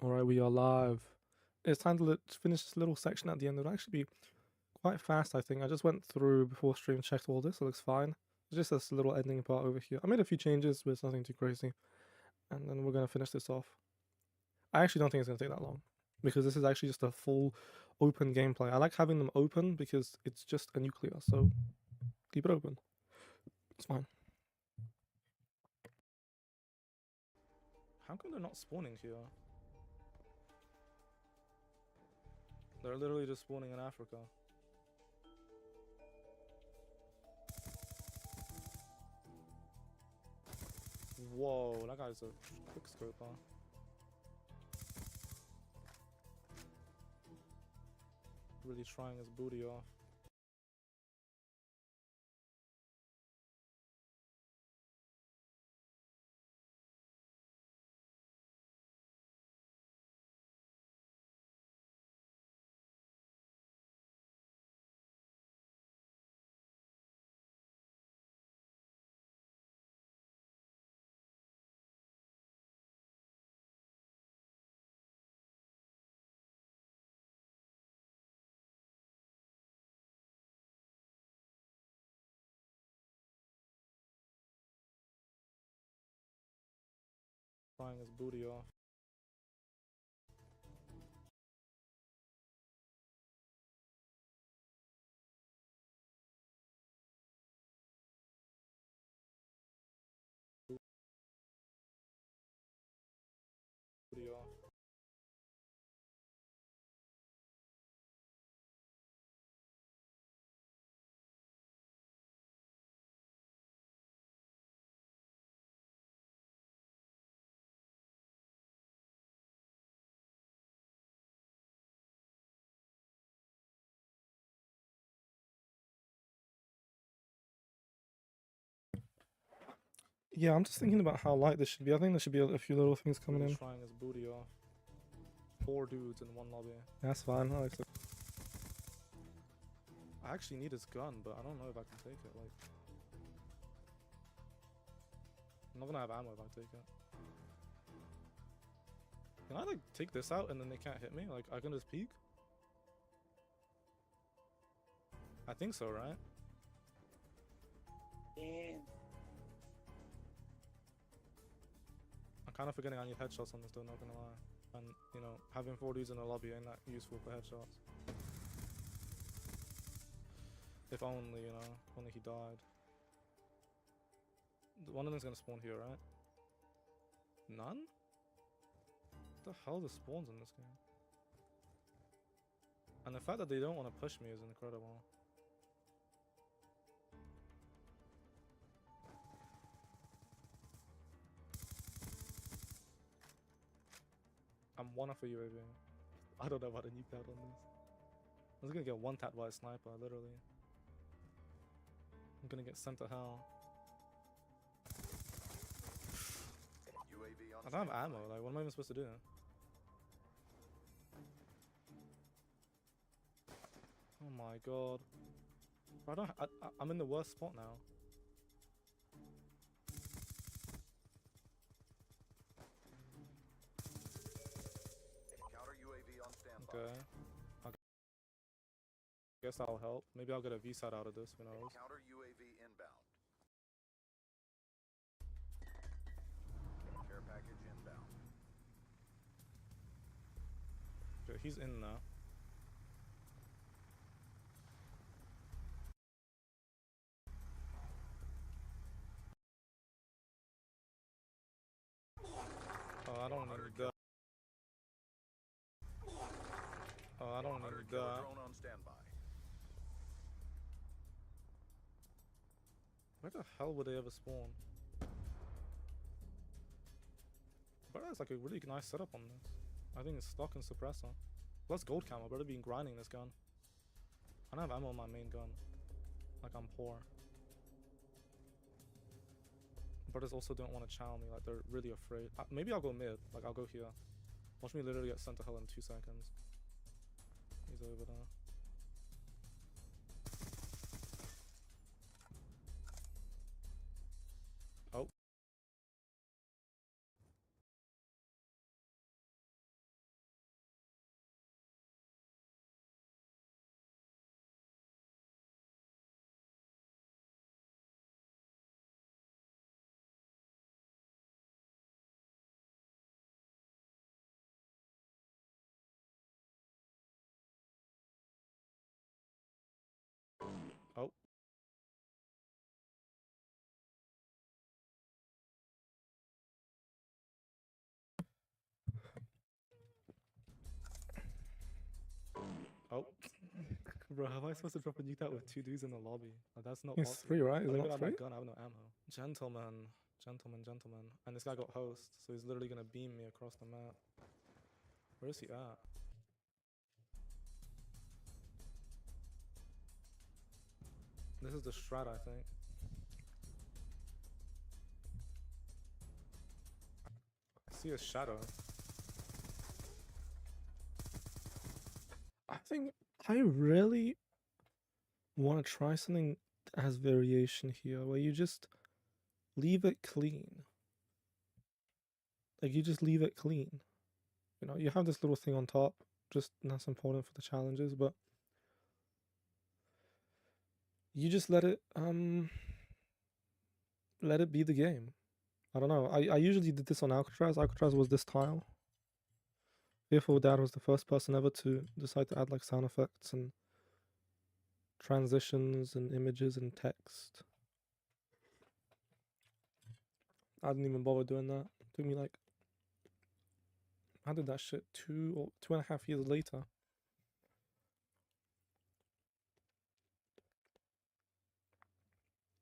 Alright, we are live. It's time to finish this little section at the end. It'll actually be quite fast, I think. I just went through before stream, checked all this. It looks fine. It's just this little ending part over here. I made a few changes, but it's nothing too crazy. And then we're going to finish this off. I actually don't think it's going to take that long, because this is actually just a full open gameplay. I like having them open because it's just a nuclear, so keep it open. It's fine. How come they're not spawning here? They're literally just spawning in Africa. Whoa, that guy's a quick scoper. Really trying his booty off. Trying his booty off. Booty off. Yeah, I'm just thinking about how light this should be. I think there should be a few little things coming in. Trying his booty off. 4 dudes in one lobby. That's fine. I like it. I actually need his gun, but I don't know if I can take it. Like, I'm not gonna have ammo if I take it. Can I like take this out and then they can't hit me? Like, I can just peek? I think so, right? Damn. I'm kind of forgetting I need headshots on this though, not gonna lie. And, you know, having 4 dudes in a lobby ain't that useful for headshots. If only, you know, if only he died. One of them's gonna spawn here, right? None? What the hell are the spawns in this game? And the fact that they don't want to push me is incredible. I'm one off a UAV. I don't know about a nuke pad on this. I was gonna get one tapped by a sniper, literally. I'm gonna get sent to hell. I don't have ammo, like what am I even supposed to do? Oh my god. Bro, I'm in the worst spot now. Counter UAV on standby. Okay. I guess that'll help. Maybe I'll get a VSAT out of this, who knows. Counter UAV inbound. Care package inbound. Okay, he's in now. Oh, I don't need that. Oh, I don't need that. Drone on standby. Where the hell would they ever spawn? But that's like a really nice setup on this. I think it's stock and suppressor. Plus gold camo, better be grinding this gun. I don't have ammo on my main gun. Like I'm poor. Brothers also don't want to chow me, like they're really afraid. Maybe I'll go mid, like I'll go here. Watch me literally get sent to hell in 2 seconds. He's over there. Bro, how am I supposed to drop a nuke out with two dudes in the lobby? Like, that's not It's possible. 3, right? Is I it don't even not have my 3? gun. I have no ammo. Gentleman. And this guy got host, so he's literally gonna beam me across the map. Where is he at? This is the strat, I think. I see a shadow. I think I really want to try something that has variation here, where you just leave it clean. Like, you just leave it clean. You know, you have this little thing on top, just that's important for the challenges, but you just let it be the game. I don't know. I usually did this on Alcatraz. Alcatraz was this tile. Fearful Dad was the first person ever to decide to add like sound effects and transitions and images and text. I didn't even bother doing that. It took me like, I did that shit 2.5 years later.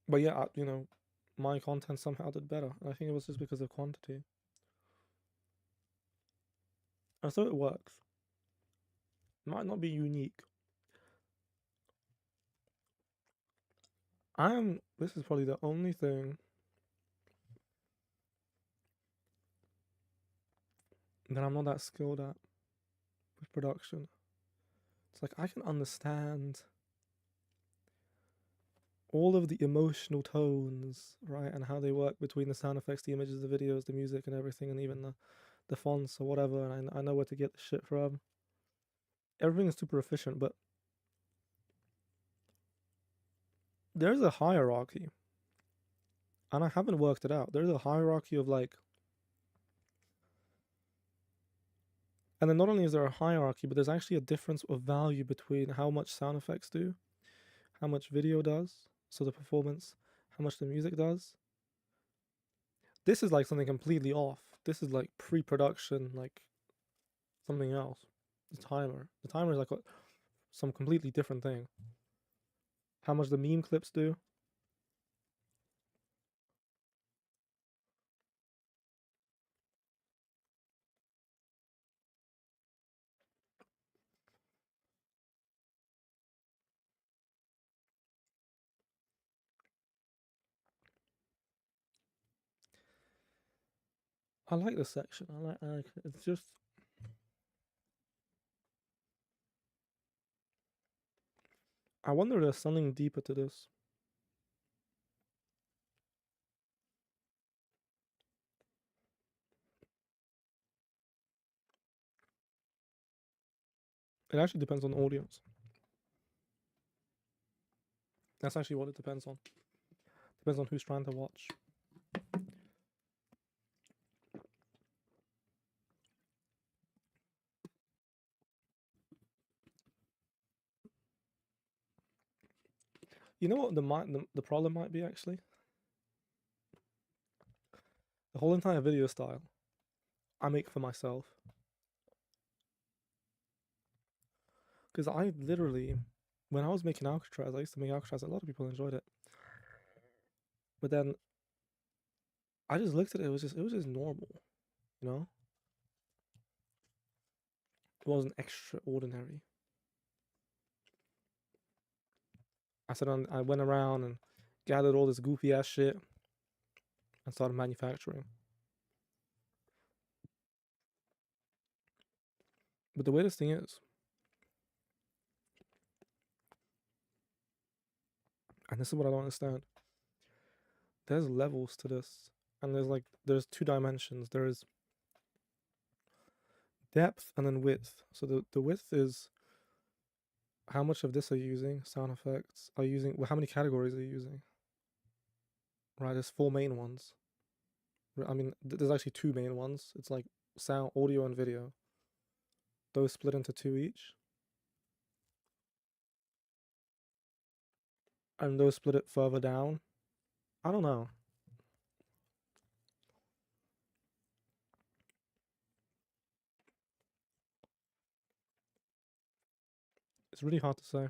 But yeah, you know, my content somehow did better. I think it was just because of quantity. And so it works. Might not be unique. This is probably the only thing that I'm not that skilled at with production. It's like I can understand all of the emotional tones, right, and how they work between the sound effects, the images, the videos, the music, and everything, and even the fonts or whatever. And I know where to get the shit from. Everything is super efficient, but there's a hierarchy, and I haven't worked it out. There's a hierarchy of like, and then not only is there a hierarchy, but there's actually a difference of value between how much sound effects do, how much video does, so the performance, how much the music does. This is like something completely off. This is like pre-production, like something else. The timer. The timer is like some completely different thing. How much the meme clips do. I like this section. I like it. It's just, I wonder if there's something deeper to this. It actually depends on the audience. That's actually what it depends on. Depends on who's trying to watch. You know what the problem might be actually? The whole entire video style I make for myself. Because I literally, when I was making Alcatraz, I used to make Alcatraz. A lot of people enjoyed it. But then I just looked at it. It was just normal, you know. It wasn't extraordinary. I went around and gathered all this goofy ass shit and started manufacturing. But the weirdest thing is, and this is what I don't understand, there's levels to this. And there's 2 dimensions. There's depth and then width. So the width is how much of this are you using? Sound effects are you using? Well, how many categories are you using? Right, there's 4 main ones. I mean, there's actually 2 main ones. It's like sound, audio, and video. Those split into 2 each. And those split it further down. I don't know. It's really hard to say.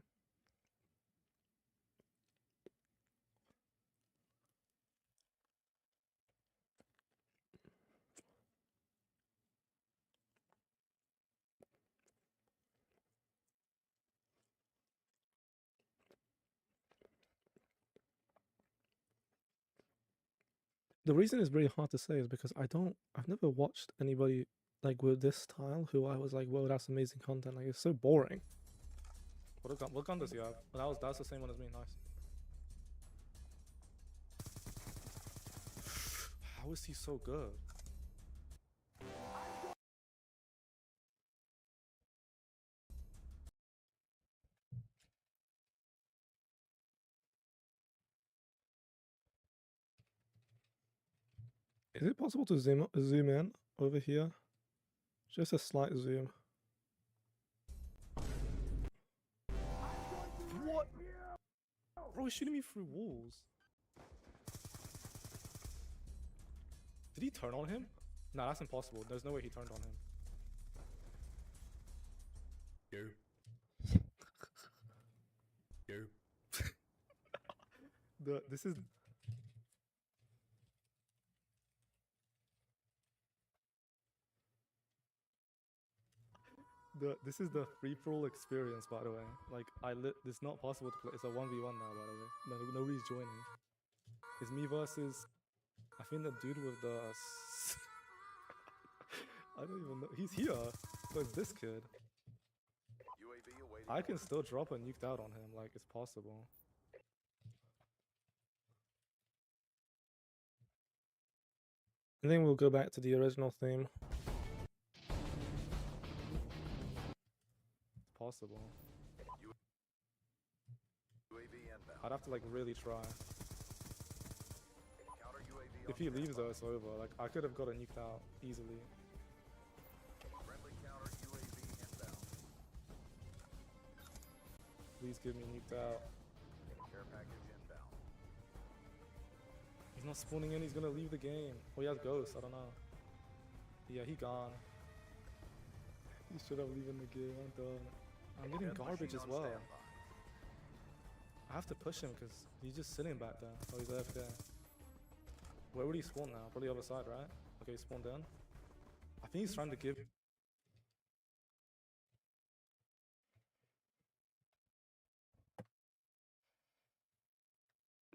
The reason it's very hard to say is because I've never watched anybody like with this style who I was like, whoa, that's amazing content. Like it's so boring. What gun does he have? Oh, that's the same one as me. Nice. How is he so good? Is it possible to zoom in over here? Just a slight zoom. What? Bro, he's shooting me through walls. Did he turn on him? Nah, that's impossible. There's no way he turned on him. This is this is the free for all experience, by the way. Like it's not possible to play. It's a 1v1 now, by the way. Nobody's joining. It's me versus I think the dude with the I don't even know. He's here. But it's this kid. UAV awaiting. I can still drop a nuked out on him. Like it's possible. I think we'll go back to the original theme. It's possible. UAV inbound. I'd have to like really try. Counter UAV If on he leaves standby. though, it's over. Like I could have got a nuked out easily. Friendly counter UAV inbound. Please give me nuked out. Care package inbound. He's not spawning in, he's gonna leave the game. Oh, he has ghosts, I don't know. Yeah, he gone. He should have leaving the game, I'm done. I'm getting Death garbage machine as on well. standby. I have to push him because he's just sitting back there. Oh, he's AFK. Where would he spawn now? Probably other side, right? Okay, he spawned in. I think he's trying to give...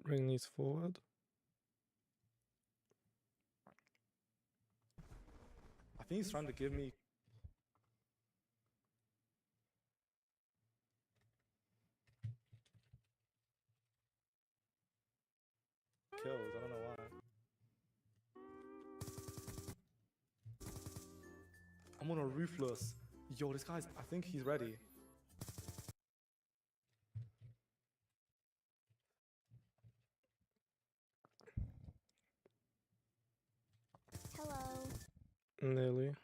Bring these forward. I think he's trying to give me... kills, I don't know why. I'm on a ruthless. Yo, this guy's... I think he's ready. Hello. Nearly.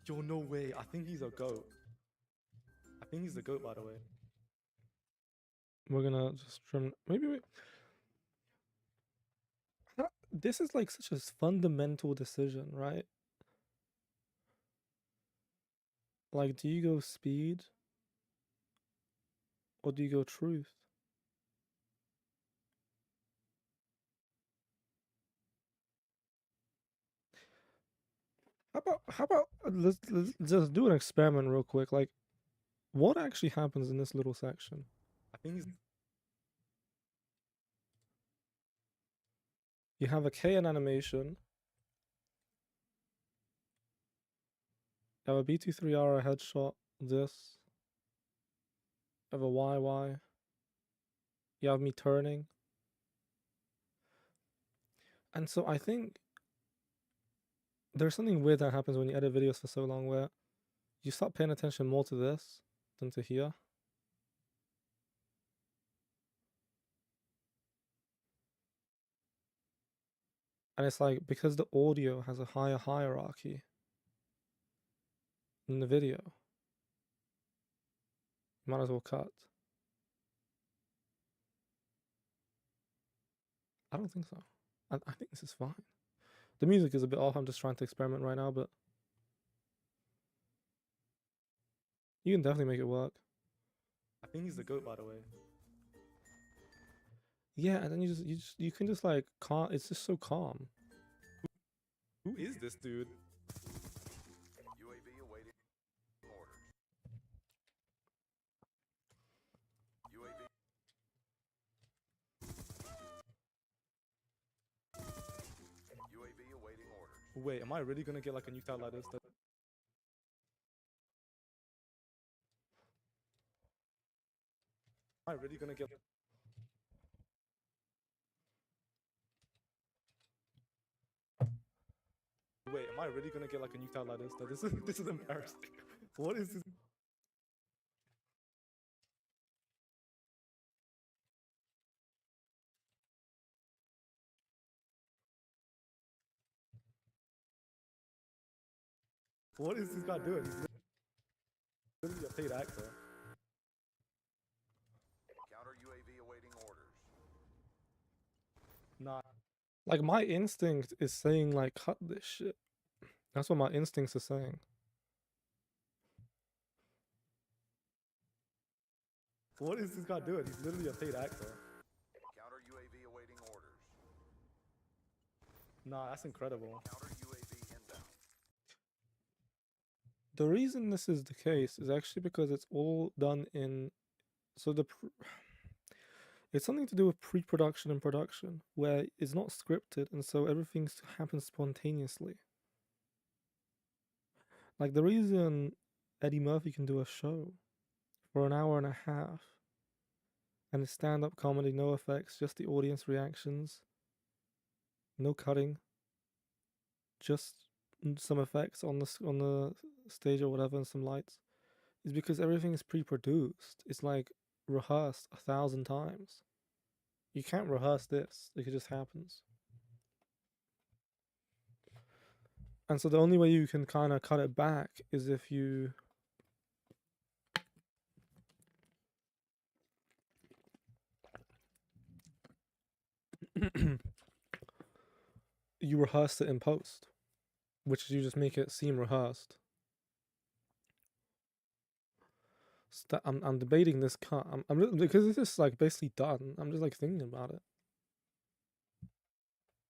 Yo, no way. I think he's a goat. I think he's the goat, by the way. We're gonna just trim. Maybe we. This is like such a fundamental decision, right? Like, do you go speed or do you go truth? How about let's just do an experiment real quick. Like, what actually happens in this little section? I think he's... You have a KN animation. You have a B23R headshot. This. You have a YY. You have me turning. And so I think there's something weird that happens when you edit videos for so long where you start paying attention more to this than to here. And it's like, because the audio has a higher hierarchy than the video, you might as well cut. I don't think so. I think this is fine. The music is a bit off. I'm just trying to experiment right now, but you can definitely make it work. I think he's the GOAT, by the way. Yeah, and then you can just like calm. It's just so calm. Who is this dude? UAV awaiting orders. UAV. UAV awaiting orders. Wait, am I really gonna get like a nuked out like this? Am I really gonna get? Wait, am I really gonna get like a nuked out like this? This is embarrassing. What is this? What is this guy doing? He's literally a paid actor. Counter UAV awaiting orders. Nah, Like my instinct is saying like cut this shit. That's what my instincts are saying. what is this guy doing? He's literally a paid actor. Counter UAV awaiting orders. Nah, that's incredible. Counter UAV inbound. The reason this is the case is actually because it's all done in. So it's something to do with pre-production and production, where it's not scripted, and so everything happens spontaneously. Like the reason Eddie Murphy can do a show for an hour and a half, and it's stand-up comedy, no effects, just the audience reactions, no cutting, just some effects on the stage or whatever, and some lights, is because everything is pre-produced. It's like rehearsed 1,000 times. You can't rehearse this; it just happens. And so the only way you can kind of cut it back is if you you rehearse it in post, which is you just make it seem rehearsed. So I'm debating this cut. Because it's just like basically done. I'm just like thinking about it.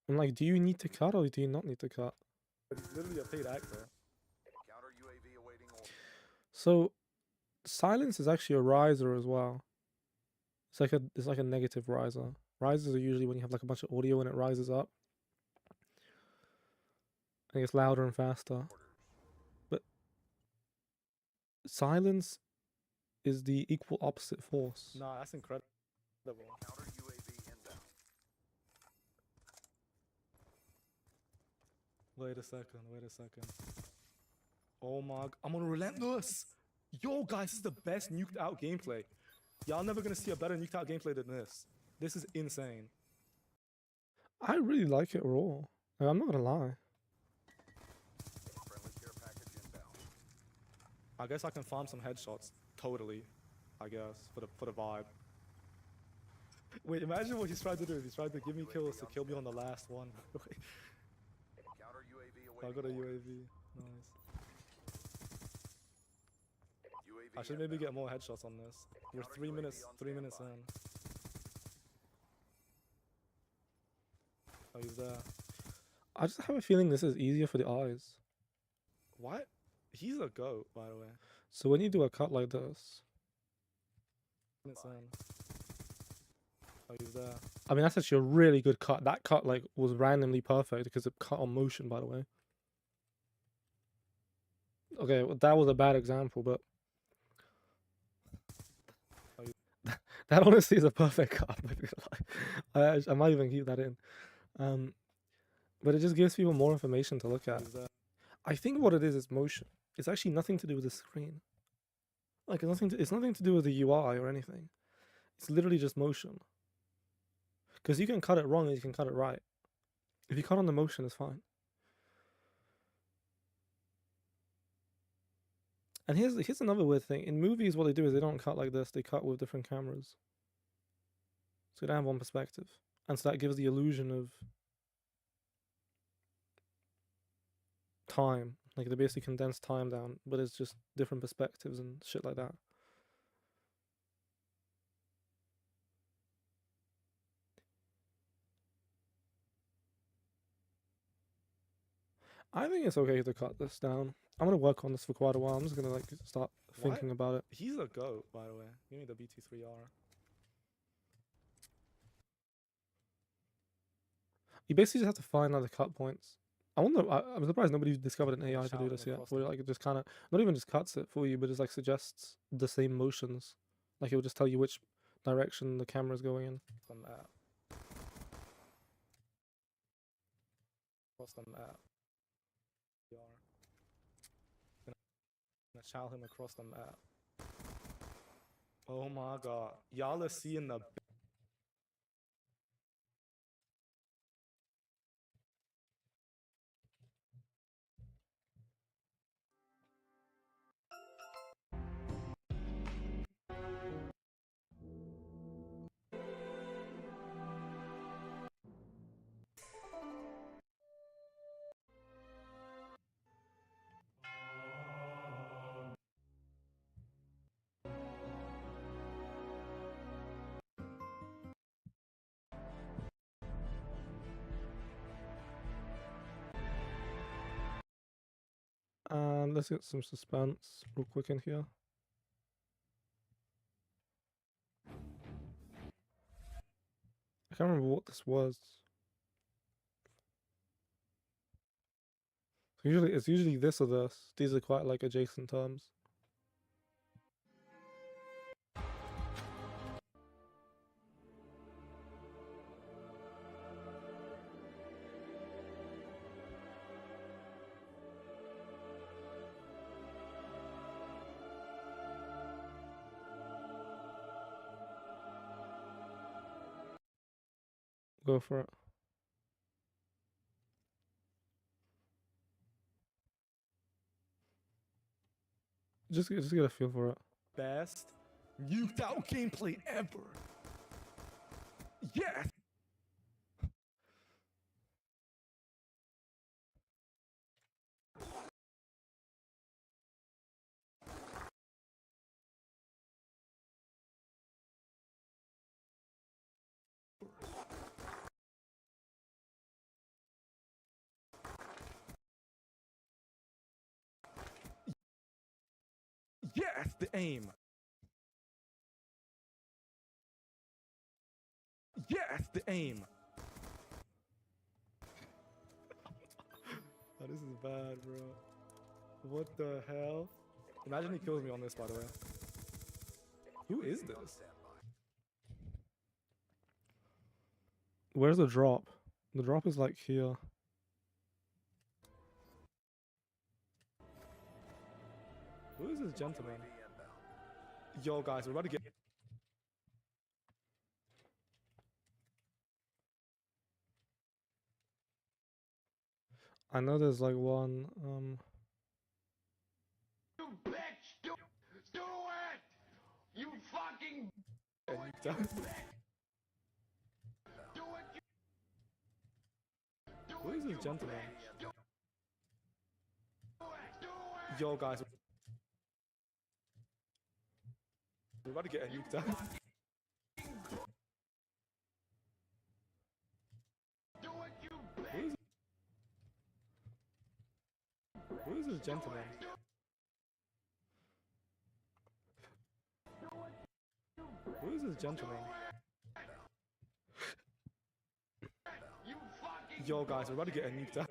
I'm like, do you need to cut or do you not need to cut? He's literally a paid actor. Counter UAV awaiting orders. So silence is actually a riser as well. It's like a negative riser. Risers are usually when you have like a bunch of audio and it rises up. And it gets louder and faster. But silence is the equal opposite force. Nah, that's incredible. Counter UAV inbound. Wait a second. Oh my, I'm on Relentless. Yo, guys, this is the best nuked out gameplay. Y'all never gonna see a better nuked out gameplay than this. This is insane. I really like it raw. Like, I'm not gonna lie. Friendly care package inbound. I guess I can farm some headshots. Totally. I guess for the vibe. Wait, imagine what he's trying to do. He's trying to give me kills to kill me on the last one. Counter UAV I awaiting got a orders. UAV. Nice. UAV I should maybe inbound. get more headshots on this. We're Counter 3 UAV minutes on 3 minutes standby. in. Oh, he's there. I just have a feeling this is easier for the eyes. What? He's a goat, by the way. So when you do a cut like this, Minutes in. Oh, he's there. I mean that's actually a really good cut. That cut like was randomly perfect because it cut on motion, by the way. Okay, well, that was a bad example, but that honestly is a perfect cut. I might even keep that in. But it just gives people more information to look at. He's there. I think what it is motion. It's actually nothing to do with the screen. Like it's nothing to do with the UI or anything. It's literally just motion. Because you can cut it wrong and you can cut it right. If you cut on the motion, it's fine. And here's another weird thing. In movies, what they do is they don't cut like this. They cut with different cameras. So you don't have one perspective. And so that gives the illusion of time. Like they basically condense time down, but it's just different perspectives and shit like that. I think it's okay to cut this down. I'm gonna work on this for quite a while. I'm just gonna like start Why- thinking about it. He's a goat, by the way. Give me the BT3R. You basically just have to find other cut points. I wonder. I'm surprised nobody discovered an AI to Shout do him this yet. across Where the- like it just kind of not even just cuts it for you, but just like suggests the same motions. Like it will just tell you which direction the camera's going in. From app. Across the map. Gonna shout him across the map. Oh my god. Y'all are seeing the And let's get some suspense real quick in here. I can't remember what this was. It's usually this or this. These are quite like adjacent terms. Go for it. Just get a feel for it. best nuked out gameplay ever. Yes. Yes, the aim. Yes, the aim. Oh, this is bad, bro. What the hell? Imagine he kills me on this, by the way. Who is this? Where's the drop? The drop is like here. Who is this gentleman? Yo, guys, we're about to get. I know there's like one. You bitch! Do it! You fucking nuked out. do it! You Who is this gentleman? do it! Yo, guys. We're about to get nuked out. Do it, you bitch! Who is this gentleman? Who is this gentleman? You fucking Yo, guys, we're about to get nuked out.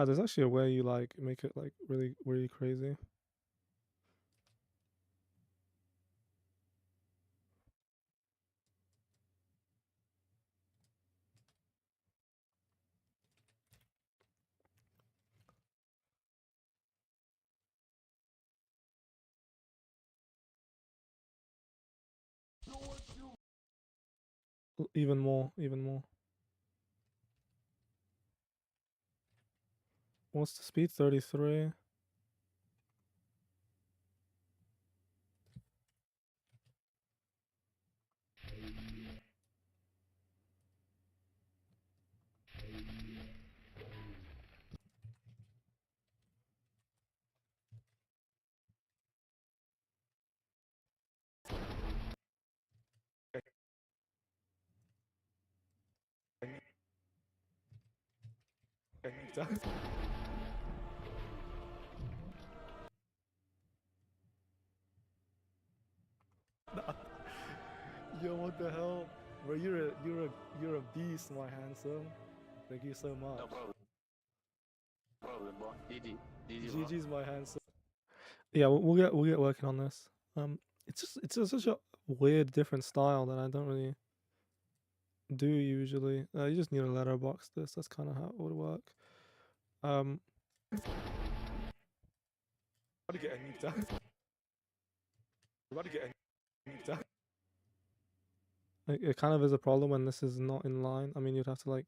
There's actually a way you like make it like really crazy. Even more, even more. What's the speed? 33. nuked out. Yo, what the hell? Bro, you're a beast, my handsome. Thank you so much. No problem. Problem, bro. GG, bro. GG's my handsome. Yeah, we'll get working on this. It's just such a weird, different style that I don't really do usually. You just need to letterbox this. That's kind of how it would work. How to get a nuked out? About to get a nuked out. It kind of is a problem when this is not in line. I mean, you'd have to like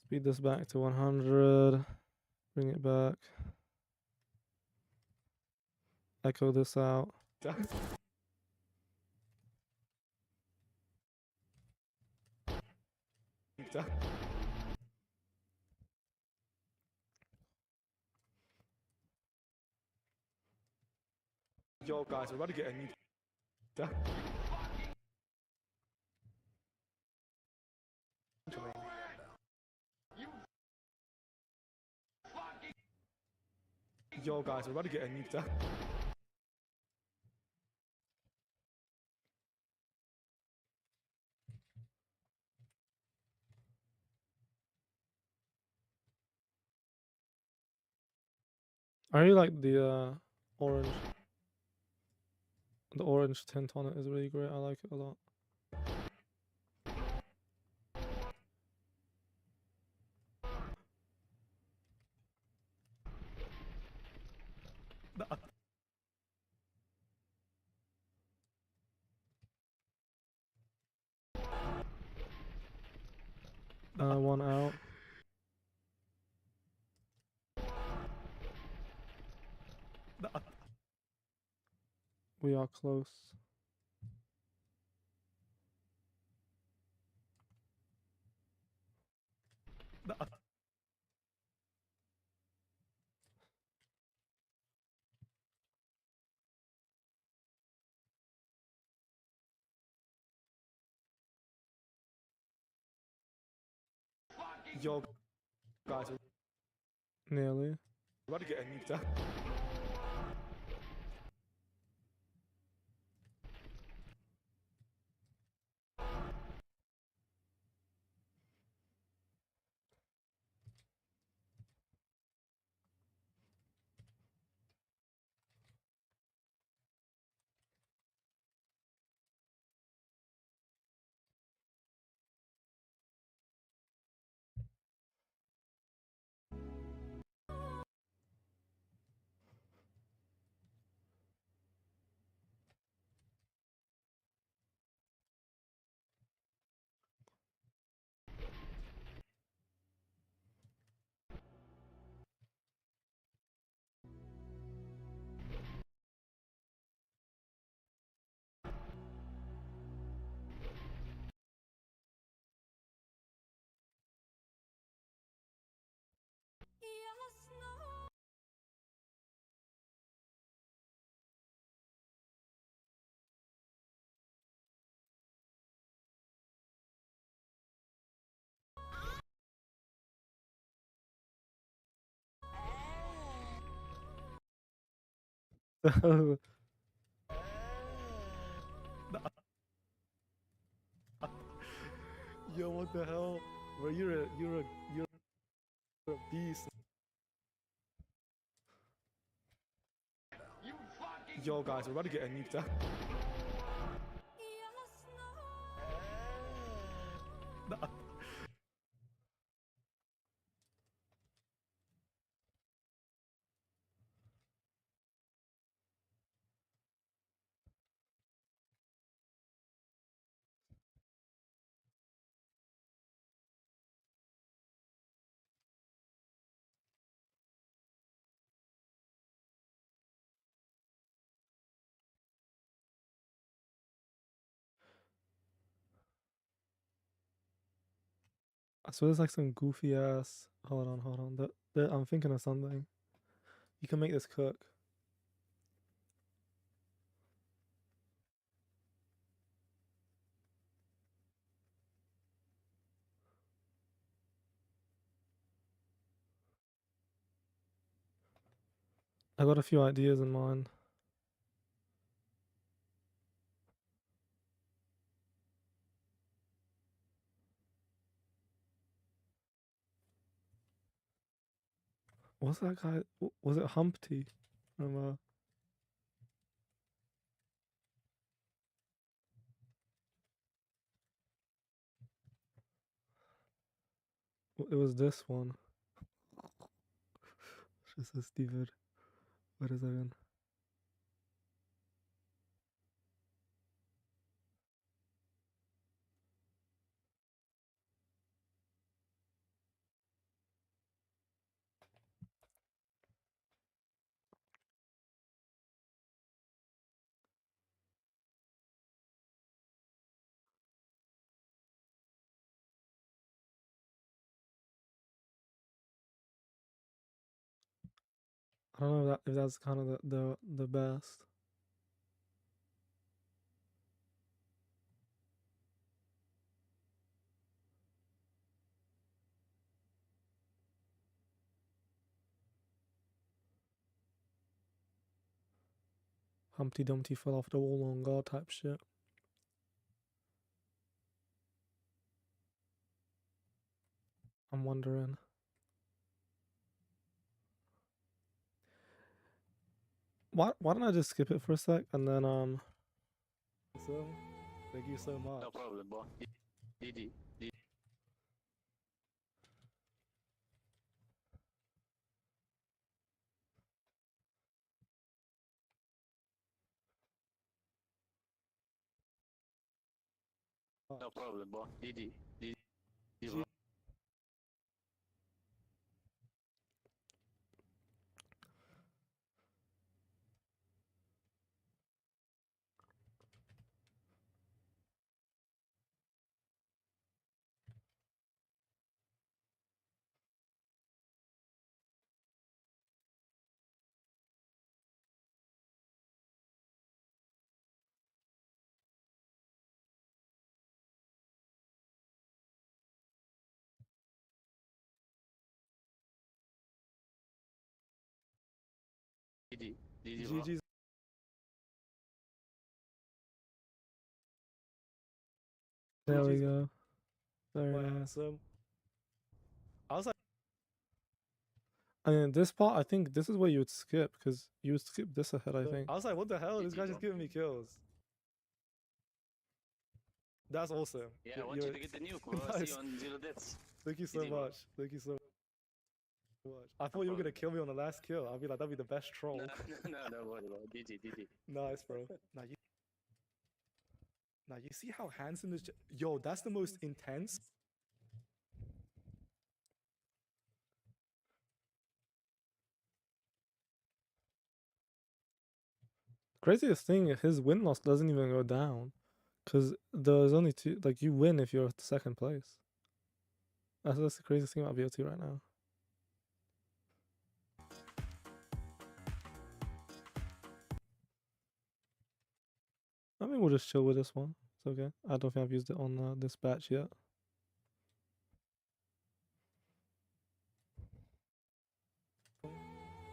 speed this back to 100, bring it back, echo this out. Nuked out. Yo, guys, we're about to get a nuked out. Yo, guys, we're about to get a nuked out. I really like the orange. The orange tint on it is really great. I like it a lot. One out. We are close. Yo, guys, Nearly. we're about to get a nuked out. Yo, what the hell? Bro, you're a beast. You fucking Yo, guys, we're about to get a nuked out. I swear there's like some goofy ass. Hold on. I'm thinking of something. You can make this cook. I got a few ideas in mind. What's that guy? Was it Humpty? Remember? It was this one. Just so stupid. Wait a second. I don't know if that's kind of the best. Humpty Dumpty fell off the wall on God type shit. I'm wondering. Why don't I just skip it for a sec and then So, thank you so much. No problem, bro. DD. No problem, bro. DD. Bro. DD. Bro. GG's there we GG's go. Very my nice. handsome. I was like, I mean, this part, I think this is where you would skip because you would skip this ahead. I think. what the hell? This GG, guy's just bro. giving me kills. That's awesome. Yeah, I want you to get the nuke, bro. See Nice. you on 0 deaths. Thank you so Easy, bro. much. Thank you so much. I thought you were gonna kill me on the last kill. I'll be like, that'd be the best troll. No worry, bro. DD. Nice, bro. Now you see how handsome this. Yo, that's the most intense. Craziest thing, his win loss doesn't even go down because there's only two. Like you win if you're second place. That's the craziest thing about VOT right now. I mean, we'll just chill with this one. It's okay. I don't think I've used it on this batch yet.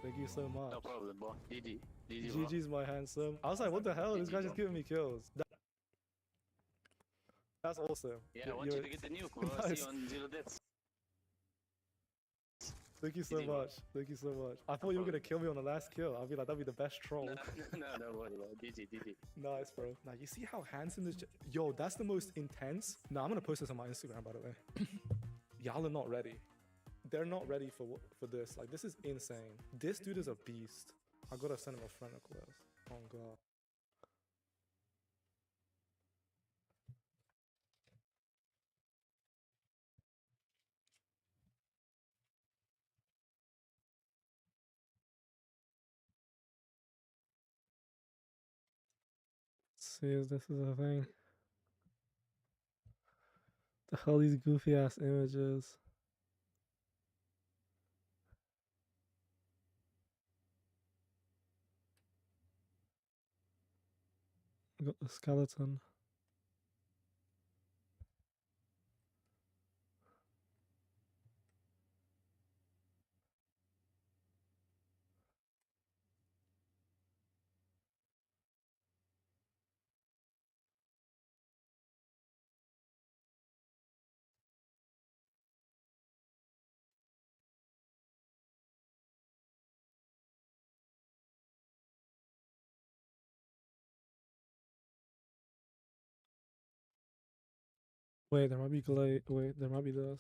Thank you so much. No problem, bro. DD. Bro. GG's my handsome. I was like, what the hell? This GG, guy's just bro. giving me kills. That's awesome. Yeah, I want you to get the nuke, bro. See Nice. you on 0 deaths. Thank you so Easy, bro. much. Thank you so much. I thought you were gonna kill me on the last kill. I'll be like, that'd be the best troll. No worry, bro. DD. Nice, bro. Now you see how handsome this. Yo, that's the most intense. Nah, I'm gonna post this on my Instagram, by the way. Y'all are not ready. They're not ready for this. Like, this is insane. This dude is a beast. I gotta send him a friend request. Oh god. Let's see if this is a thing. The hell these goofy ass images. I got the skeleton. Wait, there might be Wait, there might be this.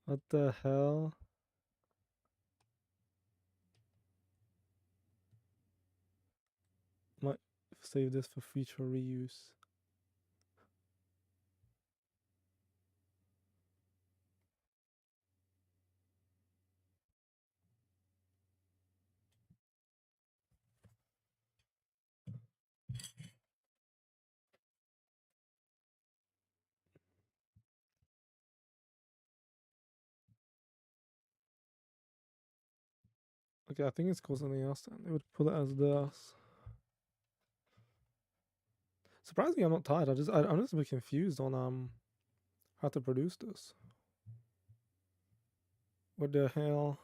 What the hell? Might save this for future reuse. Okay, I think it's called something else then. They would put it as this. Surprisingly, I'm not tired. I'm just a bit confused on how to produce this. What the hell?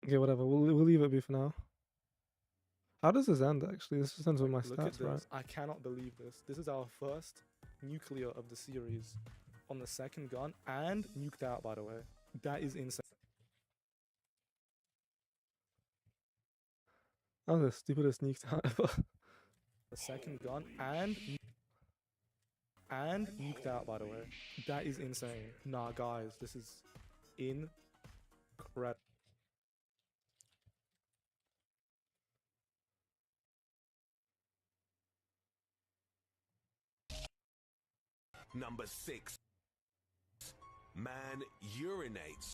Okay, whatever. We'll leave it be for now. How does this end actually? This just ends with my Look at stats, right? this. I cannot believe this. This is our first nuclear of the series on the second gun and nuked out, by the way. That is insane. That was the stupidest nuked out ever. The second gun and nuked out, by the way. That is insane. Nah, guys, this is incredible. Number 6. Man urinates.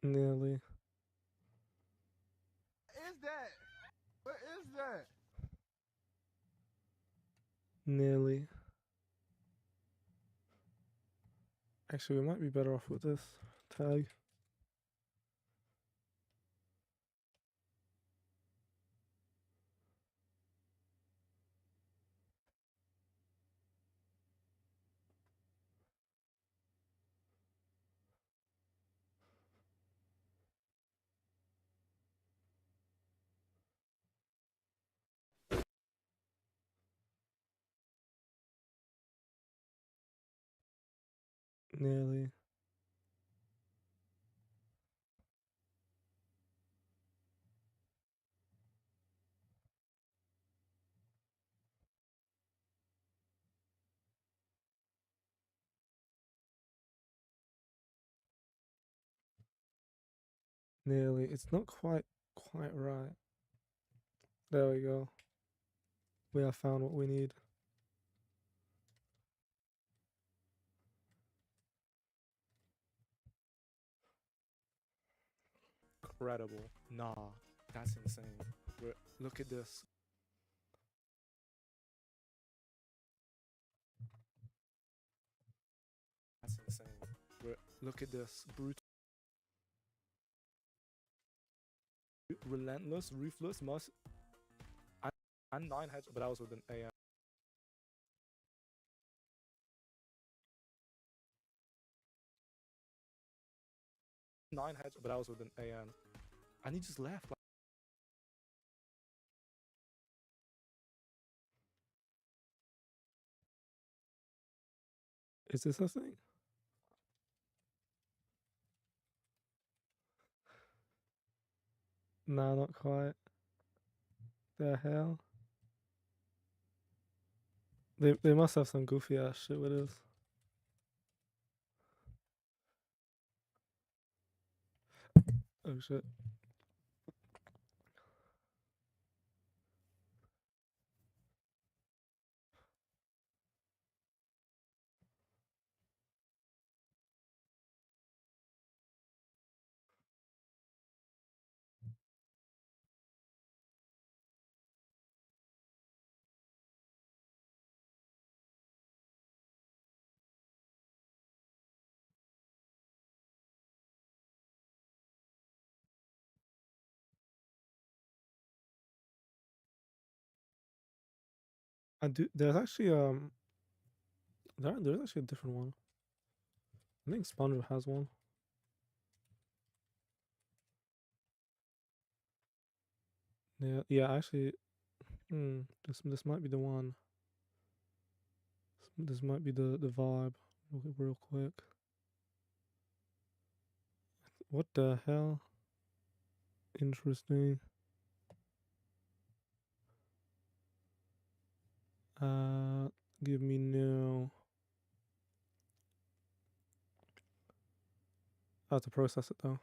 Nearly. Is that? What is that? Nearly. Actually, we might be better off with this tag. Nearly. Nearly. It's not quite right. There we go. We have found what we need. Incredible. Nah, that's insane. Look at this. That's insane. Look at this. Brutal. Relentless, ruthless, must. And 9 heads, but I was with an AM. 9 heads, but I was with an AM. And he just left. Like, Is this a thing? Nah, not quite. The hell? They must have some goofy ass shit with this. Oh shit. I do. There's actually there's actually a different one. I think SpongeBob has one. Yeah. Actually, this might be the one. This might be the vibe. Real quick. What the hell? Interesting. Give me no. I have to process it though.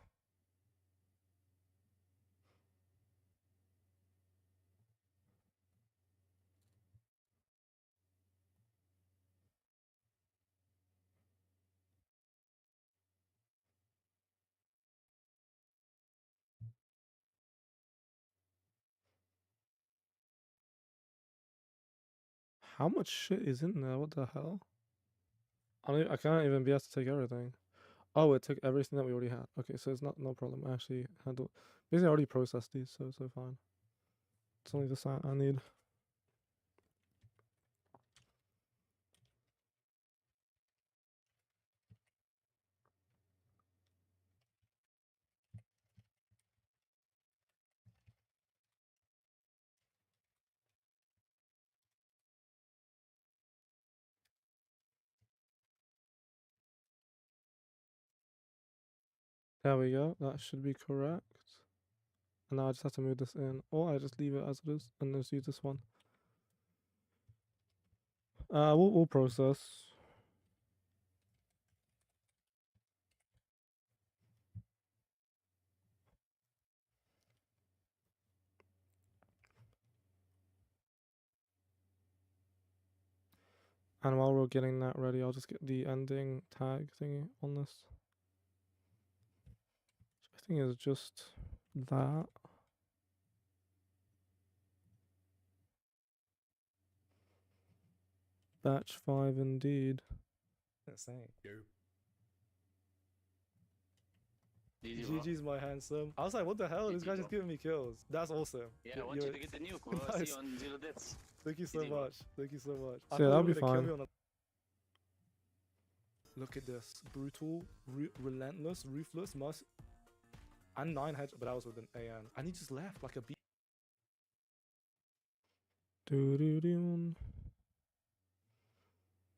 How much shit is in there? What the hell? I can't even be asked to take everything. Oh, it took everything that we already had. Okay, so it's no problem. I actually handled. Basically, I already processed these, so fine. It's only the site I need. There we go. That should be correct. And now I just have to move this in, or I just leave it as it is and just use this one. We'll process. And while we're getting that ready, I'll just get the ending tag thingy on this. Which I think is just that. Batch 5 indeed. Insane. GG, bro. GG's my handsome. I was like, what the hell? This GG, guy just bro. giving me kills. That's awesome. Yeah, I want you to get the nuke, bro. See Nice. you on 0 deaths. Thank you so GG, bro. much. Thank you so much. So I yeah, thought that'll you be were gonna kill fine. me on Look at this. Brutal, relentless, ruthless, and 9 heads, but I was with an AN. And he just left like a beast. Doo-doo-doo.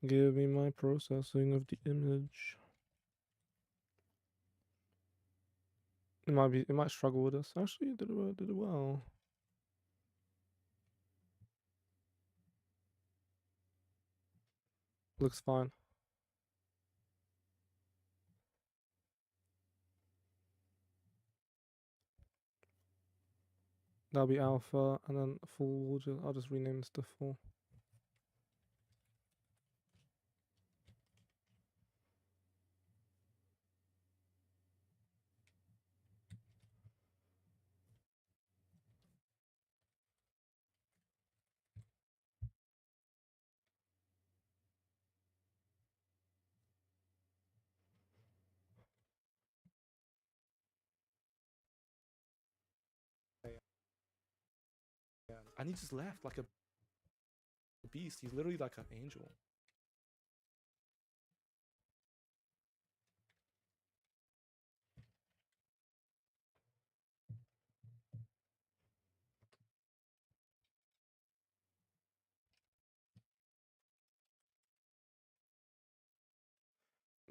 Give me my processing of the image. It might struggle with this. Actually, it did it well. Looks fine. That'll be alpha, and then full. I'll just rename this to full. And he just left like a beast. He's literally like an angel.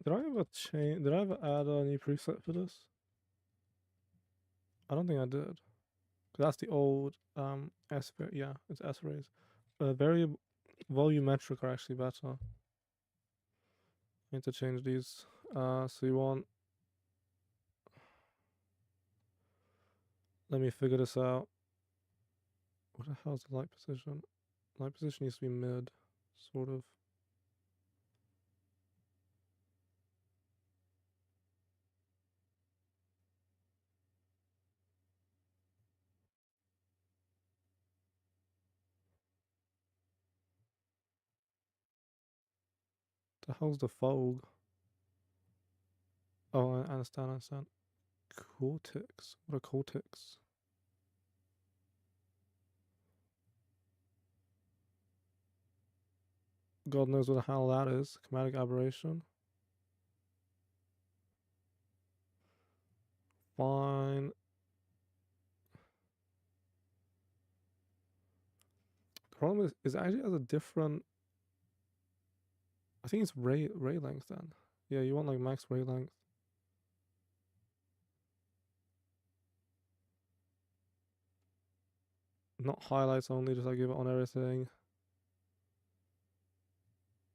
Did I ever change? Did I ever add a new preset for this? I don't think I did. That's the old S. Yeah, it's S rays. Variable volumetric are actually better. Need to change these. So you want. Let me figure this out. What the hell's the light position? Light position used to be mid, sort of. The hell's the fog? Oh, I understand. Cortex. What are cortex? God knows what the hell that is. Chromatic aberration. Fine. The problem is it actually has a different. I think it's ray length then. Yeah, you want like max ray length. Not highlights only, just like give it on everything.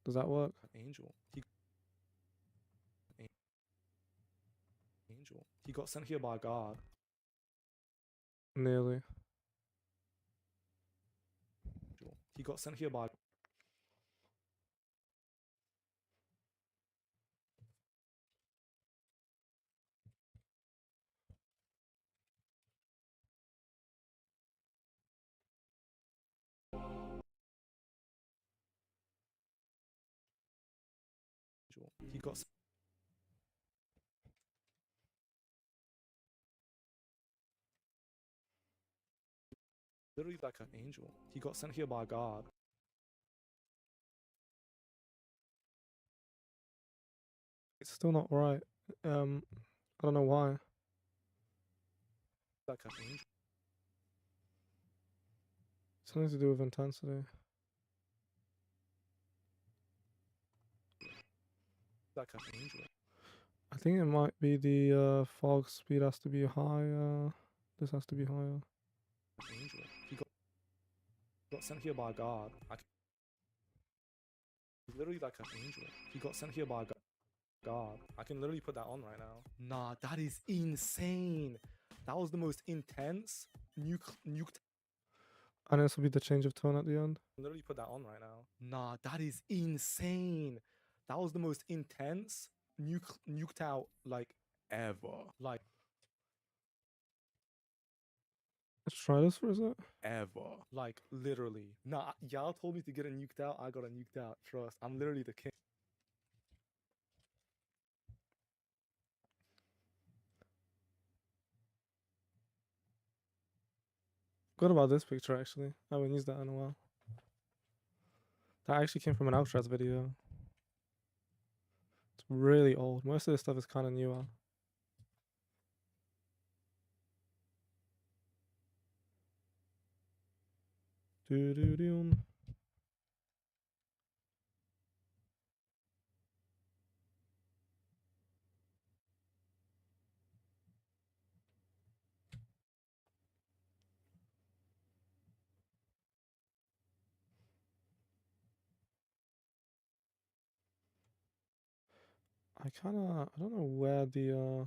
Does that work? Angel. Angel. He got sent here by God. Nearly. He got sent here by Angel. He got literally like an angel. He got sent here by God. It's still not right. I don't know why. Like an angel. Something to do with intensity. Like an angel. I think it might be the fog speed has to be higher. This has to be higher. Angel. He got sent here by God. Literally like an angel. He got sent here by God. I can literally put that on right now. Nah, that is insane. That was the most intense nuked. And this will be the change of tone at the end. Literally put that on right now. Nah, that is insane. That was the most intense nuked out like ever. Like Let's try this for a sec. ever. Like literally. Nah, y'all told me to get a nuked out. I got a nuked out. Trust. I'm literally the king. Good about this picture actually. I haven't used that in a while. That actually came from an Outras video. It's really old. Most of this stuff is kind of newer. Do do do. I don't know where the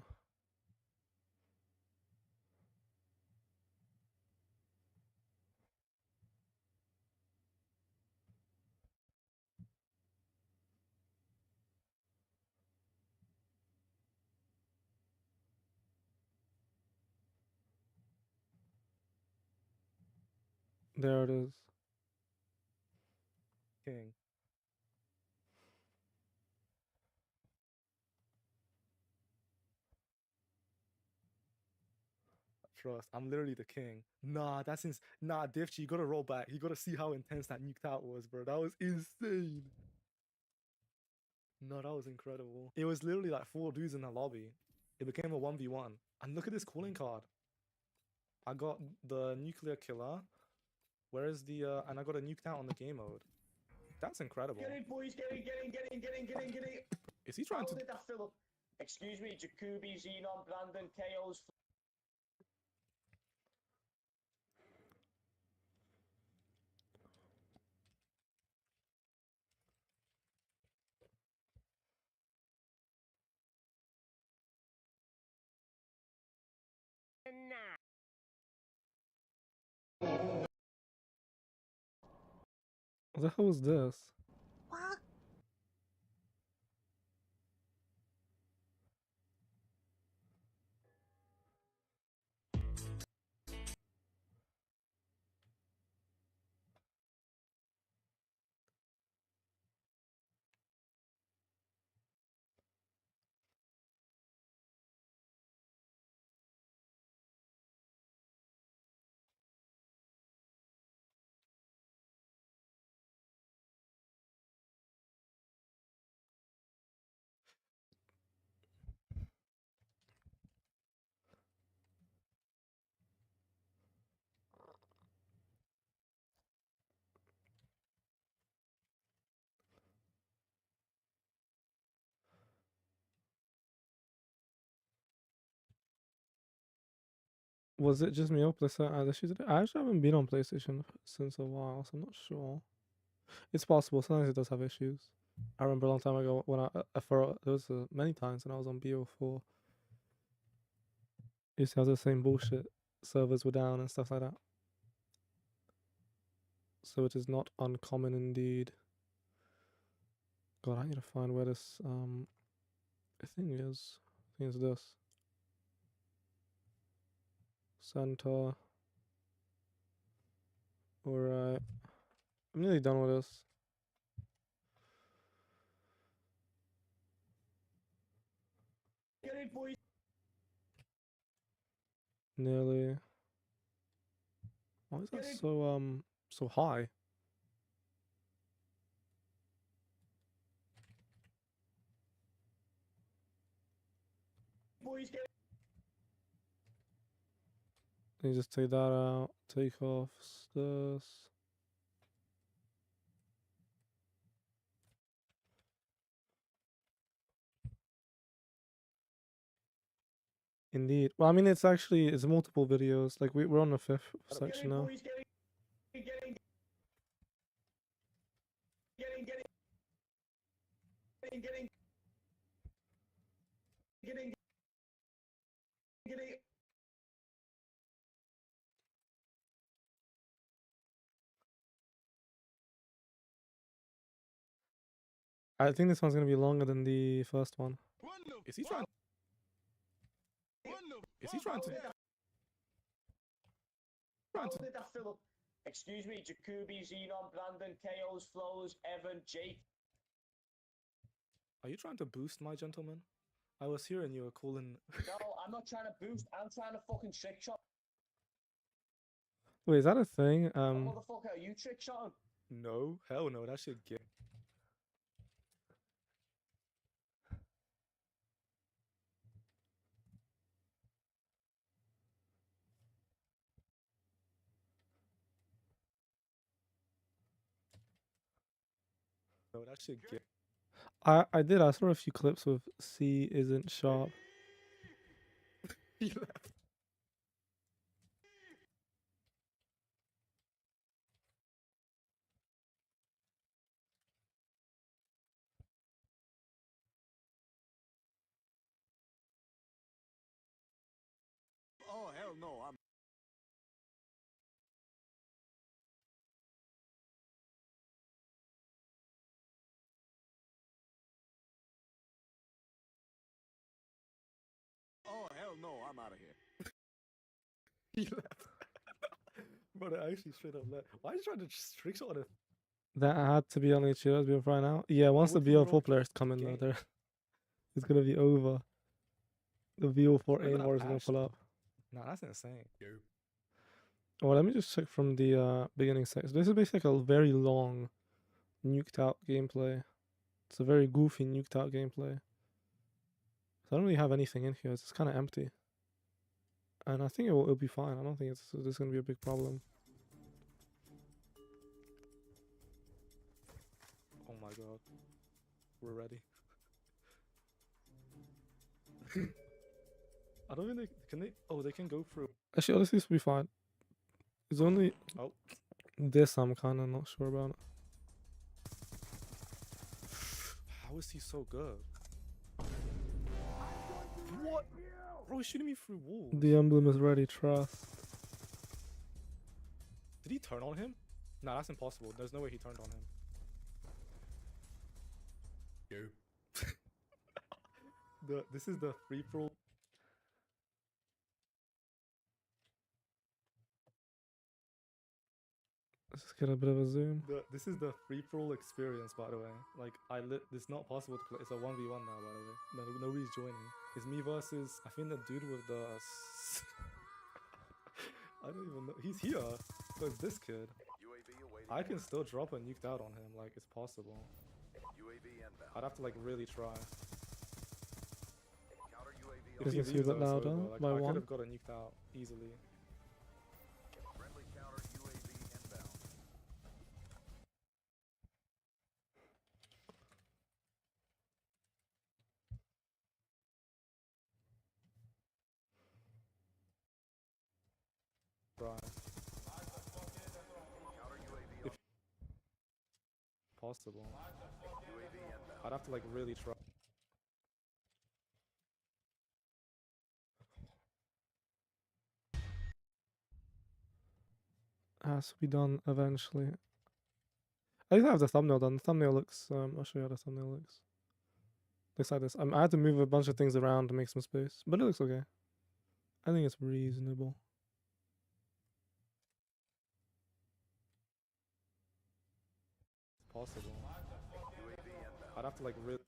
there it is. King. Trust. I'm literally the king. Nah, that's nah, Divchi, you gotta roll back. You gotta see how intense that nuked out was, bro. That was insane. No, that was incredible. It was literally like 4 dudes in the lobby. It became a 1v1. And look at this calling card. I got the nuclear killer. Where is the and I got a nuked out on the game mode. That's incredible. Get in, boys, get in. Is he trying How to did that fill up? Excuse me, Jacoby, Xenon, Brandon, KO's. What the hell was this? Was it just me or PlayStation had issues with it? I actually haven't been on PlayStation since a while, so I'm not sure. It's possible. Sometimes it does have issues. I remember a long time ago when there was many times when I was on BO4. Used to have the same bullshit. Servers were down and stuff like that. So it is not uncommon indeed. God, I need to find where this thing is. I think it's this. Center. Alright. I'm nearly done with this. Nearly. Why is that so high? You just take that out, take off this. Indeed. Well, I mean, it's multiple videos. Like we're on the 5th section now. I think this one's gonna be longer than the first one. Is he trying? Is he trying to? Did that fill up? Excuse me, Jacoby, Xenon, Brandon, KOs, Flows, Evan, Jake. Are you trying to boost, my gentleman? I was hearing you were calling. No, I'm not trying to boost. I'm trying to fucking trick shot. Wait, is that a thing? Motherfucker, are you trick shotting? No, hell no, that shit get. No, that shit get. I did. I saw a few clips with C isn't sharp. He left. Oh hell no! I'm. Oh hell no! I'm out of here. He left. Brother, I actually straight up left. Why are you trying to just trick shot it? That had to be on each other's BO4 now. Yeah, once the would be wrong BO4 players come in though, game. it's gonna be over. The BO4 Not even aim war is that gonna pull up. Nah, that's insane. Well, let me just check from the beginning section. This is basically like a very long nuked out gameplay. It's a very goofy nuked out gameplay. So I don't really have anything in here. It's just kind of empty. And I think it'll be fine. I don't think there's gonna be a big problem. Oh my god. We're ready. I don't think can they. Oh, they can go through. Actually, honestly, this will be fine. It's only Oh. this I'm kind of not sure about. How is he so good? What? Bro, he's shooting me through walls. The emblem is ready. Trust. Did he turn on him? Nah, that's impossible. There's no way he turned on him. This is the free for all. Let's just get a bit of a zoom. This is the free for all experience, by the way. Like it's not possible to play. It's a 1v1 now, by the way. Nobody's joining. It's me versus I think the dude with the. I don't even know. He's here. So it's this kid. UAV awaiting. I can still drop a nuked out on him. Like it's possible. UAV inbound. I'd have to like really try. Counter UAV Does If he it feel that loses, it's louder over. Like, by I one? could have got a nuked out easily. friendly counter UAV inbound. Try. If possible. I'd have to like really try. Has to be done eventually. At least I have the thumbnail done. The thumbnail looks. I'll show you how the thumbnail looks. Looks like this. I had to move a bunch of things around to make some space, but it looks okay. I think it's reasonable. Possible. I'd have to like really.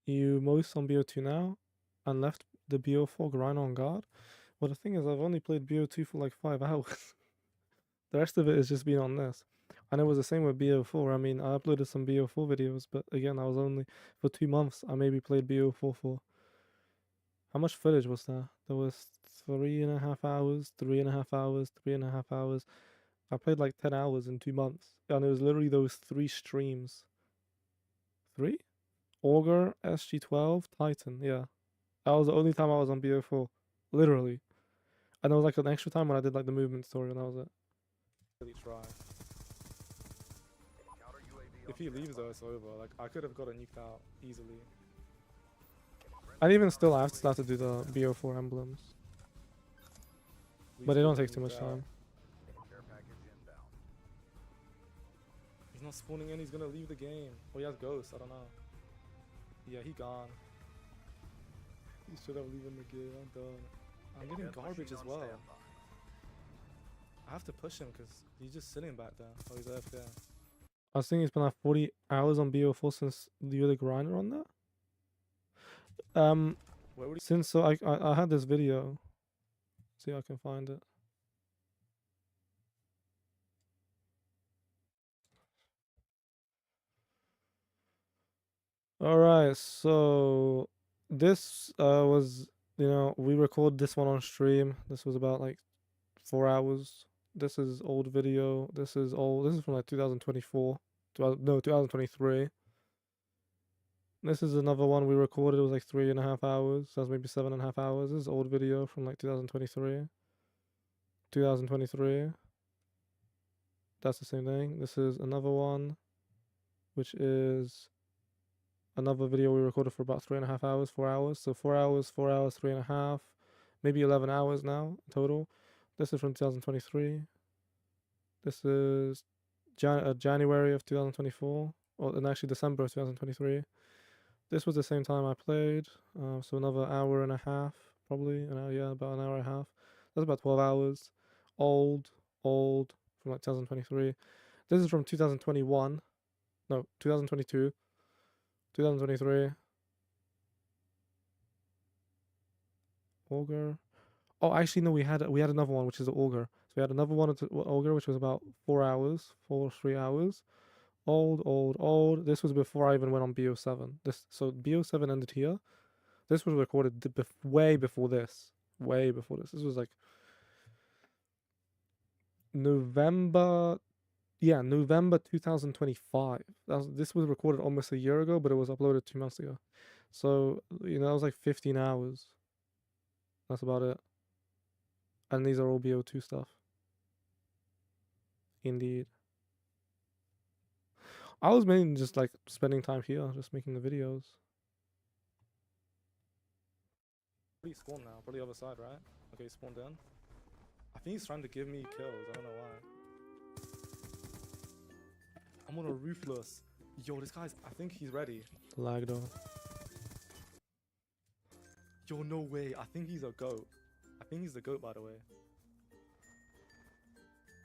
You most on BO2 now, and left the BO4 Rhino on guard. Well, the thing is, I've only played BO2 for like 5 hours. The rest of it has just been on this. And it was the same with BO4. I mean, I uploaded some BO4 videos, but again, I was only for 2 months. I maybe played BO4 for. How much footage was there? There was 3.5 hours, 3.5 hours, 3.5 hours. I played like 10 hours in 2 months. And it was literally those 3 streams. 3? Augur, SG12, Titan, yeah. That was the only time I was on BO4. Literally. And there was like an extra time when I did like the movement story, and that was it. Really try. If he leaves though, it's over. Like I could have got it nuked out easily. And even still, I have to start to do the BO4 emblems. But they don't take too much time. He's not spawning in, he's gonna leave the game. Oh, he has ghosts, I don't know. Yeah, he gone. He should have leaving the game, I'm done. I'm getting garbage as well. I have to push him because he's just sitting back there. Oh, he's AFK. I was thinking he's been like 40 hours on BO4 since the other grinder on that. Where would he? Since so I had this video. See if I can find it. Alright, so this was, you know, we recorded this one on stream. This was about like 4 hours. This is old video. This is old. This is from like 2024. No, 2023. This is another one we recorded. It was like 3.5 hours. That's maybe 7.5 hours. This is old video from like 2023. 2023. That's the same thing. This is another one, which is another video we recorded for about 3.5 hours, 4 hours. So 4 hours, 4 hours, 3.5, maybe 11 hours now total. This is from 2023. This is January of 2024, and actually December of 2023. This was the same time I played, so another hour and a half, probably. Yeah, about an hour and a half. That's about 12 hours. Old, from like 2023. This is from 2021. No, 2022. 2023. Augur. Oh, actually, no. We had another one, which is the Augur. So we had another one at Augur, which was about 4 hours, 3 hours. Old. This was before I even went on BO7. So BO7 ended here. This was recorded way before this. Way before this. This was like November 2025. This was recorded almost a year ago, but it was uploaded 2 months ago. So, you know, that was like 15 hours. That's about it. And these are all BO2 stuff. Indeed. I was mainly just like spending time here, just making the videos. Where he spawned now? Probably other side, right? Okay, he spawned in. I think he's trying to give me kills. I don't know why. I'm on a ruthless. Yo, this guy's. I think he's ready. Lag though. Yo, no way. I think he's a goat. I think he's the goat, by the way.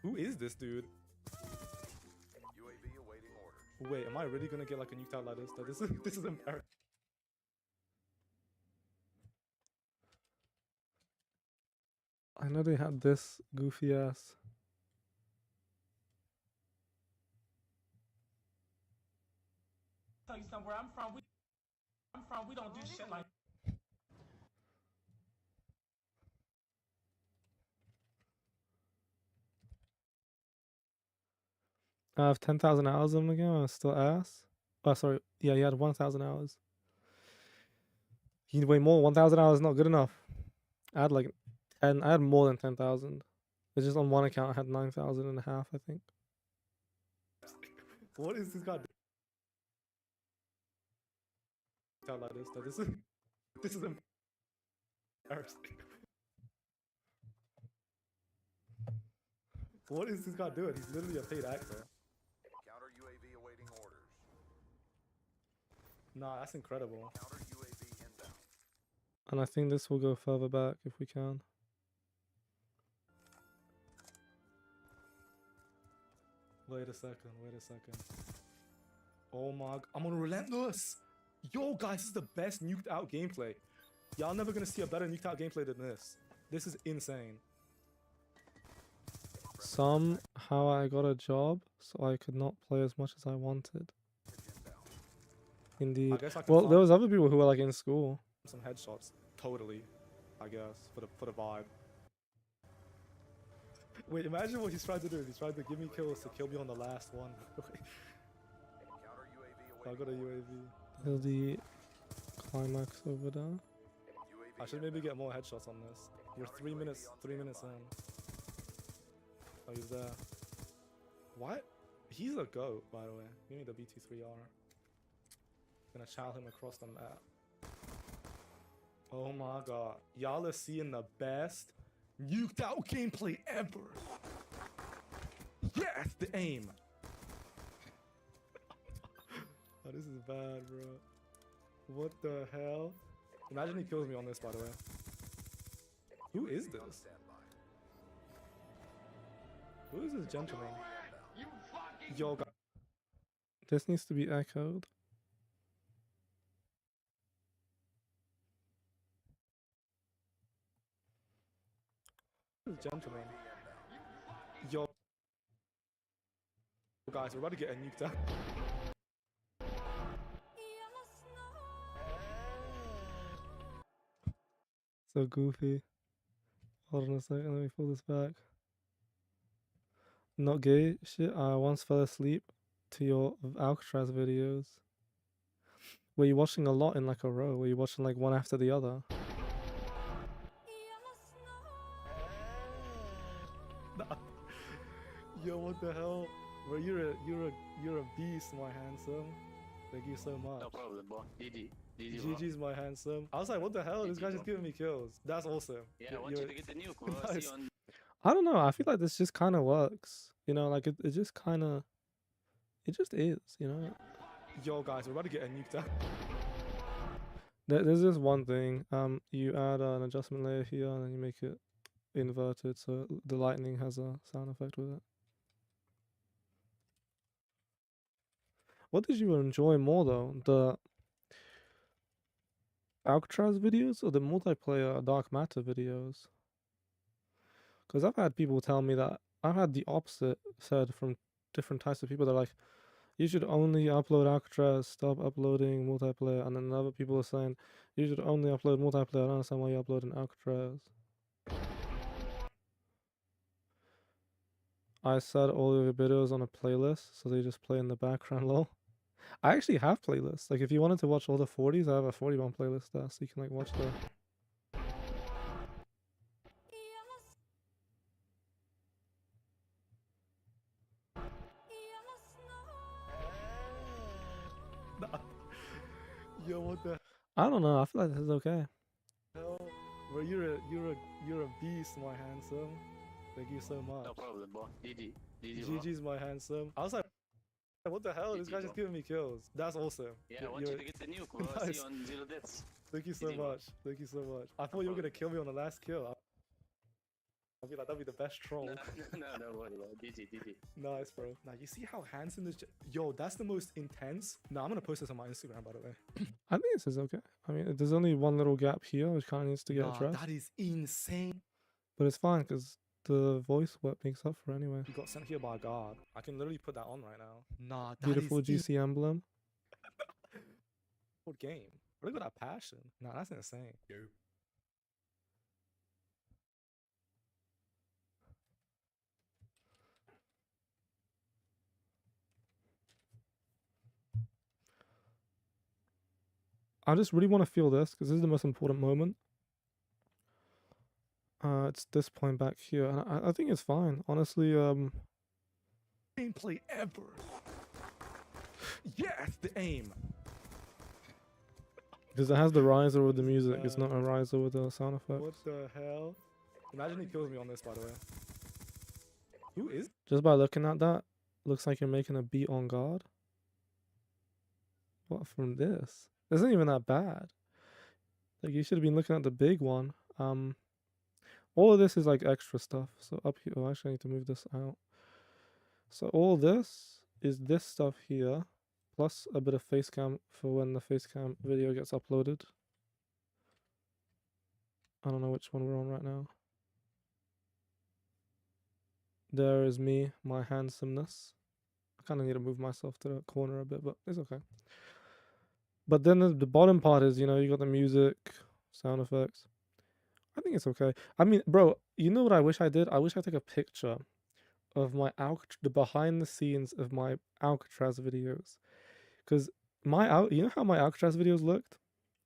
Who is this dude? UAV awaiting orders. Wait, am I really gonna get like a nuked out like this? Like, this is embarrassing. I know they had this goofy ass. Tell you something. Where I'm from, we don't do shit like. I have 10,000 hours in the game. I'm still ass. Oh, sorry. Yeah, he had 1,000 hours. You need way more. 1,000 hours is not good enough. I had like 10. I had more than 10,000. It's just on one account I had 9,500, I think. What is this guy doing? Sound like this though. This is embarrassing. What is this guy doing? He's literally a paid actor. Counter UAV awaiting orders. Nah, that's incredible. Counter UAV inbound. And I think this will go further back if we can. Wait a second. Oh my, I'm on Relentless. Yo, guys, this is the best nuked out gameplay. Y'all never gonna see a better nuked out gameplay than this. This is insane. Somehow I got a job, so I could not play as much as I wanted. Indeed. I guess I can Well, find there was other people who were like in school. some headshots. Totally, I guess, for the vibe. Wait, imagine what he's trying to do. He's trying to give me kills to kill me on the last one. Counter UAV I awaiting got a orders. UAV. There's the climax over there. UAV I should maybe get more headshots on this. We're 3 minutes in. Oh, he's there. What? He's a goat, by the way. Give me the B23R. Gonna chow him across the map. Oh my god. Y'all are seeing the best nuked out gameplay ever. Yes, the aim. Oh, this is bad, bro. What the hell? Imagine he kills me on this, by the way. Who is On this? standby. Who is this gentleman? Yo, guys. This needs to be echoed. This gentleman. Yo, guys, we're about to get a nuked out. So goofy. Hold on a second, let me pull this back. Not gay shit. I once fell asleep to your Alcatraz videos. Were you watching a lot in like a row? Were you watching like one after the other? Yo, what the hell? Bro, you're a beast, my handsome. Thank you so much. No problem, bro. GG. GG, bro. GG's, my handsome. I was like, what the hell? This GG, guy's just bro. giving me kills. That's awesome. Yeah, I want you to get the nuke, bro. See Nice. you on I don't know. I feel like this just kind of works. You know, like it just kind of, it just is, you know? Yo, guys, we're about to get a nuked out. There's this one thing. You add an adjustment layer here and then you make it inverted so the lightning has a sound effect with it. What did you enjoy more though? The Alcatraz videos or the multiplayer Dark Matter videos? Because I've had people tell me that I've had the opposite said from different types of people. They're like, you should only upload Alcatraz, stop uploading multiplayer. And then other people are saying, you should only upload multiplayer. I don't understand why you upload an Alcatraz. I set all of your videos on a playlist, so they just play in the background lol. I actually have playlists. Like if you wanted to watch all the 40s, I have a 41 playlist there, so you can like watch the... Yo, what the I don't know, I feel like this is okay. hell? Bro, you're a beast, my handsome. Thank you so much. no problem, bro. GG. GG, bro. GG's, my handsome. I was like, what the hell? This GG, guy's just bro. giving me kills. That's awesome. Yeah, I want you to get the nuke, bro. See Nice. you on 0 deaths. Thank you so GG, bro. much. Thank you so much. I thought you were gonna kill me on the last kill. I'd be like, that'd be the best troll. No worry, bro. GG, GG. Nice, bro. Now you see how handsome this. Yo, that's the most intense. Nah, I'm gonna post this on my Instagram, by the way. I think this is okay. I mean, there's only one little gap here, which kind of needs to get Nah, addressed. that is insane. But it's fine, because the voice work makes up for it anyway. You got sent here by God. I can literally put that on right now. Nah, that Beautiful is GC emblem. What game? Look at that passion. Nah, that's insane. I just really want to feel this, because this is the most important moment. It's this point back here, and I think it's fine. Honestly, Gameplay ever. Yes, the aim. because it has the riser with the music. It's not a riser with the sound effects. What the hell? Imagine he kills me on this, by the way. Who is? Just by looking at that, looks like you're making a beat on guard. What from this? This isn't even that bad. Like you should have been looking at the big one. All of this is like extra stuff. So up here, oh, actually I need to move this out. So all this is this stuff here, plus a bit of face cam for when the face cam video gets uploaded. I don't know which one we're on right now. There is me, my handsomeness. I kind of need to move myself to the corner a bit, but it's okay. But then the bottom part is, you know, you got the music, sound effects. I think it's okay. I mean, bro, you know what I wish I did? I wish I took a picture of my the behind the scenes of my Alcatraz videos. Because you know how my Alcatraz videos looked?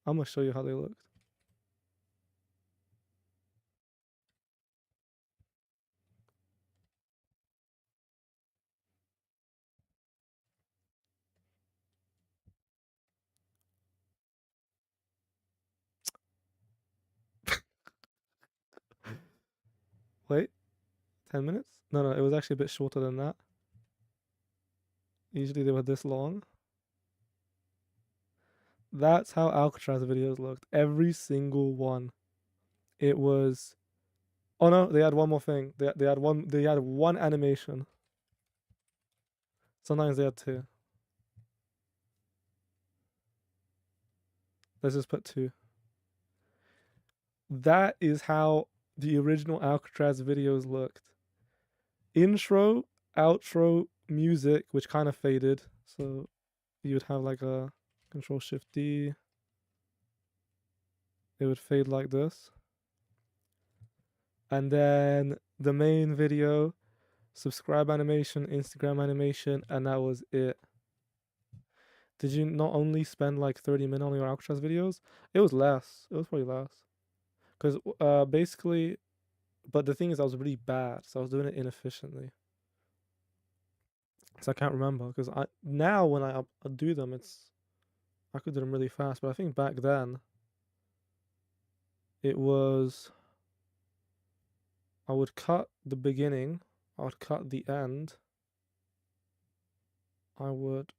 I'm going to show you how they looked. Wait, 10 minutes? No, it was actually a bit shorter than that. Usually they were this long. That's how Alcatraz videos looked. Every single one. It was... Oh no, they had one more thing. They had one animation. Sometimes they had two. Let's just put two. That is how the original Alcatraz videos looked. Intro, outro, music, which kind of faded. So you would have like a Control-Shift-D. It would fade like this. And then the main video, subscribe animation, Instagram animation, and that was it. Did you not only spend like 30 minutes on your Alcatraz videos? It was less. It was probably less. Because basically, but the thing is I was really bad. So I was doing it inefficiently. So I can't remember. Because now when I do them, I could do them really fast. But I think back then, it was... I would cut the beginning. I would cut the end. I would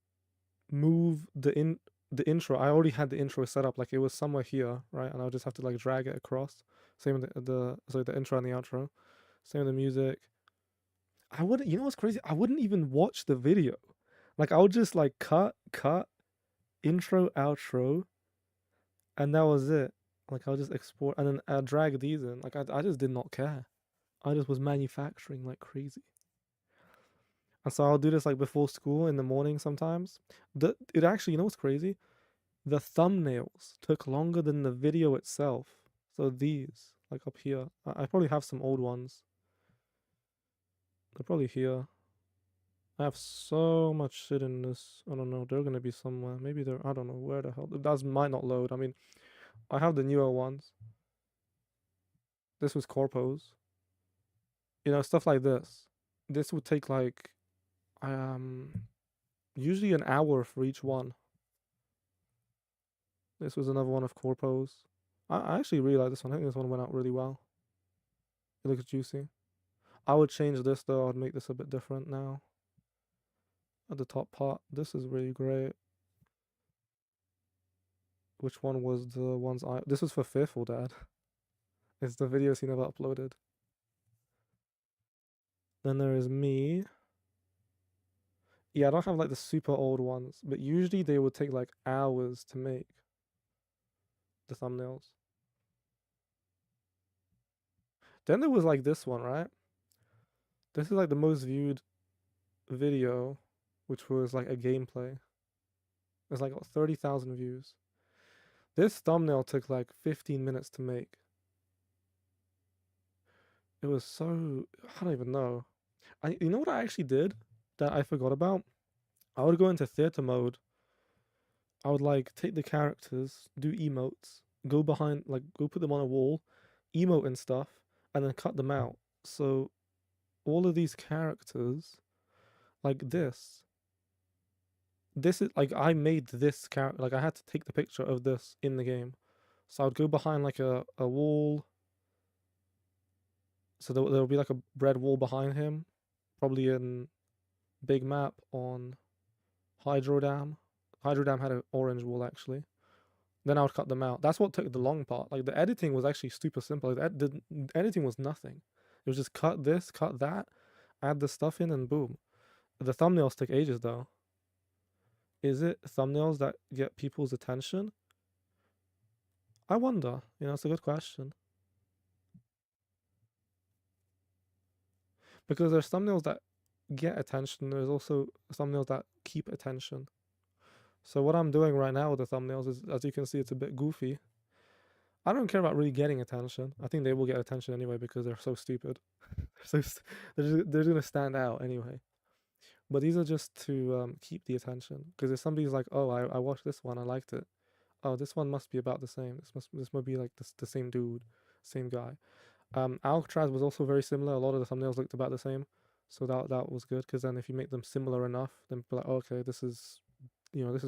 move the intro. I already had the intro set up, like it was somewhere here, right? And I would just have to like drag it across. Same with the intro and the outro. Same with the music. You know what's crazy? I wouldn't even watch the video. Like I would just like cut, intro, outro, and that was it. Like I'll just export and then drag these in. Like I just did not care. I just was manufacturing like crazy. And so I'll do this like before school in the morning sometimes. It actually, you know what's crazy? The thumbnails took longer than the video itself. So these, like up here, I probably have some old ones. They're probably here. I have so much shit in this. I don't know. They're gonna be somewhere. Maybe they're. I don't know where the hell. That might not load. I mean, I have the newer ones. This was corpos. You know, stuff like this. This would take like, usually an hour for each one. This was another one of corpos. I actually really like this one. I think this one went out really well. It looks juicy. I would change this though. I'd make this a bit different now. At the top part, this is really great. Which one was the ones this was for Fearful Dad. It's the videos he never uploaded. Then there is me. Yeah, I don't have like the super old ones, but usually they would take like hours to make the thumbnails. Then there was like this one, right? This is like the most viewed video, which was like a gameplay. It's like 30,000 views. This thumbnail took like 15 minutes to make. It was so... I don't even know. You know what I actually did that I forgot about? I would go into theater mode. I would like take the characters, do emotes, go behind, like go put them on a wall, emote and stuff, and then cut them out. So all of these characters, like this is like I made this character. Like I had to take the picture of this in the game. So I would go behind like a wall. So there would be like a red wall behind him, probably in big map on Hydro Dam. Hydro Dam had an orange wall actually. Then I would cut them out. That's what took the long part. Like the editing was actually super simple. Like, the editing was nothing. It was just cut this, cut that, add the stuff in, and boom. The thumbnails take ages though. Is it thumbnails that get people's attention? I wonder. You know, it's a good question. Because there's thumbnails that get attention. There's also thumbnails that keep attention. So what I'm doing right now with the thumbnails is, as you can see, it's a bit goofy. I don't care about really getting attention. I think they will get attention anyway because they're so stupid. They're going to stand out anyway. But these are just to keep the attention. Because if somebody's like, oh, I watched this one, I liked it. Oh, this one must be about the same. This must be like the same dude, same guy. Alcatraz was also very similar. A lot of the thumbnails looked about the same. So that was good. Because then if you make them similar enough, then people are like, oh, okay, this is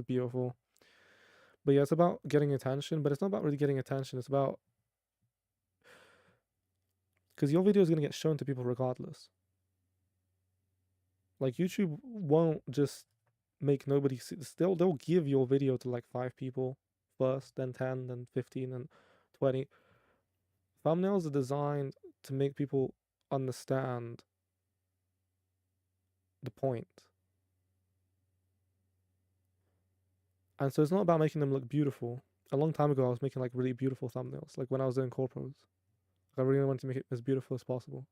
beautiful. But yeah, it's about getting attention, but it's not about really getting attention. It's about, because your video is going to get shown to people regardless. Like YouTube won't just make nobody see this. They'll give your video to like 5 people first, then 10, then 15, then 20. Thumbnails are designed to make people understand the point. And so it's not about making them look beautiful. A long time ago, I was making like really beautiful thumbnails. Like when I was doing corpos, I really wanted to make it as beautiful as possible.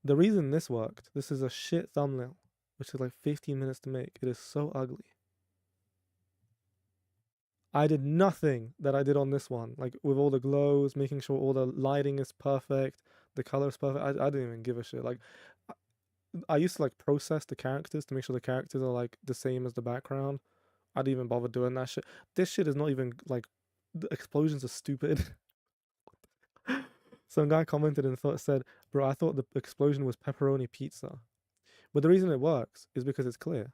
The reason this worked, this is a shit thumbnail, which is like 15 minutes to make. It is so ugly. I did nothing that I did on this one, like with all the glows, making sure all the lighting is perfect, the color is perfect. I didn't even give a shit. Like, I used to like process the characters to make sure the characters are like the same as the background. I didn't even bother doing that shit. This shit is not even like, the explosions are stupid. Some guy commented and said, bro, I thought the explosion was pepperoni pizza. But the reason it works is because it's clear.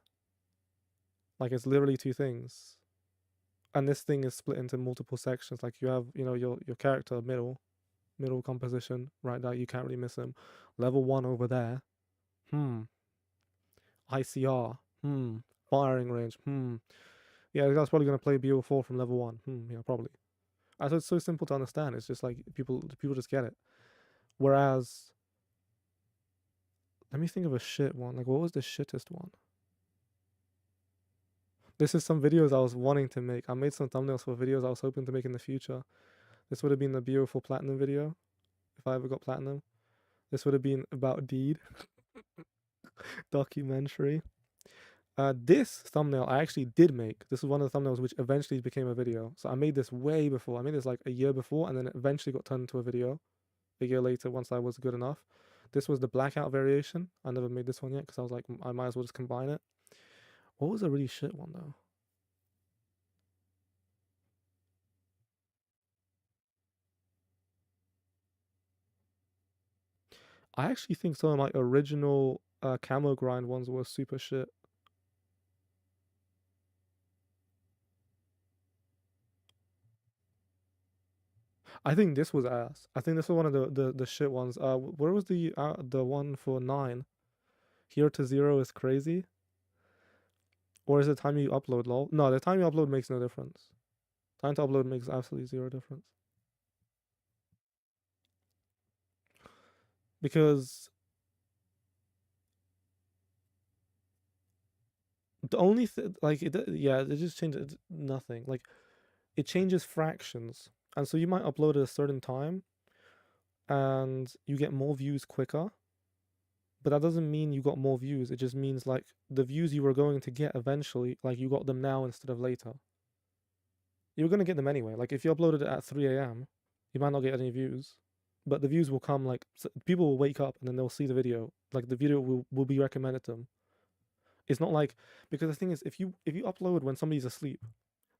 Like it's literally 2 things. And this thing is split into multiple sections. Like you have, you know, your character middle composition right there. You can't really miss him. Level 1 over there. ICR. Firing range. Yeah, the guy's probably gonna play BO4 from level 1. Yeah, probably. I thought it's so simple to understand. It's just like people just get it. Whereas, let me think of a shit one. Like, what was the shittest one? This is some videos I was wanting to make. I made some thumbnails for videos I was hoping to make in the future. This would have been the beautiful platinum video, if I ever got platinum. This would have been about Deed. Documentary. This thumbnail I actually did make. This is one of the thumbnails which eventually became a video. So I made this way before. I made this like a year before, and then it eventually got turned into a video a year later once I was good enough. This was the blackout variation. I never made this one yet because I was like, I might as well just combine it. What was a really shit one though? I actually think some of my original camo grind ones were super shit. I think this was ass. I think this was one of the shit ones. Where was the one for 9? Here to 0 is crazy. Or is it time you upload, lol? No, the time you upload makes no difference. Time to upload makes absolutely 0 difference. Because the only thing, like, it just changes nothing. Like, it changes fractions. And so you might upload at a certain time and you get more views quicker. But that doesn't mean you got more views. It just means like the views you were going to get eventually, like you got them now instead of later. You're going to get them anyway. Like if you uploaded it at 3 a.m., you might not get any views. But the views will come, like, people will wake up and then they'll see the video. Like the video will be recommended to them. It's not like, because the thing is, if you upload when somebody's asleep,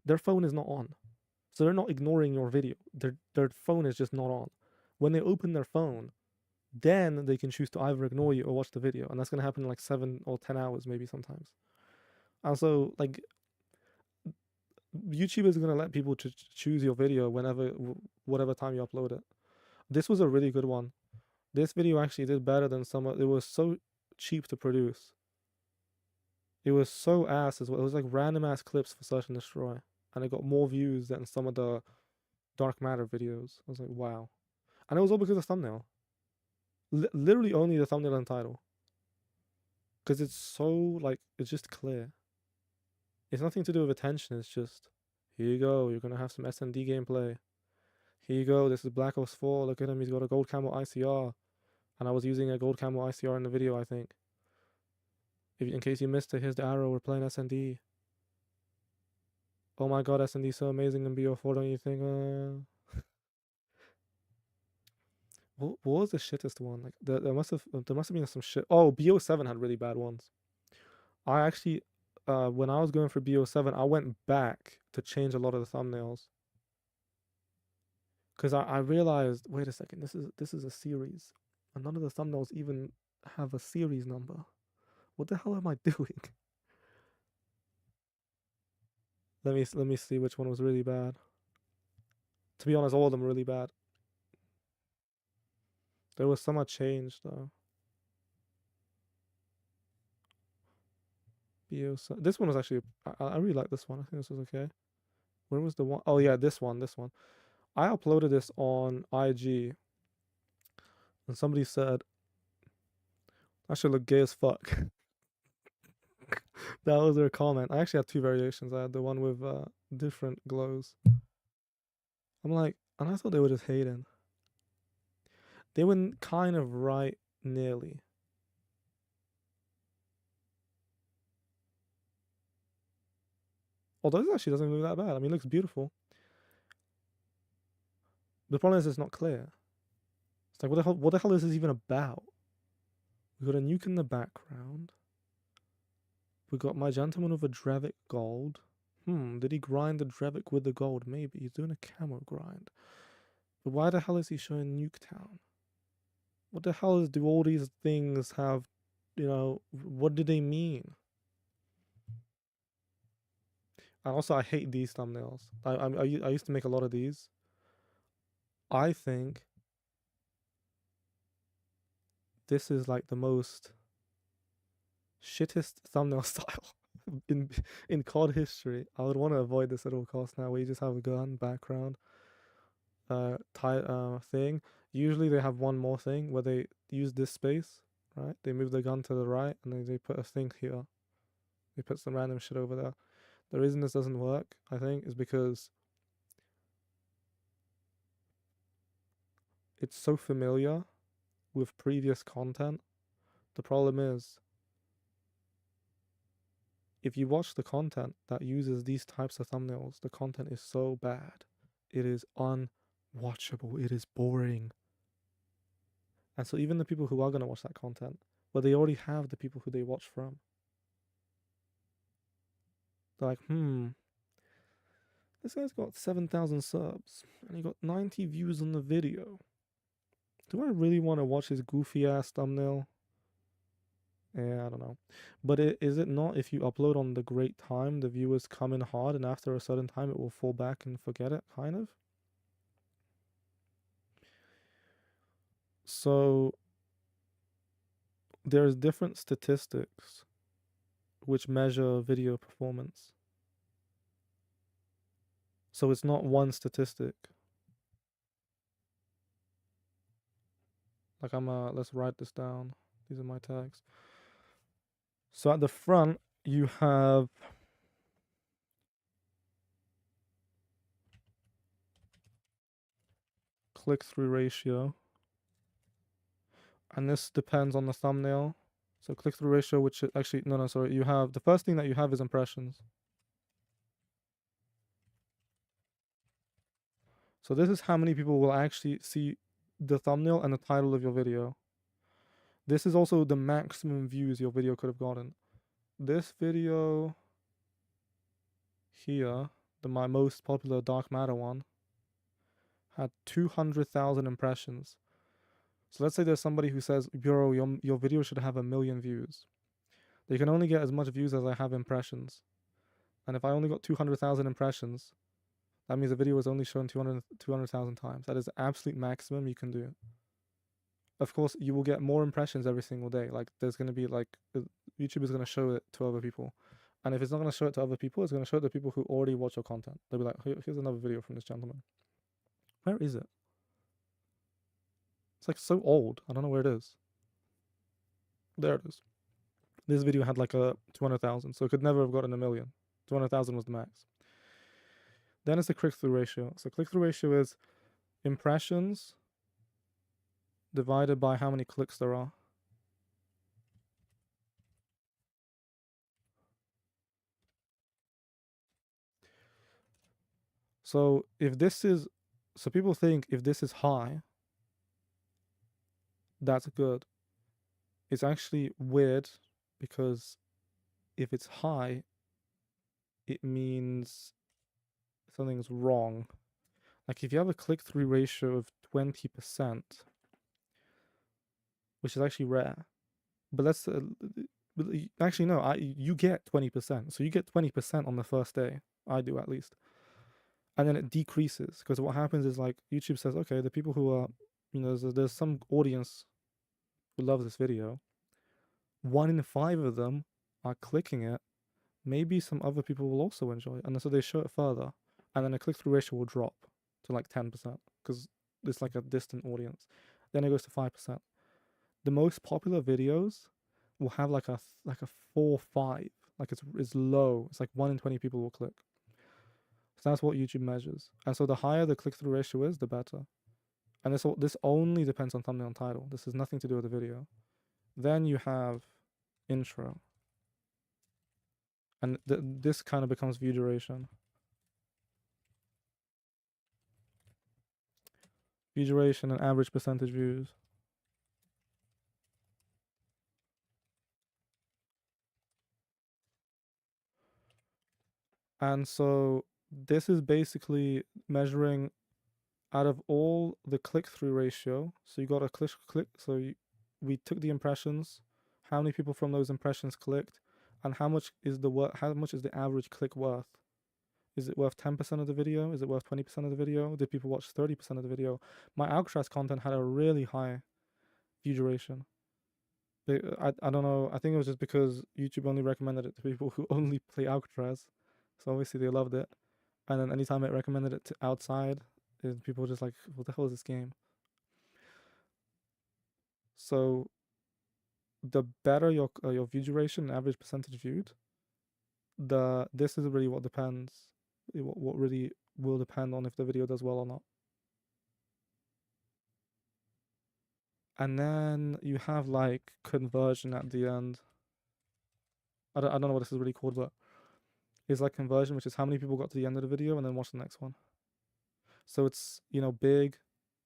their phone is not on. So they're not ignoring your video. Their phone is just not on. When they open their phone, then they can choose to either ignore you or watch the video, and that's gonna happen in like 7 or 10 hours maybe sometimes. And so like YouTube is gonna let people choose your video whenever, whatever time you upload it. This was a really good one. This video actually did better than some. It was so cheap to produce. It was so ass as well. It was like random ass clips for search and destroy, and it got more views than some of the dark matter videos. I was like, wow, and it was all because of thumbnail. Literally only the thumbnail and title, because it's so like it's just clear. It's nothing to do with attention. It's just, here you go. You're gonna have some S&D gameplay. Here you go. This is Black Ops 4. Look at him. He's got a gold camo ICR, and I was using a gold camo ICR in the video, I think. In case you missed it, here's the arrow. We're playing S&D. Oh my god, S&D is so amazing in BO4, don't you think? What was the shittest one? Like there must have been some shit. Oh, BO7 had really bad ones. I actually, when I was going for BO7, I went back to change a lot of the thumbnails, because I realized, wait a second, this is a series, and none of the thumbnails even have a series number. What the hell am I doing? Let me see which one was really bad. To be honest, all of them were really bad. There was some I changed though. BO7. This one was actually, I really like this one. I think this was okay. Where was the one? Oh yeah, this one. I uploaded this on IG, and somebody said I should look gay as fuck. That was their comment. I actually had two variations. I had the one with different glows. I'm like, and I thought they were just hating. They were kind of right, nearly. Although this actually doesn't look that bad. I mean, it looks beautiful. The problem is it's not clear. It's like, what the hell is this even about? We got a nuke in the background. We got my gentleman with a Drevik gold. Did he grind the Drevik with the gold? Maybe. He's doing a camo grind. But why the hell is he showing Nuketown? What the hell do all these things have, what do they mean? And also, I hate these thumbnails. I used to make a lot of these. I think this is like the most shittest thumbnail style in COD history. I would want to avoid this at all costs now, where you just have a gun background thing. Usually they have one more thing where they use this space, right? They move the gun to the right, and then they put a thing here. They put some random shit over there. The reason this doesn't work, I think, is because it's so familiar with previous content. The problem is, if you watch the content that uses these types of thumbnails, the content is so bad. It is unwatchable. It is boring. And so even the people who are going to watch that content, well, they already have the people who they watch from. They're like, this guy's got 7,000 subs, and he got 90 views on the video. Do I really want to watch his goofy ass thumbnail? Yeah, I don't know. But is it not, if you upload on the great time, the viewers come in hard, and after a certain time it will fall back and forget it, kind of? So there's different statistics which measure video performance. So it's not one statistic. Like let's write this down. These are my tags. So at the front, you have click-through ratio. And this depends on the thumbnail. So click-through ratio, which actually, no, sorry. You have, the first thing that you have is impressions. So this is how many people will actually see the thumbnail and the title of your video. This is also the maximum views your video could have gotten. This video here my most popular dark matter one, had 200,000 impressions. So let's say there's somebody who says, "Bro, your video should have 1 million views." They can only get as much views as I have impressions. And if I only got 200,000 impressions, that means the video was only shown 200,000 times. That is the absolute maximum you can do. Of course, you will get more impressions every single day. Like, there's going to be, like, YouTube is going to show it to other people. And if it's not going to show it to other people, it's going to show it to people who already watch your content. They'll be like, here's another video from this gentleman. Where is it? It's, like, so old. I don't know where it is. There it is. This video had, like, a 200,000, so it could never have gotten 1 million. 200,000 was the max. Then it's the click-through ratio. So click-through ratio is impressions divided by how many clicks there are. So people think if this is high, that's good. It's actually weird because if it's high, it means something's wrong. Like if you have a click-through ratio of 20%, which is actually rare, but let's actually no, you get 20%. So you get 20% on the first day. I do, at least. And then it decreases because what happens is, like, YouTube says, okay, the people who are, there's some audience who loves this video. 1 in 5 of them are clicking it. Maybe some other people will also enjoy it, and so they show it further, and then the click-through ratio will drop to like 10% because it's like a distant audience. Then it goes to 5%. The most popular videos will have like a 4, 5. Like it's low. It's like 1 in 20 people will click. So that's what YouTube measures. And so the higher the click-through ratio is, the better. And this only depends on thumbnail and title. This has nothing to do with the video. Then you have intro. And this kind of becomes view duration. View duration and average percentage views. And so this is basically measuring out of all the click-through ratio. So you got a click. So we took the impressions, how many people from those impressions clicked, and how much is the average click worth? Is it worth 10% of the video? Is it worth 20% of the video? Did people watch 30% of the video? My Alcatraz content had a really high view duration. I don't know. I think it was just because YouTube only recommended it to people who only play Alcatraz. So obviously they loved it. And then anytime it recommended it to outside, people were just like, what the hell is this game? So the better your view duration, average percentage viewed, this is really what depends. What really will depend on if the video does well or not. And then you have like conversion at the end. I don't know what this is really called, but it's like conversion, which is how many people got to the end of the video and then watch the next one. So it's, big,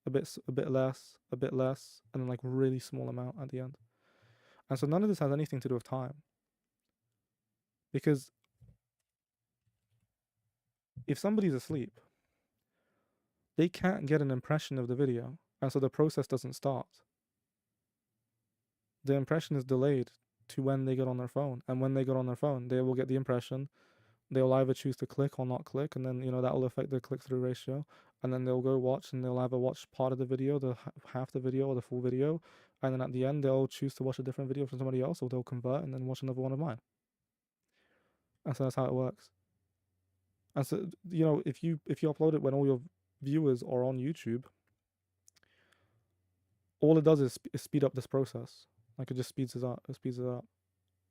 a bit less, and then like really small amount at the end. And so none of this has anything to do with time. Because if somebody's asleep, they can't get an impression of the video, and so the process doesn't start. The impression is delayed to when they get on their phone, and when they get on their phone, they will get the impression. They'll either choose to click or not click, and then that will affect the click-through ratio. And then they'll go watch, and they'll either watch part of the video, the half the video, or the full video, and then at the end they'll choose to watch a different video from somebody else, or they'll convert and then watch another one of mine. And so that's how it works. And so if you upload it when all your viewers are on YouTube, all it does is speed up this process. Like it just speeds it up.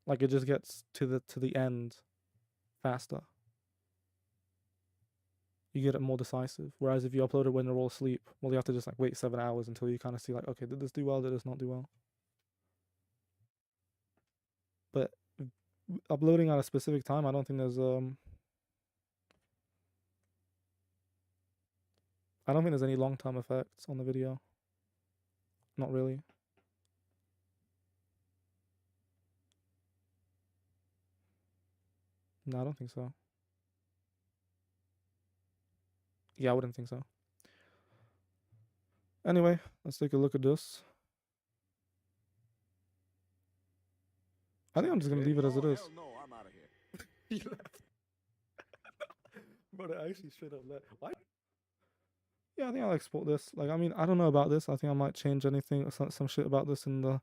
Like it just gets to the end faster. You get it more decisive. Whereas if you upload it when they're all asleep, well, you have to just like wait 7 hours until you kind of see like, okay, did this do well? Did this not do well? But uploading at a specific time, I don't think there's any long-term effects on the video. Not really. No, I don't think so. Yeah, I wouldn't think so. Anyway, let's take a look at this. I think I'm just gonna leave it as it is. Hell no, I'm out of here. He left. Bro, I actually straight up left. Why? Yeah, I think I'll export this. Like, I mean, I don't know about this. I think I might change anything, some shit about this in the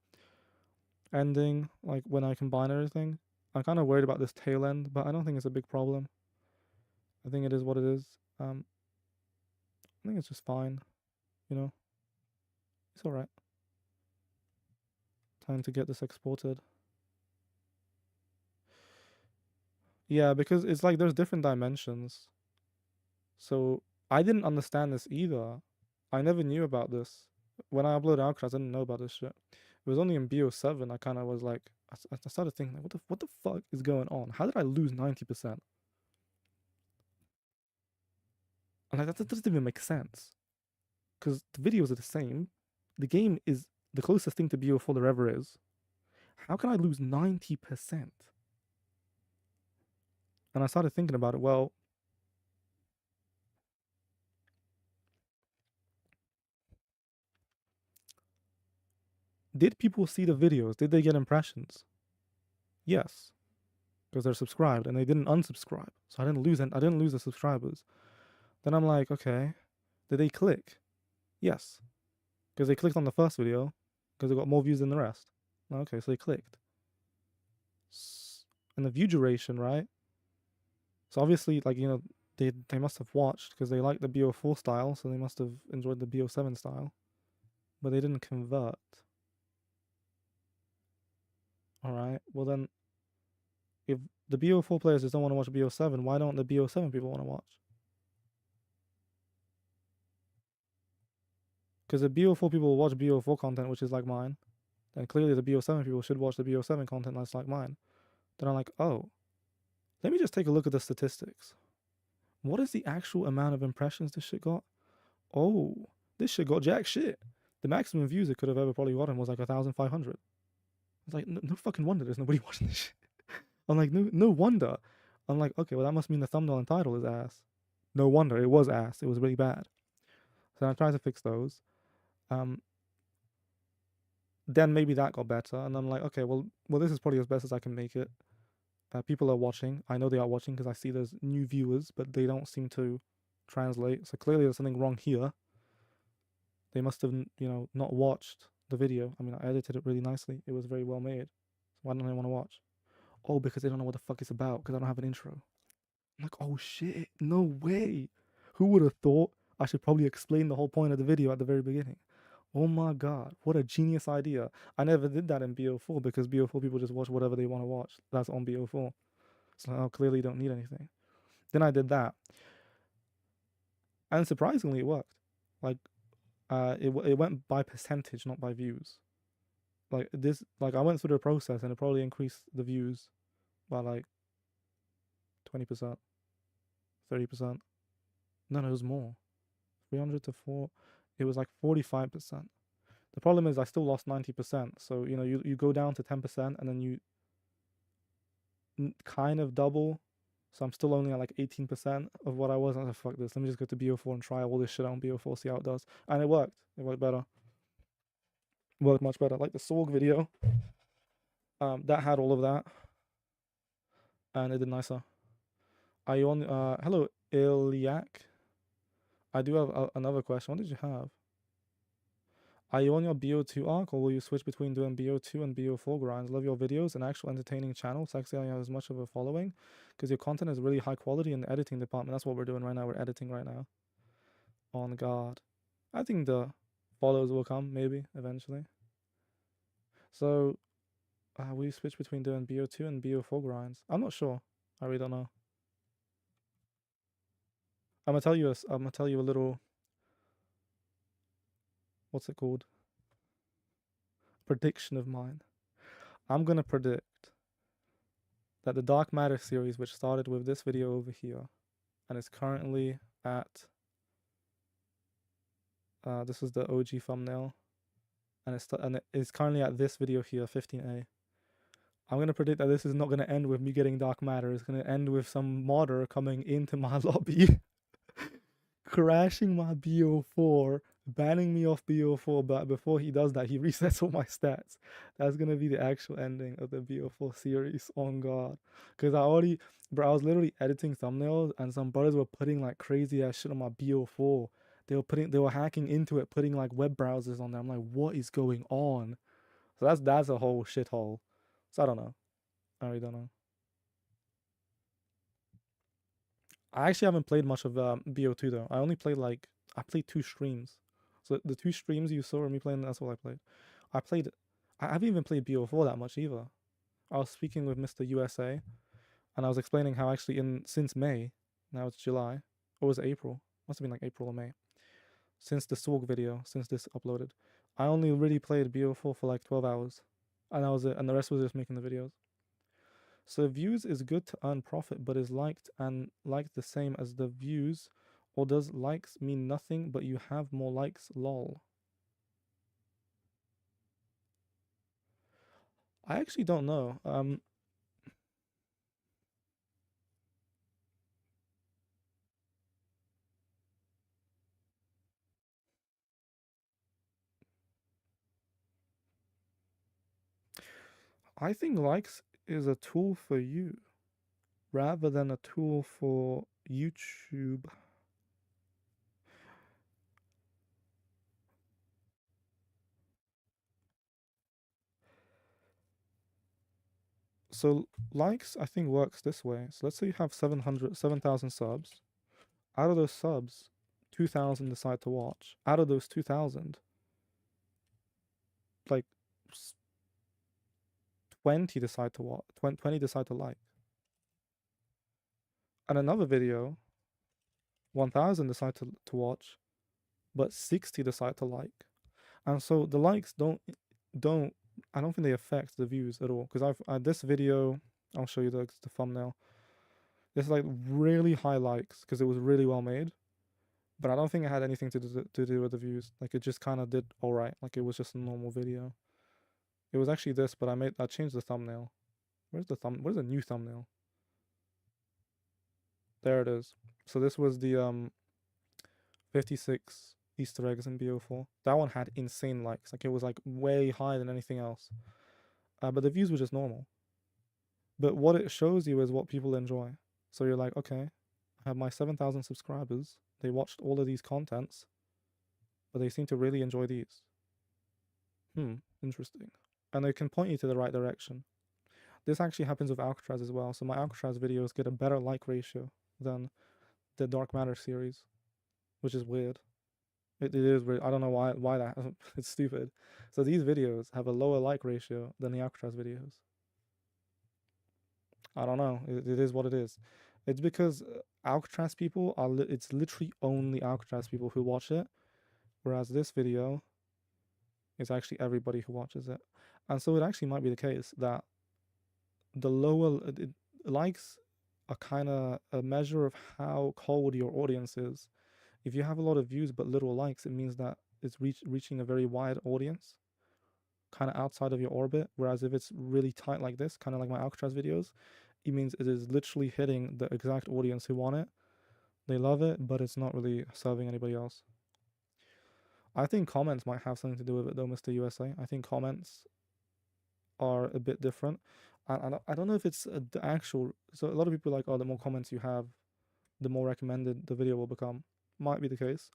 ending, like when I combine everything. I'm kind of worried about this tail end, but I don't think it's a big problem. I think it is what it is. I think it's just fine, you know. It's all right. Time to get this exported. Yeah, because it's like there's different dimensions. So I didn't understand this either. I never knew about this. When I uploaded Outcast, I didn't know about this shit. It was only in BO7 I kind of was like, I started thinking, like, what the fuck is going on? How did I lose 90%? And like, that doesn't even make sense. Because the videos are the same. The game is the closest thing to BO4 there ever is. How can I lose 90%? And I started thinking about it. Well, did people see the videos? Did they get impressions? Yes, because they're subscribed and they didn't unsubscribe. So I didn't lose the subscribers. Then I'm like, okay, did they click? Yes, because they clicked on the first video because they got more views than the rest. Okay, so they clicked. And the view duration, right? So obviously, like, you know, they must have watched because they like the BO4 style, so they must have enjoyed the BO7 style. But they didn't convert. Alright, well then, if the BO4 players just don't want to watch BO7, why don't the BO7 people want to watch? Because the BO4 people will watch BO4 content, which is like mine. Then clearly the BO7 people should watch the BO7 content that's like mine. Then I'm like, oh, let me just take a look at the statistics. What is the actual amount of impressions this shit got? Oh, this shit got jack shit. The maximum views it could have ever probably gotten was like 1,500. It's like, no fucking wonder there's nobody watching this shit. I'm like, no wonder. I'm like, okay, well, that must mean the thumbnail and title is ass. No wonder, it was ass. It was really bad. So I tried to fix those. Then maybe that got better. And I'm like, okay, well, this is probably as best as I can make it. People are watching. I know they are watching because I see there's new viewers, but they don't seem to translate. So clearly there's something wrong here. They must have, you know, not watched the video. I mean, I edited it really nicely. It was very well made. So why don't they want to watch? Oh, because they don't know what the fuck it's about because I don't have an intro. I'm like, oh shit, no way. Who would have thought I should probably explain the whole point of the video at the very beginning? Oh my god, what a genius idea. I never did that in BO4 because BO4 people just watch whatever they want to watch. That's on BO4. So I clearly don't need anything. Then I did that. And surprisingly, it worked. Like, it went by percentage, not by views. Like, I went through the process and it probably increased the views by like 20%, 30%. No, it was more. 300 to 4. It was like 45%. The problem is I still lost 90%. So, you know, you go down to 10% and then you kind of double. So I'm still only at like 18% of what I was. I was like, fuck this. Let me just go to BO4 and try all this shit out on BO4, see how it does. And it worked. It worked better. It worked much better. Like the Sorg video. That had all of that. And it did nicer. Are you on? Hello, Iliak. I do have another question. What did you have? Are you on your BO2 arc, or will you switch between doing BO2 and BO4 grinds? Love your videos, an actual entertaining channel. Sexy, I have as much of a following, because your content is really high quality in the editing department. That's what we're doing right now. We're editing right now. On guard. I think the follows will come, maybe, eventually. So, will you switch between doing BO2 and BO4 grinds? I'm not sure. I really don't know. I'm gonna tell you a little. What's it called? Prediction of mine. I'm gonna predict that the Dark Matter series, which started with this video over here, and is currently at this is the OG thumbnail, and it is currently at this video here, 15A. I'm gonna predict that this is not gonna end with me getting Dark Matter. It's gonna end with some modder coming into my lobby. crashing my BO4, banning me off BO4, but before he does that, he resets all my stats. That's gonna be the actual ending of the BO4 series, on God. Because bro, I was literally editing thumbnails, and some brothers were putting like crazy ass shit on my BO4. They were hacking into it, putting like web browsers on there. I'm like, what is going on? So that's a whole shithole. So I don't know. I really don't know. I actually haven't played much of BO2 though. I played 2 streams. So the 2 streams you saw of me playing, that's all I played. I haven't even played BO4 that much either. I was speaking with Mr. USA, and I was explaining how actually since May, now it's July, or was it April? Must have been like April or May. Since the Sorg video, since this uploaded, I only really played BO4 for like 12 hours, and that was it. And the rest was just making the videos. So views is good to earn profit, but is liked the same as the views, or does likes mean nothing but you have more likes? Lol. I actually don't know. I think likes is a tool for you rather than a tool for YouTube. So likes, I think, works this way. So let's say you have 7,000 subs. Out of those subs, 2,000 decide to watch. Out of those 2,000, like 20 decide to watch. 20 decide to like. And another video, 1,000 decide to watch, but 60 decide to like. And so the likes I don't think they affect the views at all. Because this video, I'll show you the thumbnail. It's like really high likes because it was really well made. But I don't think it had anything to do with the views. Like it just kind of did all right. Like it was just a normal video. It was actually this, but I changed the thumbnail. Where's the new thumbnail? There it is. So this was the 56 Easter eggs in BO4. That one had insane likes. Like it was like way higher than anything else. But the views were just normal. But what it shows you is what people enjoy. So you're like, okay, I have my 7,000 subscribers. They watched all of these contents, but they seem to really enjoy these. Interesting. And they can point you to the right direction. This actually happens with Alcatraz as well. So my Alcatraz videos get a better like ratio than the Dark Matter series, which is weird. It is weird. I don't know why that. It's stupid. So these videos have a lower like ratio than the Alcatraz videos. I don't know. It is what it is. It's because Alcatraz people it's literally only Alcatraz people who watch it, whereas this video is actually everybody who watches it. And so it actually might be the case that the lower likes are kind of a measure of how cold your audience is. If you have a lot of views but little likes, it means that it's reaching a very wide audience, kind of outside of your orbit. Whereas if it's really tight like this, kind of like my Alcatraz videos, it means it is literally hitting the exact audience who want it. They love it, but it's not really serving anybody else. I think comments might have something to do with it though, Mr. USA. I think comments are a bit different. I don't know if it's the actual... So a lot of people are like, oh, the more comments you have, the more recommended the video will become. Might be the case.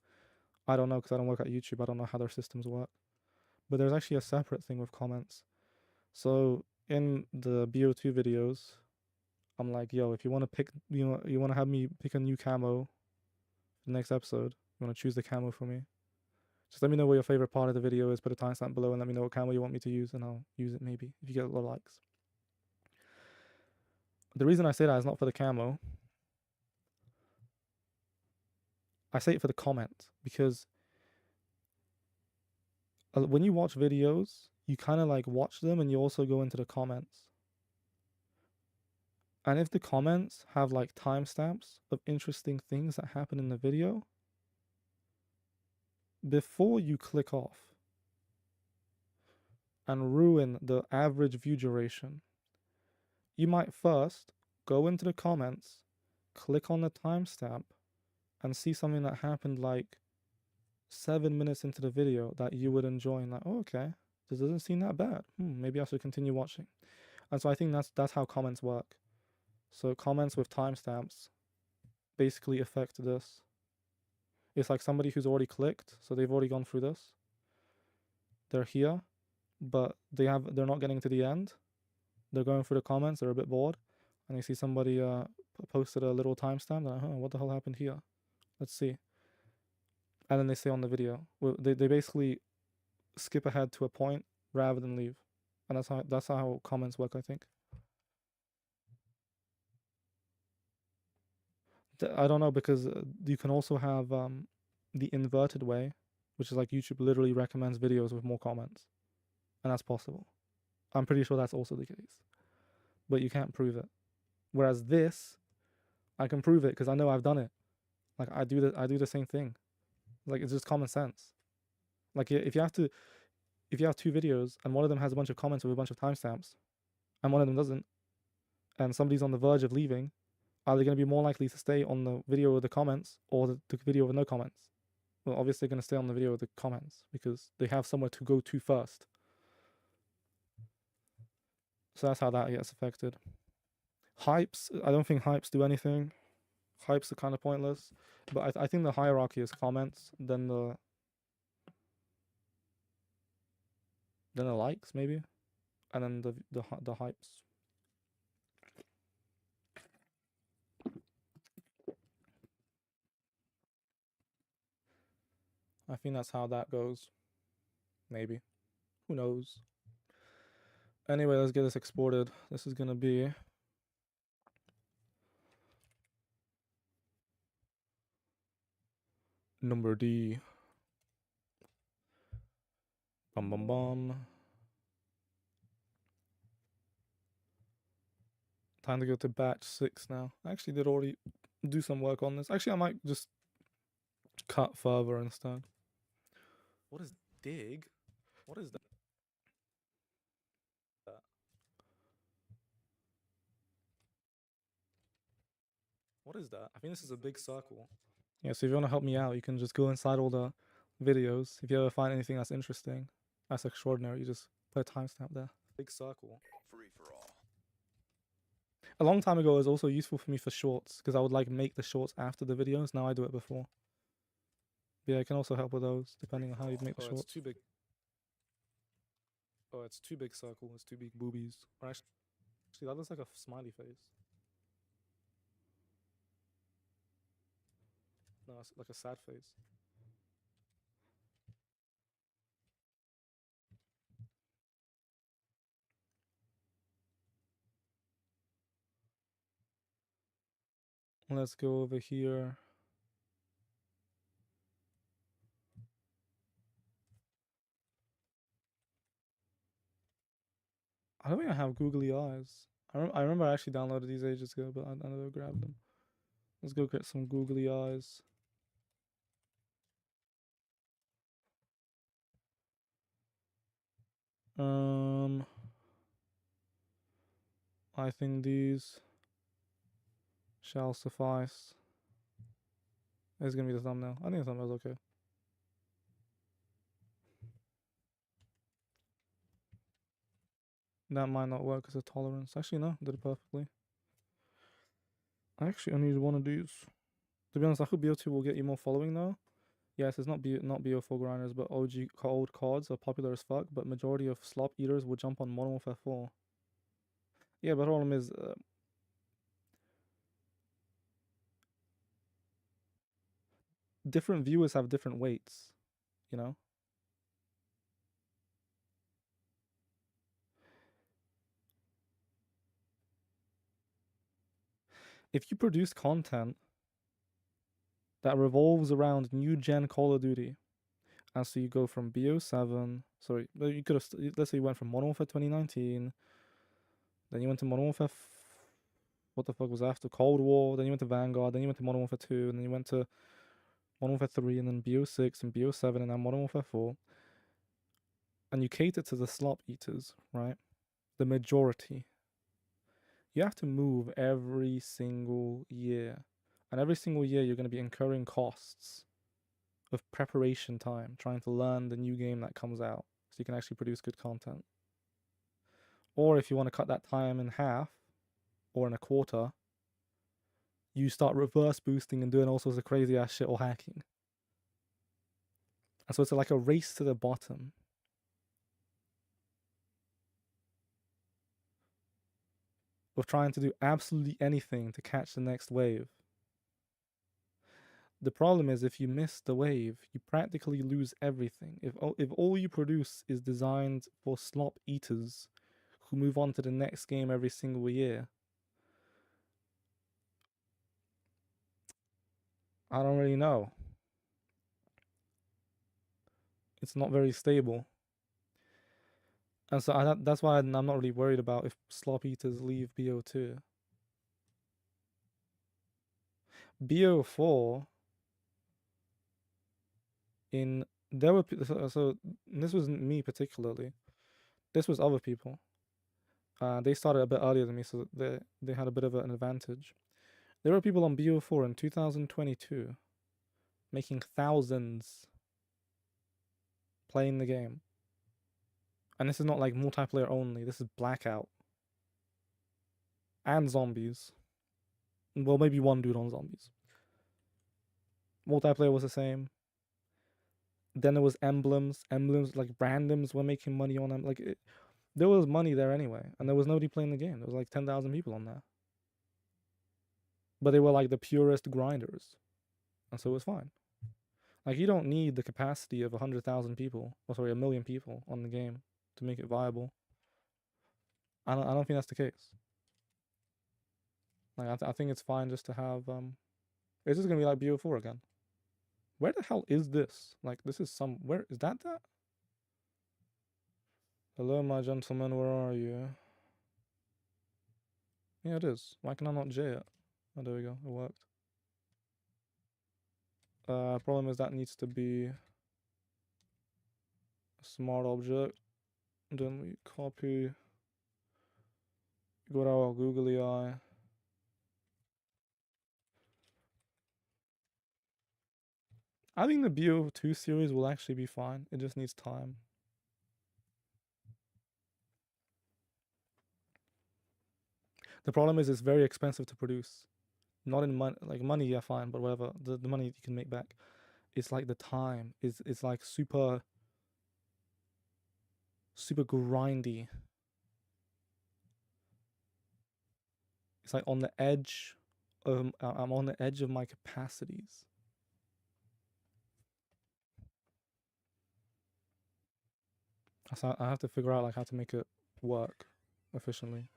I don't know because I don't work at YouTube. I don't know how their systems work. But there's actually a separate thing with comments. So in the BO2 videos, I'm like, yo, if you want to pick, you want to have me pick a new camo for the next episode, you want to choose the camo for me, just let me know what your favorite part of the video is, put a timestamp below, and let me know what camo you want me to use, and I'll use it maybe, if you get a lot of likes. The reason I say that is not for the camo. I say it for the comment, because when you watch videos, you kind of like watch them and you also go into the comments. And if the comments have like timestamps of interesting things that happen in the video, before you click off and ruin the average view duration, you might first go into the comments, click on the timestamp, and see something that happened like 7 minutes into the video that you would enjoy, and like, oh, okay, this doesn't seem that bad. Maybe I should continue watching. And so I think that's how comments work. So comments with timestamps basically affect this. It's like somebody who's already clicked, so they've already gone through this. They're here, but they're not getting to the end. They're going through the comments, they're a bit bored, and they see somebody posted a little timestamp. They're like, what the hell happened here? Let's see. And then they stay on the video. Well, they basically skip ahead to a point rather than leave. And that's how comments work, I think. I don't know, because you can also have the inverted way, which is like YouTube literally recommends videos with more comments. And that's possible. I'm pretty sure that's also the case. But you can't prove it. Whereas this, I can prove it because I know I've done it. Like I do the same thing. Like it's just common sense. Like if you have two videos and one of them has a bunch of comments with a bunch of timestamps and one of them doesn't, and somebody's on the verge of leaving, are they going to be more likely to stay on the video with the comments or the video with no comments? Well, obviously they're going to stay on the video with the comments because they have somewhere to go to first. So that's how that gets affected. Hypes, I don't think hypes do anything. Hypes are kind of pointless. But I think the hierarchy is comments, then the likes maybe, and then the hypes. I think that's how that goes. Maybe. Who knows? Anyway, let's get this exported. This is gonna be number D. Bum bum bum. Time to go to batch 6 now. I actually did already do some work on this. Actually, I might just cut further instead. What is dig? What is that? What is that? I think this is a big circle. Yeah, so if you want to help me out, you can just go inside all the videos. If you ever find anything that's interesting, that's extraordinary, you just put a timestamp there. Big circle. Free for all. A long time ago, it was also useful for me for shorts because I would like make the shorts after the videos. Now I do it before. But yeah, it can also help with those depending on how you make the shorts. It's too big. Oh, it's too big circle. It's too big boobies. Or actually, that looks like a smiley face. No, it's like a sad face. Let's go over here. I don't think I have googly eyes. I remember I actually downloaded these ages ago, but I never grabbed them. Let's go get some googly eyes. I think these shall suffice. It's gonna be the thumbnail. I think the thumbnail's okay. That might not work as a tolerance. Actually, no, did it perfectly. I actually only need one of these. To be honest, I hope BO2 will get you more following though. Yes, it's not BO4 grinders, but OG old cards are popular as fuck, but majority of slop eaters will jump on Modern Warfare 4. Yeah, but the problem is, different viewers have different weights, you know? If you produce content that revolves around new gen Call of Duty, and so you go from BO7, sorry, you could have, let's say you went from Modern Warfare 2019, then you went to Modern Warfare, what the fuck was after? Cold War, then you went to Vanguard, then you went to Modern Warfare 2, and then you went to Modern Warfare 3, and then BO6, and BO7, and now Modern Warfare 4, and you cater to the slop eaters, right? The majority. You have to move every single year. And every single year, you're going to be incurring costs of preparation time, trying to learn the new game that comes out so you can actually produce good content. Or if you want to cut that time in half or in a quarter, you start reverse boosting and doing all sorts of crazy ass shit or hacking. And so it's like a race to the bottom. Of trying to do absolutely anything to catch the next wave. The problem is if you miss the wave, you practically lose everything. If all you produce is designed for slop eaters who move on to the next game every single year, I don't really know. It's not very stable. And so that's why I'm not really worried about if slop eaters leave BO2. BO4 so this wasn't me particularly. This was other people. They started a bit earlier than me, so they had a bit of an advantage. There were people on BO4 in 2022 making thousands playing the game. And this is not like multiplayer only, this is Blackout. And zombies. Well, maybe one dude on zombies. Multiplayer was the same. Then there was emblems. Emblems, like randoms were making money on them. There was money there anyway. And there was nobody playing the game. There was like 10,000 people on there. But they were like the purest grinders. And so it was fine. Like, you don't need the capacity of 100,000 people, or sorry, 1 million people on the game to make it viable. I don't think that's the case. Like, I think it's fine just to have, it's just gonna be like BO4 again. Where the hell is this? Like, this is where is that? Hello, my gentleman, where are you? Yeah, it is. Why can I not J it? Oh, there we go, it worked. Problem is that needs to be a smart object. Then we copy, go to our googly eye. I think the BO2 series will actually be fine. It just needs time. The problem is it's very expensive to produce. Not in money, like money, yeah, fine, but whatever. The money you can make back. It's like the time. It's like super grindy. It's like on the edge of I'm on the edge of my capacities. So I have to figure out like how to make it work efficiently.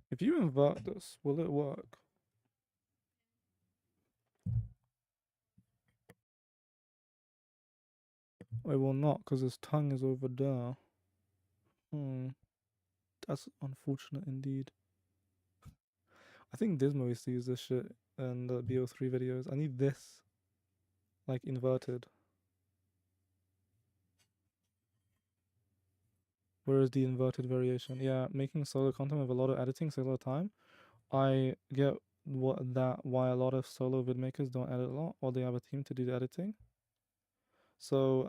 If you invert this, will it work? It will not, because his tongue is over there. That's unfortunate indeed. I think Dismo used to use this shit in the BO3 videos. I need this, like, inverted. Where is the inverted variation? Yeah, making solo content with a lot of editing takes a lot of time. I get why a lot of solo vid makers don't edit a lot, or they have a team to do the editing. So,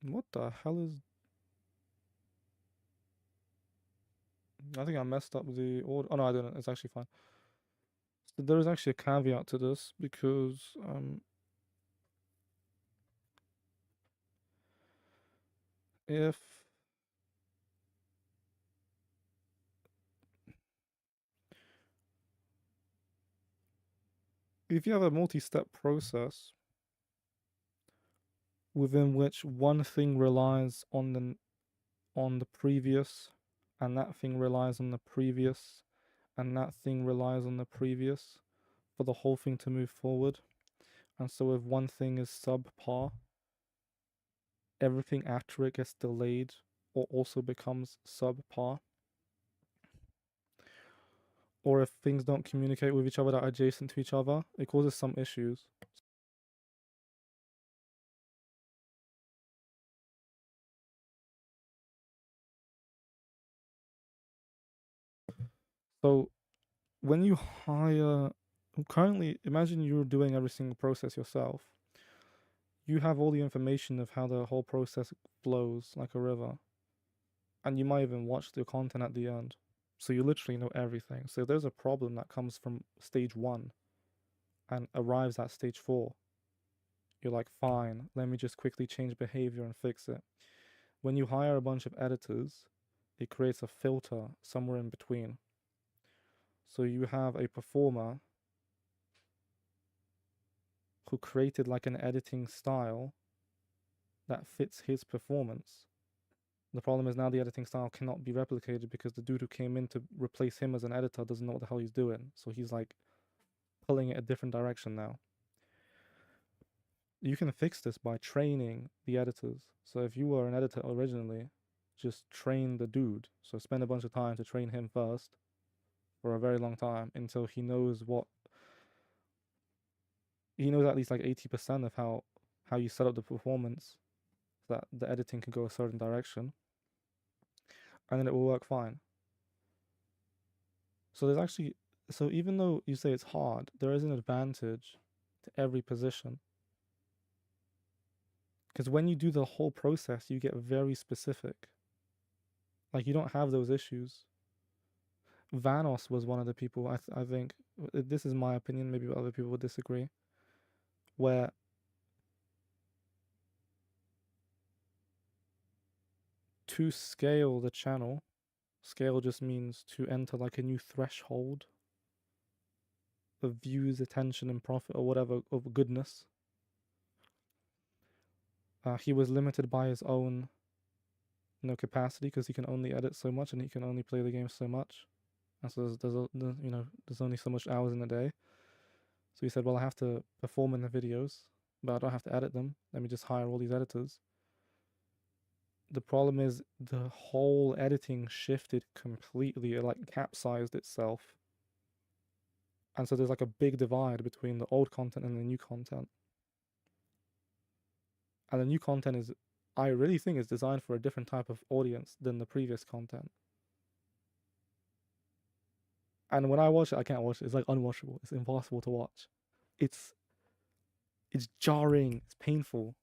what the hell is... I think I messed up the order. Oh no, I didn't. It's actually fine. So there is actually a caveat to this, because if you have a multi-step process within which one thing relies on the previous, and that thing relies on the previous, and that thing relies on the previous for the whole thing to move forward. And so if one thing is subpar, everything after it gets delayed or also becomes subpar. Or if things don't communicate with each other that are adjacent to each other, it causes some issues. So when you hire, currently, imagine you're doing every single process yourself. You have all the information of how the whole process flows like a river. And you might even watch the content at the end. So you literally know everything. So if there's a problem that comes from stage 1 and arrives at stage 4, you're like, fine, let me just quickly change behavior and fix it. When you hire a bunch of editors, it creates a filter somewhere in between. So you have a performer who created like an editing style that fits his performance. The problem is now the editing style cannot be replicated because the dude who came in to replace him as an editor doesn't know what the hell he's doing. So he's like pulling it a different direction now. You can fix this by training the editors. So if you were an editor originally, just train the dude. So spend a bunch of time to train him first for a very long time until he knows at least like 80% of how you set up the performance so that the editing can go a certain direction. And then it will work fine. So even though you say it's hard, there is an advantage to every position. Because when you do the whole process, you get very specific. Like, you don't have those issues. Vanos was one of the people, I think, this is my opinion, maybe other people would disagree, where to scale the channel, scale just means to enter like a new threshold of views, attention, and profit, or whatever, of goodness. He was limited by his own capacity, because he can only edit so much and he can only play the game so much. And so there's only so much hours in a day. So he said, well, I have to perform in the videos, but I don't have to edit them. Let me just hire all these editors. The problem is the whole editing shifted completely. It like capsized itself. And so there's like a big divide between the old content and the new content. And the new content I really think is designed for a different type of audience than the previous content. And when I watch it, I can't watch it. It's like unwatchable. It's impossible to watch. It's jarring. It's painful.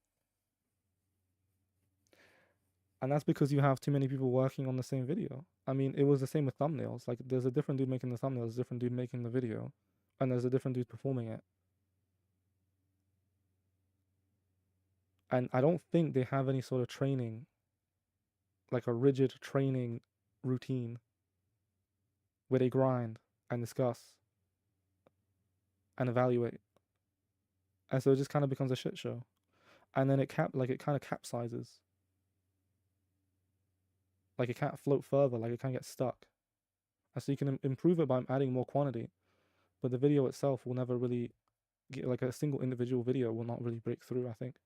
And that's because you have too many people working on the same video. I mean, it was the same with thumbnails. Like, there's a different dude making the thumbnails, there's a different dude making the video, and there's a different dude performing it. And I don't think they have any sort of training, like a rigid training routine, where they grind and discuss and evaluate. And so it just kind of becomes a shit show. And then it kind of capsizes. Like, it can't float further, like it can't get stuck. And so you can improve it by adding more quantity, but the video itself will never really get, like a single individual video will not really break through, I think.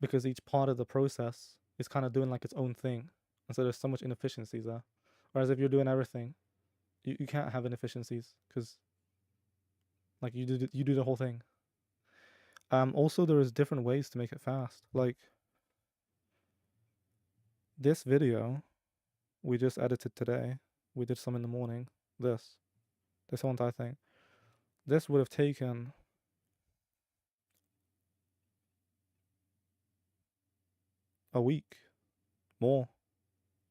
because each part of the process is kind of doing like its own thing, and so there's so much inefficiencies there. Whereas if you're doing everything, you can't have inefficiencies because like you do the whole thing. Also there is different ways to make it fast. Like this video we just edited today. We did some in the morning. This whole entire thing. This would have taken a week, more,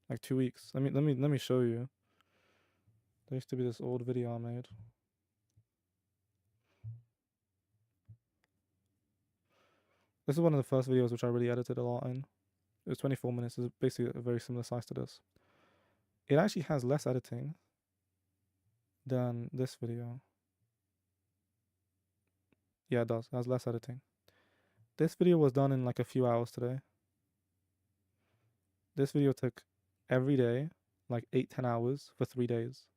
like 2 weeks. Let me show you. There used to be this old video I made. This is one of the first videos which I really edited a lot in. It was 24 minutes. It's basically a very similar size to this. It actually has less editing than this video. Yeah, it does. It has less editing. This video was done in like a few hours today. This video took every day like 8-10 hours for 3 days.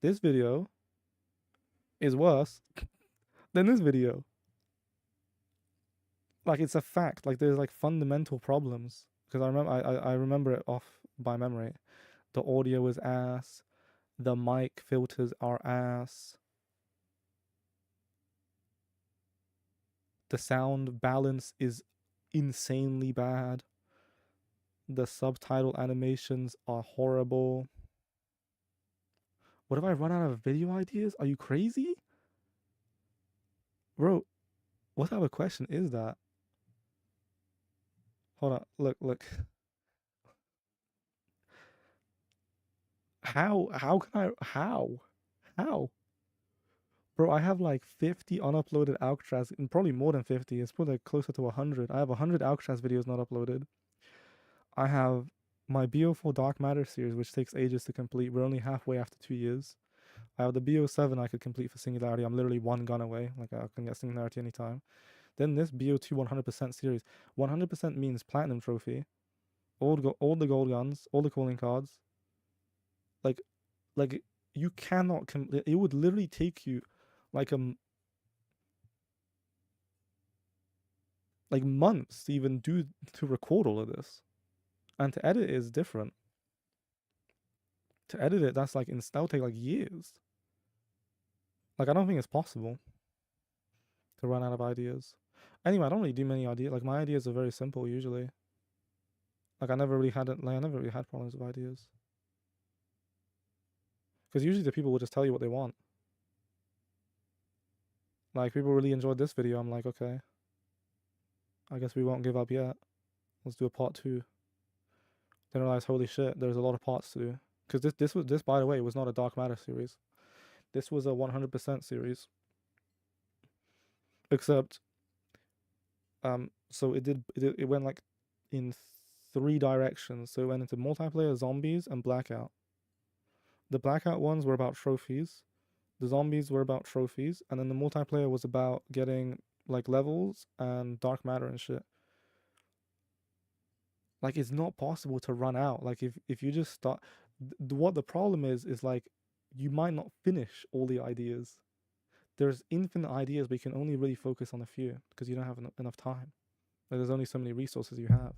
This video is worse than this video. Like it's a fact. Like there's like fundamental problems because I remember it off by memory. The audio is ass. The mic filters are ass. The sound balance is insanely bad. The subtitle animations are horrible. What if I run out of video ideas? Are you crazy? Bro, what type of question is that? Hold on, look. How can I, how? Bro, I have like 50 unuploaded Alcatraz, and probably more than 50. It's probably like closer to 100. I have 100 Alcatraz videos not uploaded. I have my BO4 Dark Matter series, which takes ages to complete. We're only halfway after 2 years. I have the BO7 I could complete for Singularity. I'm literally 1 gun away. Like I can get Singularity anytime. Then this BO2 100% series. 100% means Platinum Trophy. All the gold guns, all the calling cards. Like you cannot, it would literally take you like months to even to record all of this. And to edit it is different. To edit it, that'll take like years. Like I don't think it's possible to run out of ideas. Anyway, I don't really do many ideas. Like my ideas are very simple usually. Like I never really had problems with ideas. Because usually the people will just tell you what they want. Like people really enjoyed this video. I'm like, okay, I guess we won't give up yet. Let's do a part 2. Then realize, holy shit, there's a lot of parts to do. Because this by the way was not a Dark Matter series. This was a 100% series. Except, so it went like in 3 directions. So it went into multiplayer, zombies, and blackout. The blackout ones were about trophies. The zombies were about trophies, and then the multiplayer was about getting like levels and dark matter and shit. Like it's not possible to run out. Like if you just start, what the problem is like you might not finish all the ideas. There's infinite ideas, but you can only really focus on a few because you don't have enough time. Like there's only so many resources you have.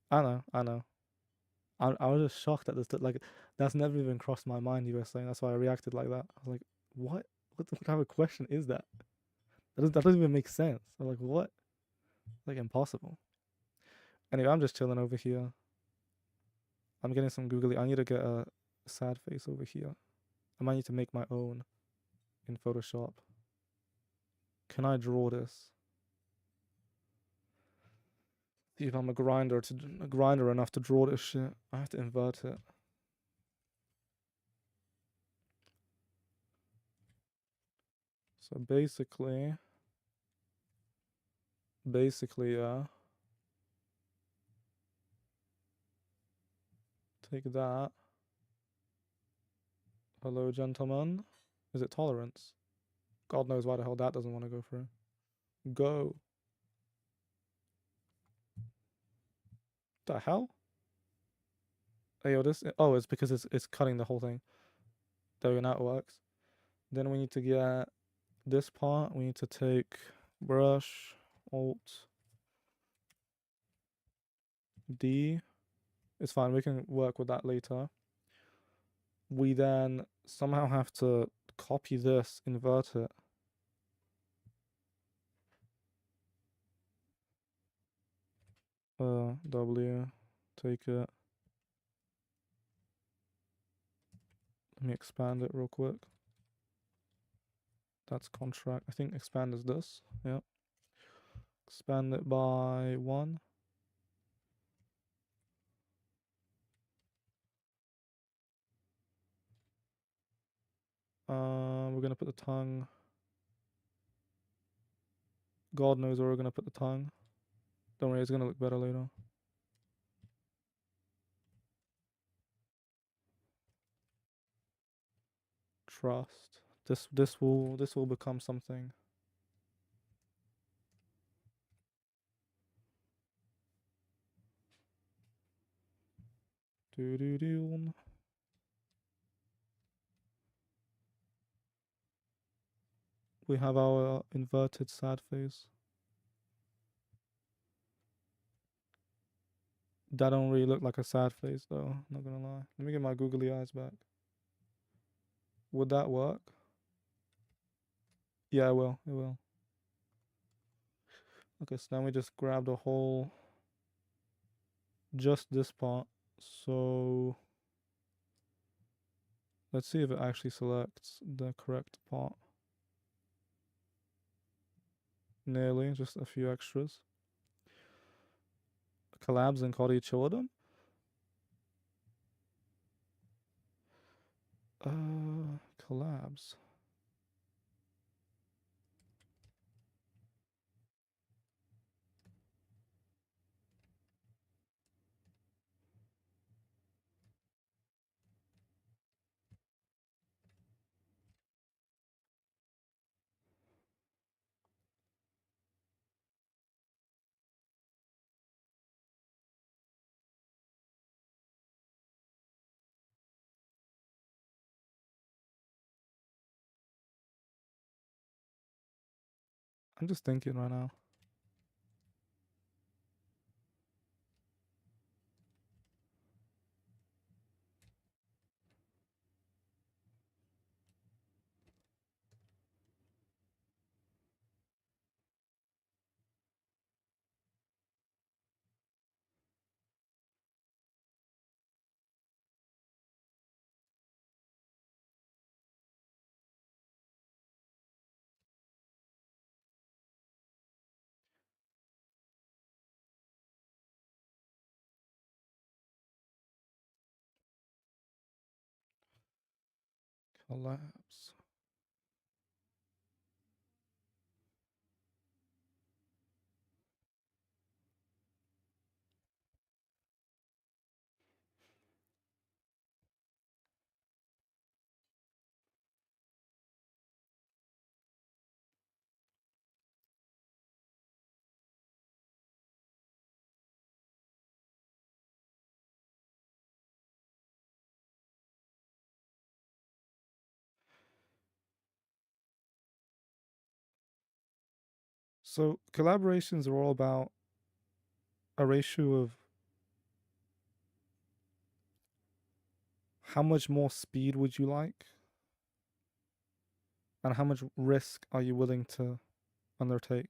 I know. I was just shocked at this. Like that's never even crossed my mind. You were saying that's why I reacted like that. I was like, what? What type of question is that? That doesn't even make sense. I'm like, what? Like impossible. Anyway, I'm just chilling over here. I'm getting some googly. I need to get a sad face over here. I might need to make my own in Photoshop. Can I draw this? See if I'm a grinder enough to draw this shit. I have to invert it. So basically, yeah. Take that. Hello, gentlemen. Is it tolerance? God knows why the hell that doesn't want to go through. Go. The hell? Hey, yo, this. Oh, it's because it's cutting the whole thing. There we go, now it works. Then we need to get this part. We need to take brush, Alt, D. It's fine, we can work with that later. We then somehow have to copy this, invert it. W, take it. Let me expand it real quick. That's contract. I think expand is this. Yeah. Expand it by 1. We're gonna put the tongue. God knows where we're gonna put the tongue. Don't worry, it's gonna look better later. Trust. This will become something. Do do do. We have our inverted sad face. That don't really look like a sad face though, not gonna lie. Let me get my googly eyes back. Would that work? Yeah, it will. It will. Okay, so now we just grab the whole, just this part. So let's see if it actually selects the correct part. Nearly, just a few extras. Collabs and Cody Children. Collabs. I'm just thinking right now. Collabs. So collaborations are all about a ratio of how much more speed would you like and how much risk are you willing to undertake.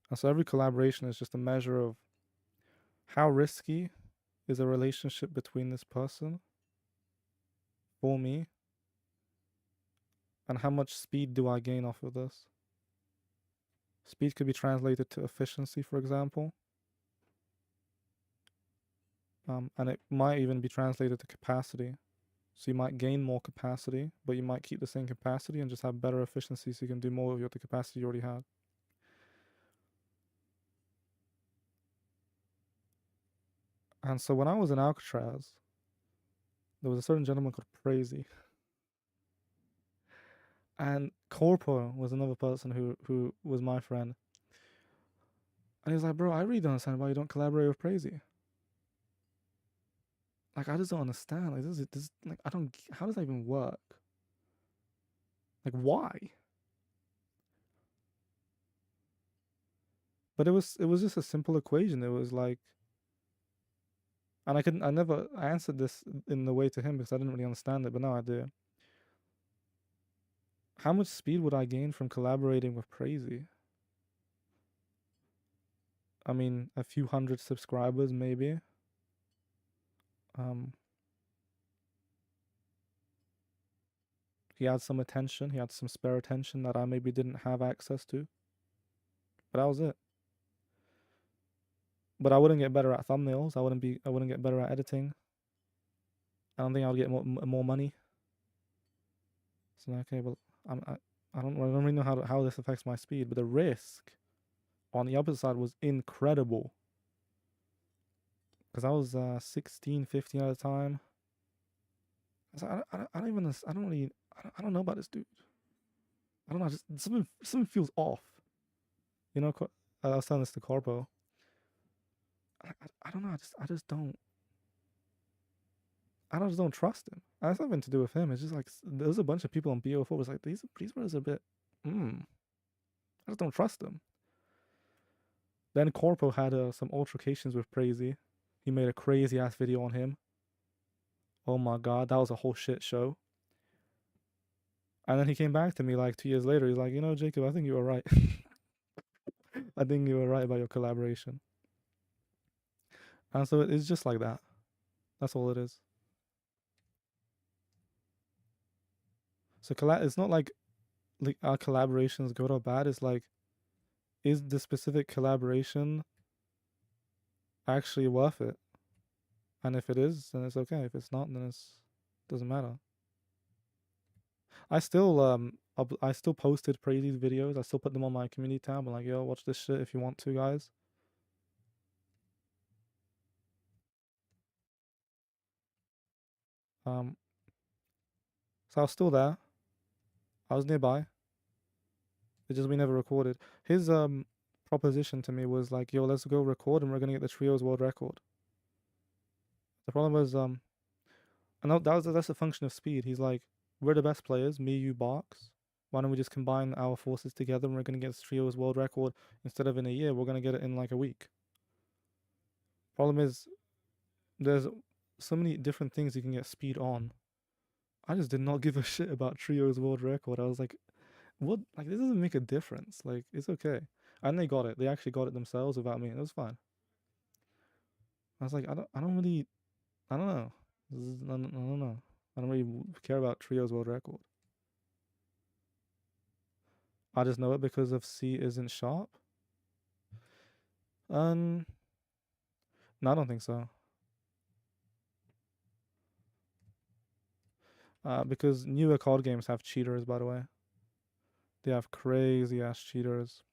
And so every collaboration is just a measure of how risky is a relationship between this person for me and how much speed do I gain off of this. Speed could be translated to efficiency, for example. And it might even be translated to capacity. So you might gain more capacity, but you might keep the same capacity and just have better efficiency so you can do more with the capacity you already had. And so when I was in Alcatraz, there was a certain gentleman called Crazy. And Corpo was another person who was my friend. And he was like, bro, I really don't understand why you don't collaborate with Crazy. Like, I just don't understand. Like, like, I don't. How does that even work? Like, why? But it was just a simple equation. It was like, and I never answered this in the way to him because I didn't really understand it. But now I do. How much speed would I gain from collaborating with Crazy? I mean, a few hundred subscribers, maybe. He had some attention. He had some spare attention that I maybe didn't have access to. But that was it. But I wouldn't get better at thumbnails. I wouldn't get better at editing. I don't think I would get more money. So okay, well, I don't really know how this affects my speed. But the risk on the opposite side was incredible. Because I was 16, 15 at the time. So I don't know about this dude. I don't know. Just something feels off. You know, I was telling this to Corpo. I don't know. I just don't. I just don't trust him. It has nothing to do with him. It's just like there's a bunch of people on BO4 was like these brothers are a bit. I just don't trust them. Then Corpo had some altercations with Crazy. He made a crazy ass video on him. Oh my god, that was a whole shit show. And then he came back to me like 2 years later. He's like, you know, Jacob, I think you were right. I think you were right about your collaboration. And so it's just like that. That's all it is. So it's not like our collaborations good or bad. It's like, is the specific collaboration actually worth it? And if it is, then it's okay. If it's not, then it doesn't matter. I still posted Crazy's videos. I still put them on my community tab. I'm like, yo, watch this shit if you want to, guys. So I was still there. I was nearby. It's just we never recorded. His proposition to me was like, yo, let's go record and we're gonna get the trios world record. The problem was and that's a function of speed. He's like, we're the best players, me, you, Box. Why don't we just combine our forces together and we're gonna get the trios world record instead of in a year, we're gonna get it in like a week. Problem is there's so many different things you can get speed on. I just did not give a shit about trios world record. I was like, what? Like, this doesn't make a difference. Like, it's okay. And they got it. They actually got it themselves without me. It was fine. I was like, I don't know. I don't know. I don't really care about trios world record. I just know it because of C isn't sharp. No, I don't think so. Because newer card games have cheaters, by the way. They have crazy ass cheaters.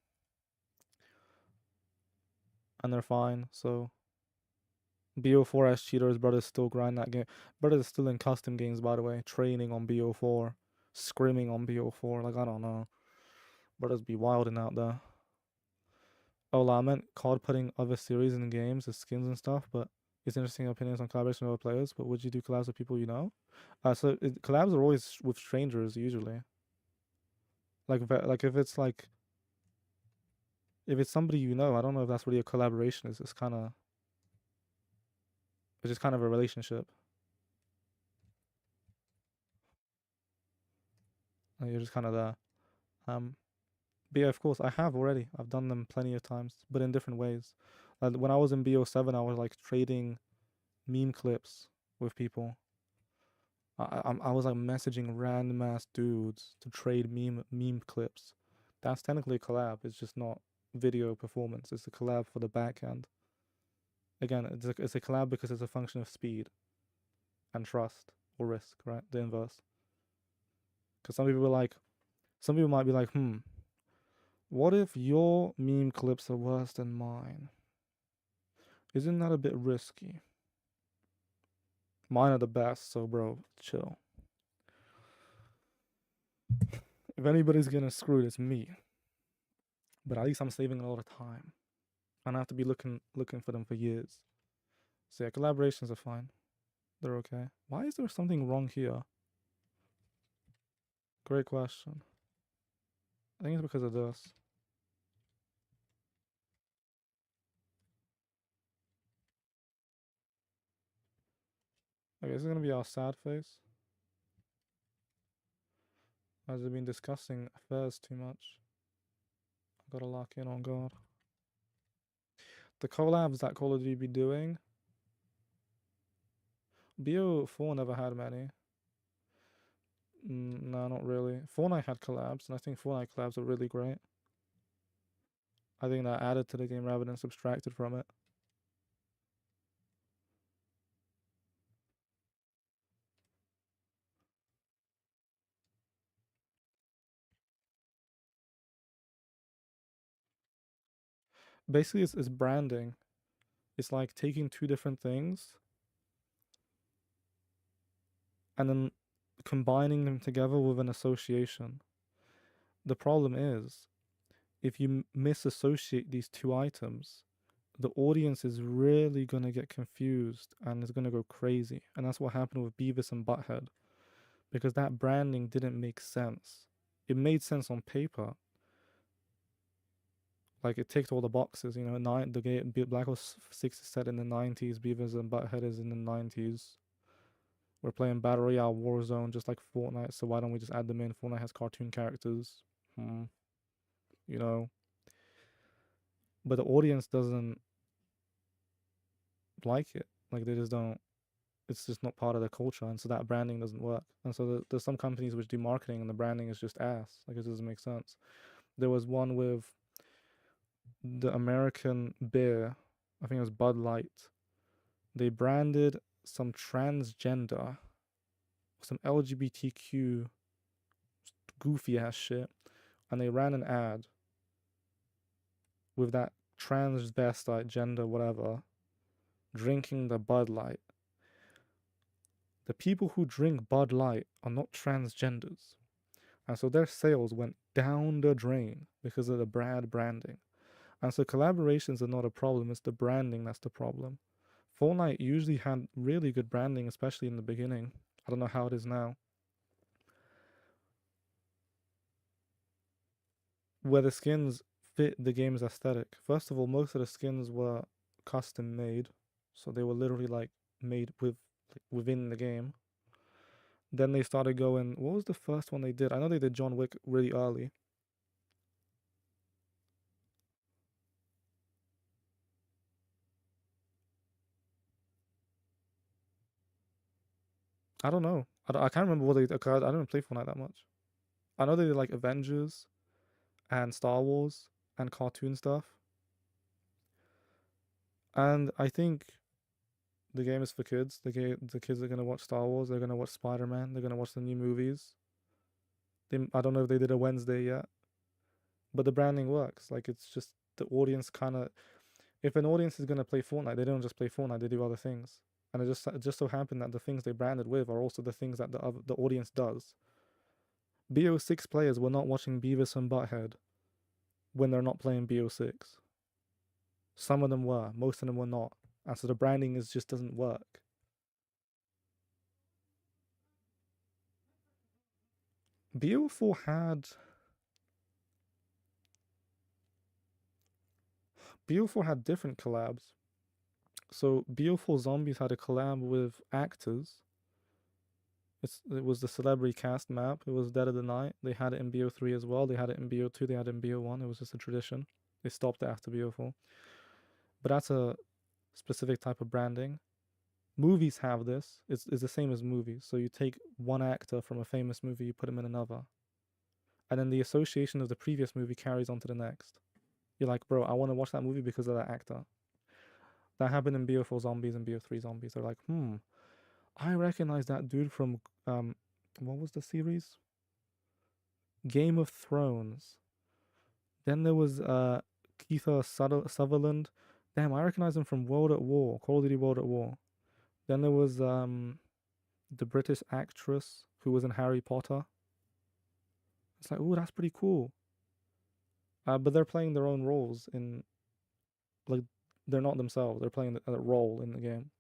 And they're fine, so BO4 has cheaters, brothers still grind that game. Brothers still in custom games, by the way, training on BO4, scrimming on BO4, like I don't know. Brothers be wilding out there. Oh, I meant card putting other series in games, the skins and stuff, but it's interesting opinions on collaboration with other players, but would you do collabs with people you know? Collabs are always with strangers, usually. Like if it's like, if it's somebody you know, I don't know if that's really a collaboration. It's just kind of a relationship. Like you're just kind of there. But yeah, of course, I have already. I've done them plenty of times, but in different ways. When I was in BO7, I was like trading meme clips with people. I was like messaging random ass dudes to trade meme clips. That's technically a collab. It's just not video performance. It's a collab for the backhand. Again, it's a collab because it's a function of speed and trust or risk, right? The inverse. Because some people might be like, what if your meme clips are worse than mine? Isn't that a bit risky? Mine are the best, so bro, chill. If anybody's gonna screw it, it's me. But at least I'm saving a lot of time. I don't have to be looking for them for years. So yeah, collaborations are fine. They're okay. Why is there something wrong here? Great question. I think it's because of this. Okay, this is gonna be our sad face. As we've been discussing affairs too much. I've gotta lock in on God. The collabs that Call of Duty be doing. BO4 never had many. No, not really. Fortnite had collabs, and I think Fortnite collabs are really great. I think that added to the game rather than subtracted from it. Basically, it's branding. It's like taking two different things and then combining them together with an association. The problem is, if you misassociate these two items, the audience is really going to get confused and is going to go crazy. And that's what happened with Beavis and Butthead, because that branding didn't make sense. It made sense on paper. Like, it ticked all the boxes, you know. The game Black Ops 6 is set in the 90s, Beavis and Butthead is in the 90s. We're playing Battle Royale Warzone just like Fortnite, so why don't we just add them in? Fortnite has cartoon characters. You know. But the audience doesn't like it. Like, they just don't. It's just not part of their culture, and so that branding doesn't work. And so there's some companies which do marketing, and the branding is just ass. Like, it doesn't make sense. There was one with the American beer, I think it was Bud Light. They branded some transgender, some LGBTQ goofy ass shit, and they ran an ad with that transvestite gender, whatever, drinking the Bud Light. The people who drink Bud Light are not transgenders. And so their sales went down the drain because of the bad branding. And so collaborations are not a problem, it's the branding that's the problem. Fortnite usually had really good branding, especially in the beginning. I don't know how it is now. Where the skins fit the game's aesthetic. First of all, most of the skins were custom made. So they were literally like made within the game. Then they started going, what was the first one they did? I know they did John Wick really early. I don't know. I can't remember what they did. I don't play Fortnite that much. I know they did like Avengers and Star Wars and cartoon stuff. And I think the game is for kids. The kids are gonna watch Star Wars. They're gonna watch Spider-Man. They're gonna watch the new movies. I don't know if they did a Wednesday yet, but the branding works. Like, it's just the audience kind of. If an audience is gonna play Fortnite, they don't just play Fortnite. They do other things, and it just so happened that the things they branded with are also the things that the audience does. BO6 players were not watching Beavis and Butthead when they're not playing BO6. Some of them were, most of them were not. And so the branding just doesn't work. BO4 had different collabs. So BO4 Zombies had a collab with actors. It was the celebrity cast map. It was Dead of the Night. They had it in BO3 as well. They had it in BO2. They had it in BO1. It was just a tradition. They stopped it after BO4. But that's a specific type of branding. Movies have this. It's the same as movies. So you take one actor from a famous movie, you put him in another. And then the association of the previous movie carries on to the next. You're like, bro, I want to watch that movie because of that actor. That happened in BO4 Zombies and BO3 Zombies. They're like, I recognize that dude from, what was the series? Game of Thrones. Then there was Kiefer Sutherland. Damn, I recognize him from World at War, Call of Duty World at War. Then there was the British actress who was in Harry Potter. It's like, ooh, that's pretty cool. But they're playing their own roles like, they're not themselves. They're playing a role in the game.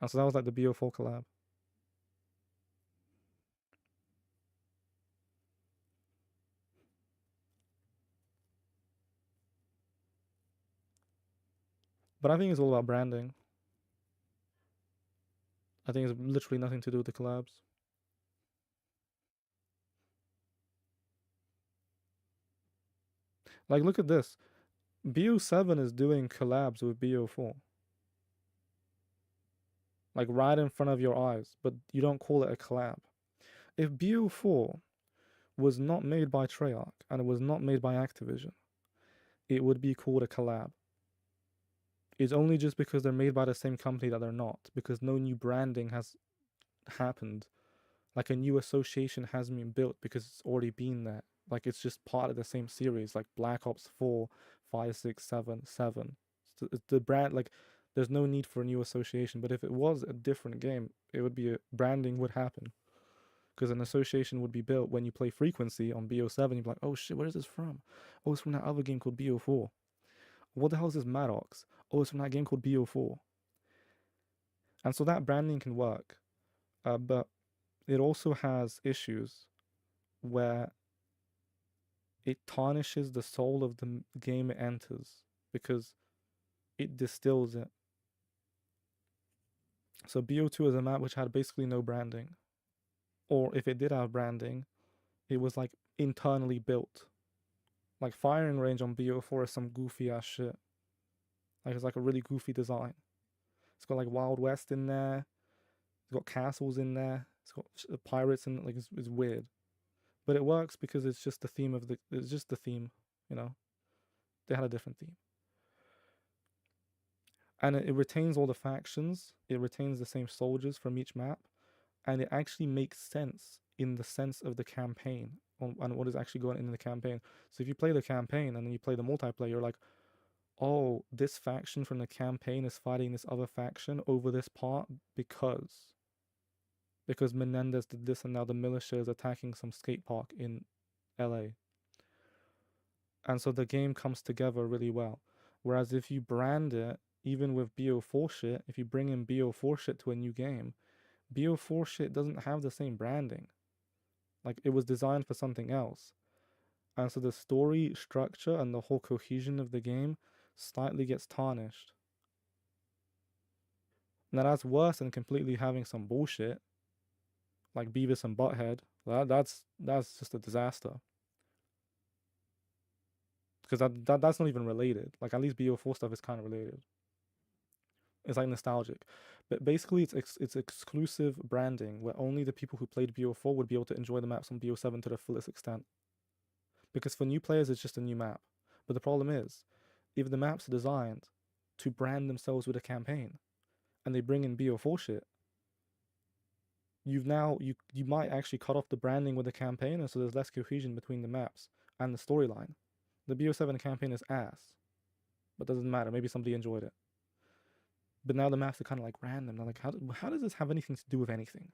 And so that was like the BO4 collab. But I think it's all about branding. I think it's literally nothing to do with the collabs. Like, look at this. BO7 is doing collabs with BO4. Like, right in front of your eyes, but you don't call it a collab. If BO4 was not made by Treyarch and it was not made by Activision, it would be called a collab. It's only just because they're made by the same company that they're not, because no new branding has happened. Like, a new association hasn't been built because it's already been there. Like, it's just part of the same series, like Black Ops 4, 5, 6, 7, 7. So the brand, like, there's no need for a new association. But if it was a different game, it would be branding would happen. Because an association would be built when you play Frequency on BO7. You'd be like, oh shit, where is this from? Oh, it's from that other game called BO4. What the hell is this Maddox? Oh, it's from that game called BO4. And so that branding can work. But it also has issues where it tarnishes the soul of the game it enters because it distills it. So BO2 is a map which had basically no branding. Or if it did have branding, it was like internally built. Like firing range on BO4 is some goofy ass shit. Like it's like a really goofy design. It's got like Wild West in there. It's got castles in there. It's got pirates in it. Like it's weird. But it works because it's just the theme of it's just the theme, you know. They had a different theme. And it retains all the factions. It retains the same soldiers from each map. And it actually makes sense in the sense of the campaign and what is actually going on in the campaign. So if you play the campaign and then you play the multiplayer, you're like, oh, this faction from the campaign is fighting this other faction over this part because Menendez did this and now the militia is attacking some skate park in LA. And so the game comes together really well. Whereas if you brand it, even with BO4 shit, if you bring in BO4 shit to a new game, BO4 shit doesn't have the same branding. Like, it was designed for something else. And so the story structure and the whole cohesion of the game slightly gets tarnished. Now, that's worse than completely having some bullshit, like Beavis and Butthead. That's just a disaster. Because that's not even related. Like, at least BO4 stuff is kind of related. It's like nostalgic. But basically, it's exclusive branding where only the people who played BO4 would be able to enjoy the maps on BO7 to the fullest extent. Because for new players, it's just a new map. But the problem is, if the maps are designed to brand themselves with a campaign, and they bring in BO4 shit, you might actually cut off the branding with the campaign, and so there's less cohesion between the maps and the storyline. The BO7 campaign is ass, but doesn't matter. Maybe somebody enjoyed it. But now the maps are kind of like random. They're like, how does this have anything to do with anything?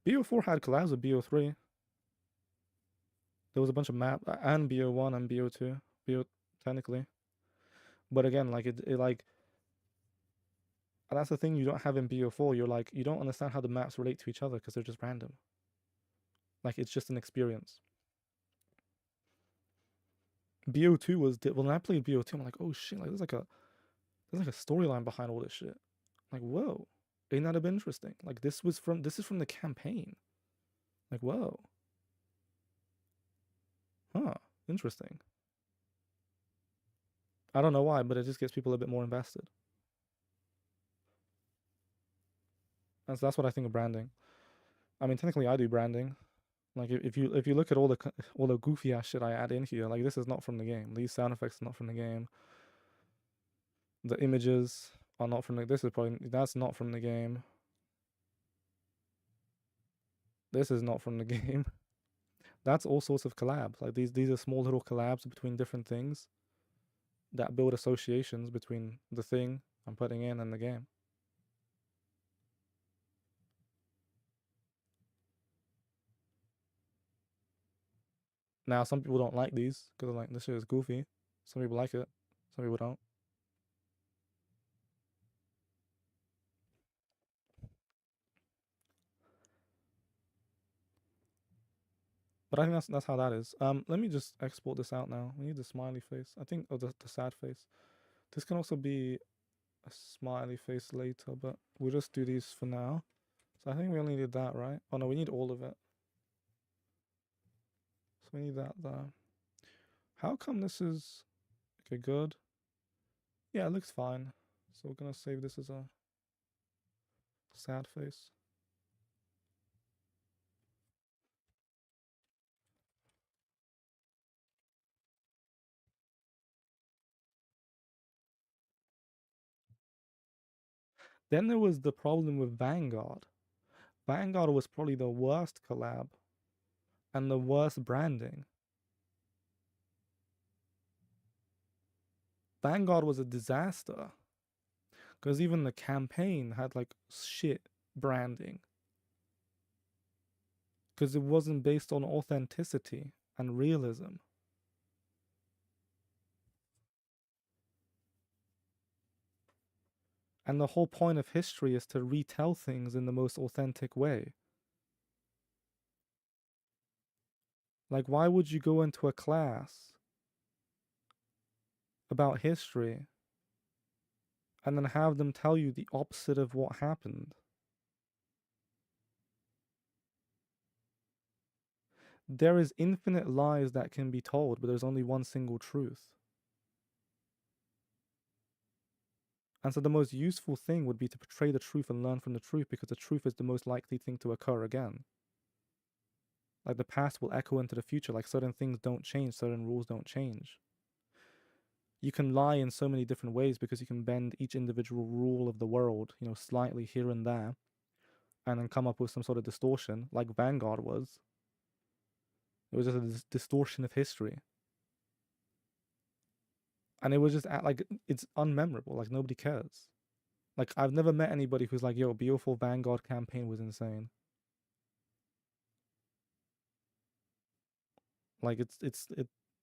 BO4 had collabs with BO3. There was a bunch of map and BO1 and BO2, technically. But again, like it like that's the thing you don't have in BO4. You're like, you don't understand how the maps relate to each other because they're just random. Like, it's just an experience. BO2 was when I played BO2, I'm like, oh shit, like there's like a storyline behind all this shit. Like, whoa, ain't that a bit interesting? Like this is from the campaign. Like, whoa. Huh, interesting. I don't know why, but it just gets people a bit more invested. And so that's what I think of branding. I mean, technically, I do branding. Like, if you look at all the goofy ass shit I add in here, like this is not from the game. These sound effects are not from the game. The images are not from the. That's not from the game. This is not from the game. That's all sorts of collabs. Like these are small little collabs between different things that build associations between the thing I'm putting in and the game. Now, some people don't like these because they're like, this shit is goofy. Some people like it. Some people don't. But I think that's how that is. Let me just export this out now. We need the smiley face. I think, oh, the sad face. This can also be a smiley face later, but we'll just do these for now. So I think we only need that, right? Oh no, we need all of it. So we need that there. How come this is okay? Good. Yeah, it looks fine. So we're gonna save this as a sad face. Then there was the problem with Vanguard. Vanguard was probably the worst collab and the worst branding. Vanguard was a disaster because even the campaign had like shit branding because it wasn't based on authenticity and realism. And the whole point of history is to retell things in the most authentic way. Like, why would you go into a class about history and then have them tell you the opposite of what happened? There is infinite lies that can be told, but there's only one single truth. And so the most useful thing would be to portray the truth and learn from the truth, because the truth is the most likely thing to occur again. Like, the past will echo into the future. Like, certain things don't change, certain rules don't change. You can lie in so many different ways because you can bend each individual rule of the world, you know, slightly here and there, and then come up with some sort of distortion, like Vanguard was. It was just a distortion of history. And it was just like, it's unmemorable. Like, nobody cares. Like, I've never met anybody who's like, yo, Beautiful Vanguard campaign was insane. Like, it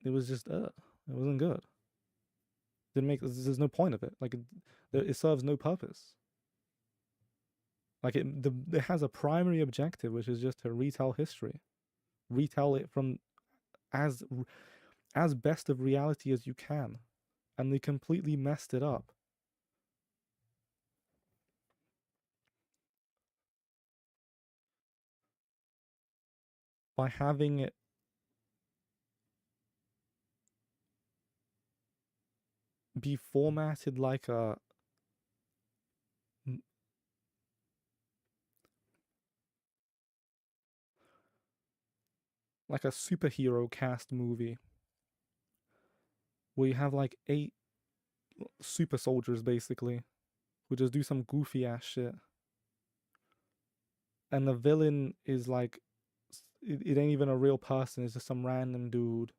was just, it wasn't good. Didn't make, there's no point of it. Like, it serves no purpose. Like, it has a primary objective, which is just to retell history. Retell it from as best of reality as you can. And they completely messed it up. By having it be formatted like a superhero cast movie where you have like 8 super soldiers basically who just do some goofy ass shit, and the villain is like, it ain't even a real person, it's just some random dude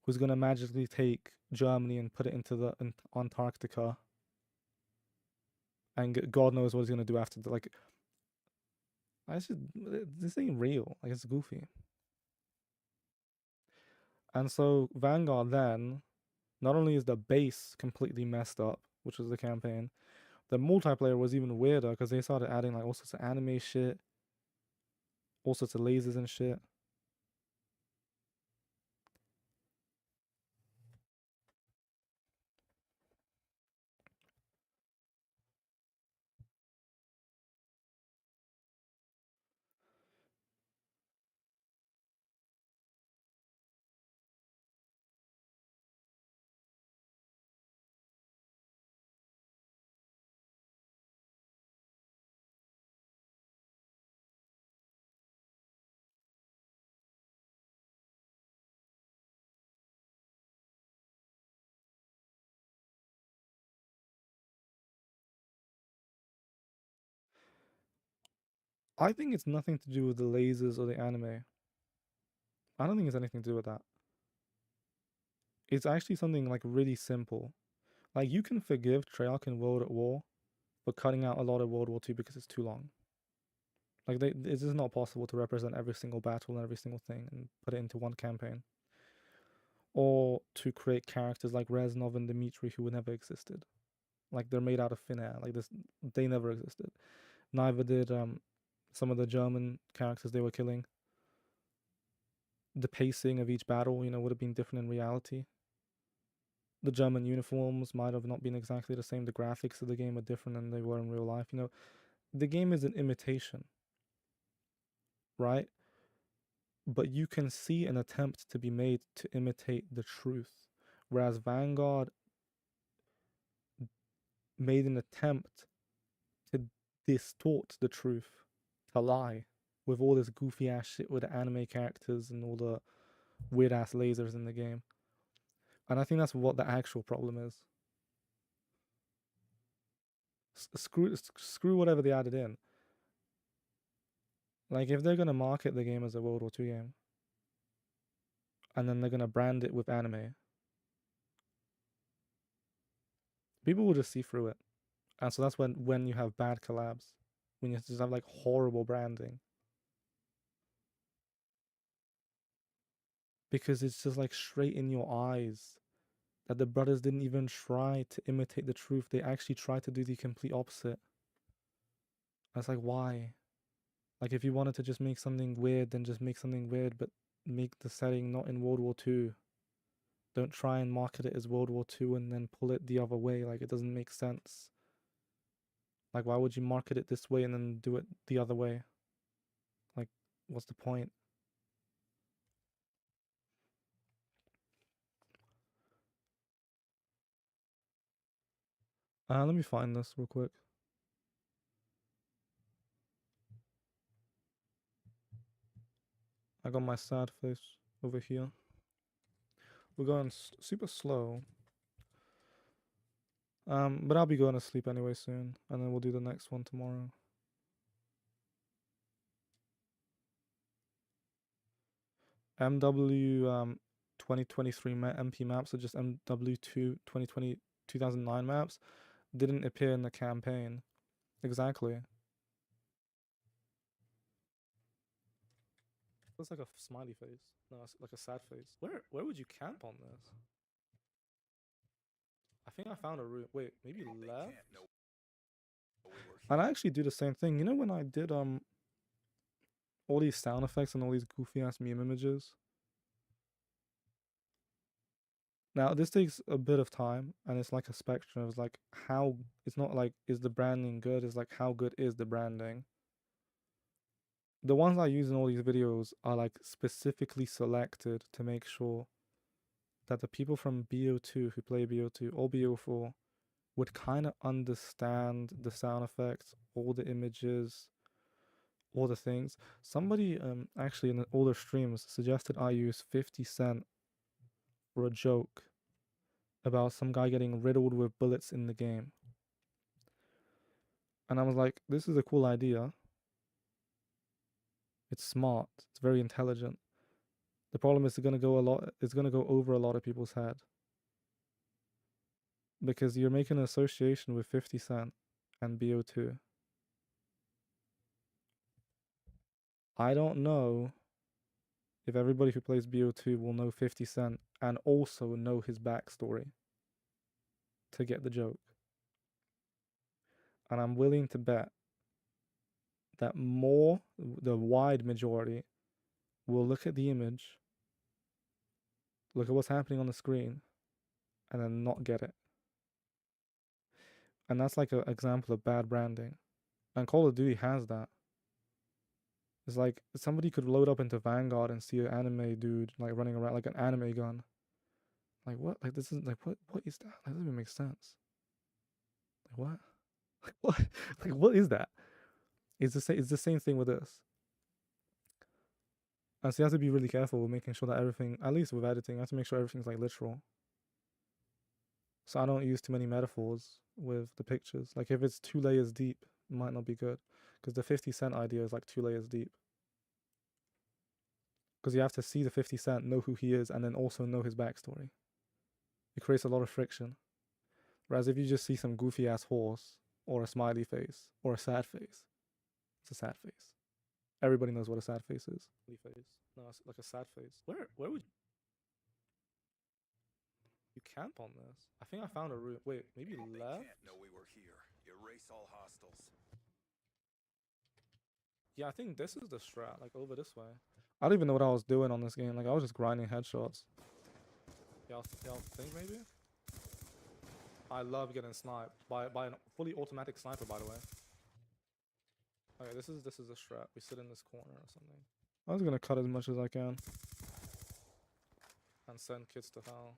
who's gonna magically take Germany and put it into the Antarctica, and God knows what he's gonna do after that. Like, this ain't real. Like, it's goofy. And so Vanguard then, not only is the base completely messed up, which was the campaign, the multiplayer was even weirder because they started adding like all sorts of anime shit, all sorts of lasers and shit. I think it's nothing to do with the lasers or the anime. I don't think it's anything to do with that. It's actually something like really simple. Like, you can forgive Treyarch in World at War for cutting out a lot of World War II because it's too long. Like, it's just not possible to represent every single battle and every single thing and put it into one campaign. Or to create characters like Reznov and Dmitri who never existed. Like, they're made out of thin air. Like, they never existed. Neither did some of the German characters they were killing. the pacing of each battle, you know, would have been different in reality. The German uniforms might have not been exactly the same. The graphics of the game are different than they were in real life. You know, the game is an imitation, right? But you can see an attempt to be made to imitate the truth, whereas Vanguard made an attempt to distort the truth, to lie, with all this goofy ass shit with the anime characters and all the weird ass lasers in the game. And I think that's what the actual problem is. Screw whatever they added in. Like, if they're gonna market the game as a World War II game, and then they're gonna brand it with anime, people will just see through it. And so that's when you have bad collabs, when you just have like horrible branding, because it's just like straight in your eyes that the brothers didn't even try to imitate the truth. They actually tried to do the complete opposite. And it's like, why? Like, if you wanted to just make something weird, then just make something weird, but make the setting not in World War II. Don't try and market it as World War II and then pull it the other way. Like, it doesn't make sense. Like, why would you market it this way and then do it the other way? Like, what's the point? Let me find this real quick. I got my sad face over here. We're going super slow. But I'll be going to sleep anyway soon, and then we'll do the next one tomorrow. MW 2023 MP maps are just MW2 2009 maps. Didn't appear in the campaign. Exactly. Looks like a smiley face. No, it's like a sad face. Where would you camp on this? I think I found a route. Wait, maybe left? I'd actually do the same thing. You know when I did all these sound effects and all these goofy ass meme images? Now this takes a bit of time, and it's like a spectrum. It's like how it's not like is the branding good, it's like how good is the branding. The ones I use in all these videos are like specifically selected to make sure that the people from BO2 who play BO2 or BO4 would kind of understand the sound effects, all the images, all the things. Somebody actually in all their streams suggested I use 50 Cent for a joke about some guy getting riddled with bullets in the game. And I was like, this is a cool idea. It's smart. It's very intelligent. The problem is it's gonna go over a lot of people's head. Because you're making an association with 50 Cent and BO2. I don't know if everybody who plays BO2 will know 50 Cent and also know his backstory to get the joke. And I'm willing to bet that the wide majority, will look at the image, look at what's happening on the screen, and then not get it. And that's like an example of bad branding. And Call of Duty has that. It's like somebody could load up into Vanguard and see an anime dude like running around like an anime gun. Like what? Like this is like what is that? That doesn't even make sense. Like what? Like what? Like what is that? It's the same thing with this. And so you have to be really careful with making sure that everything, at least with editing, you have to make sure everything's like literal. So I don't use too many metaphors with the pictures. Like if it's 2 layers deep, it might not be good. Because the 50 Cent idea is like 2 layers deep. Because you have to see the 50 Cent, know who he is, and then also know his backstory. It creates a lot of friction. Whereas if you just see some goofy ass horse, or a smiley face, or a sad face, it's a sad face. Everybody knows what a sad face is. No, it's like a sad face. Where would you camp on this? I think I found a route. Wait, maybe left? They can't know we were here. Erase all hostiles. Yeah, I think this is the strat, like over this way. I don't even know what I was doing on this game. Like I was just grinding headshots. Y'all think maybe? I love getting sniped by a fully automatic sniper, by the way. Okay, this is a strat. We sit in this corner or something I was gonna cut as much as I can. and send kids to hell.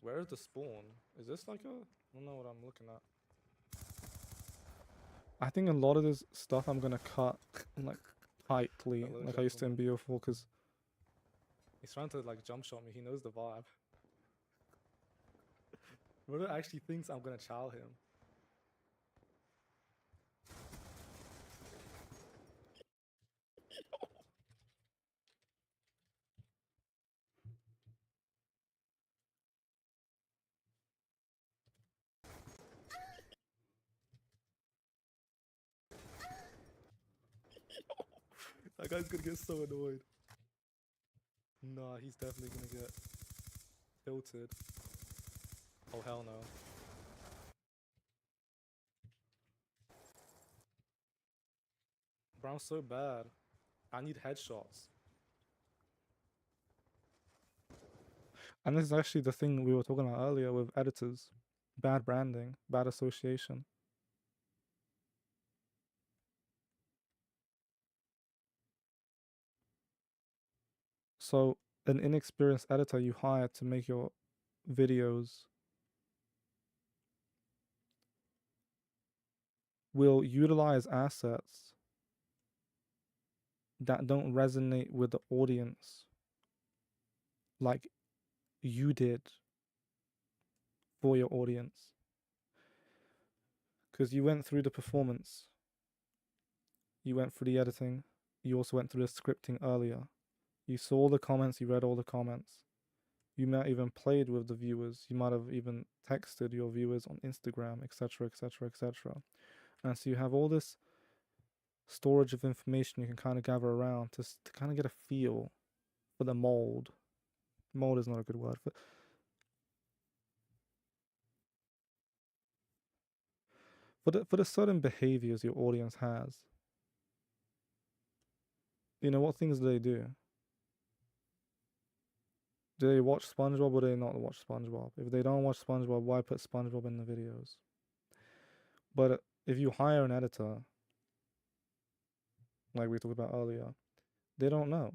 Where is the spawn? Is this like a? I don't know what I'm looking at. I think a lot of this stuff I'm gonna cut like tightly, Hello, like I used to in BO4, because He's trying to like jump shot me. He knows the vibe. Brother actually thinks I'm gonna chow him. That guy's gonna get so annoyed. Nah, he's definitely gonna get tilted. Oh hell no. Bro, I'm so bad. I need headshots. and this is actually the thing we were talking about earlier with editors. Bad branding, bad association. So an inexperienced editor you hire to make your videos will utilize assets that don't resonate with the audience like you did for your audience. Because you went through the performance, you went through the editing, you also went through the scripting earlier. You saw all the comments, you read all the comments. You might even played with the viewers. You might have even texted your viewers on Instagram, etc., etc., etc. And so you have all this storage of information you can kind of gather around to kind of get a feel for the mold. Mold is not a good word for the certain behaviors your audience has. You know, what things do they do? Do they watch SpongeBob or do they not watch SpongeBob? If they don't watch SpongeBob, why put SpongeBob in the videos? But if you hire an editor, like we talked about earlier, they don't know.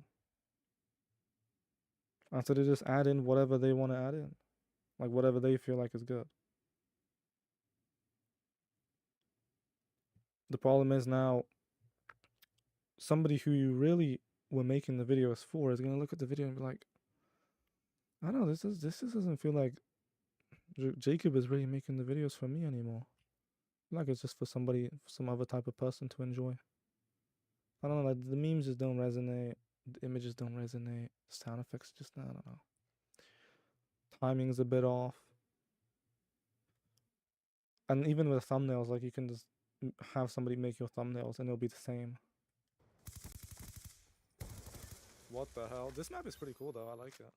And so they just add in whatever they want to add in. Like whatever they feel like is good. The problem is now somebody who you really were making the videos for is going to look at the video and be like, I don't know, this just doesn't feel like Jacob is really making the videos for me anymore. I feel like it's just for somebody, some other type of person to enjoy. I don't know, like the memes just don't resonate, the images don't resonate, sound effects just, I don't know. Timing's a bit off. And even with thumbnails, like you can just have somebody make your thumbnails and it'll be the same. What the hell? This map is pretty cool though. I like it.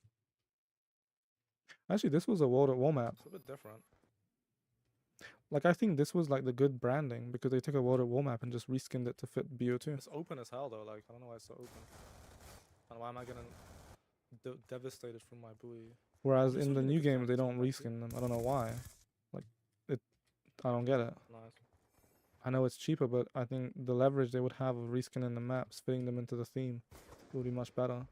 Actually, this was a World at War map. It's a bit different. Like, I think this was like the good branding because they took a World at War map and just reskinned it to fit BO2. It's open as hell though. Like I don't know why it's so open. And why am I getting devastated from my buoy? Whereas This in would the be a new good games, sound they don't design, actually. reskin them. I don't know why. Like, I don't get it. Nice. I know it's cheaper, but I think the leverage they would have of reskinning the maps, fitting them into the theme, would be much better.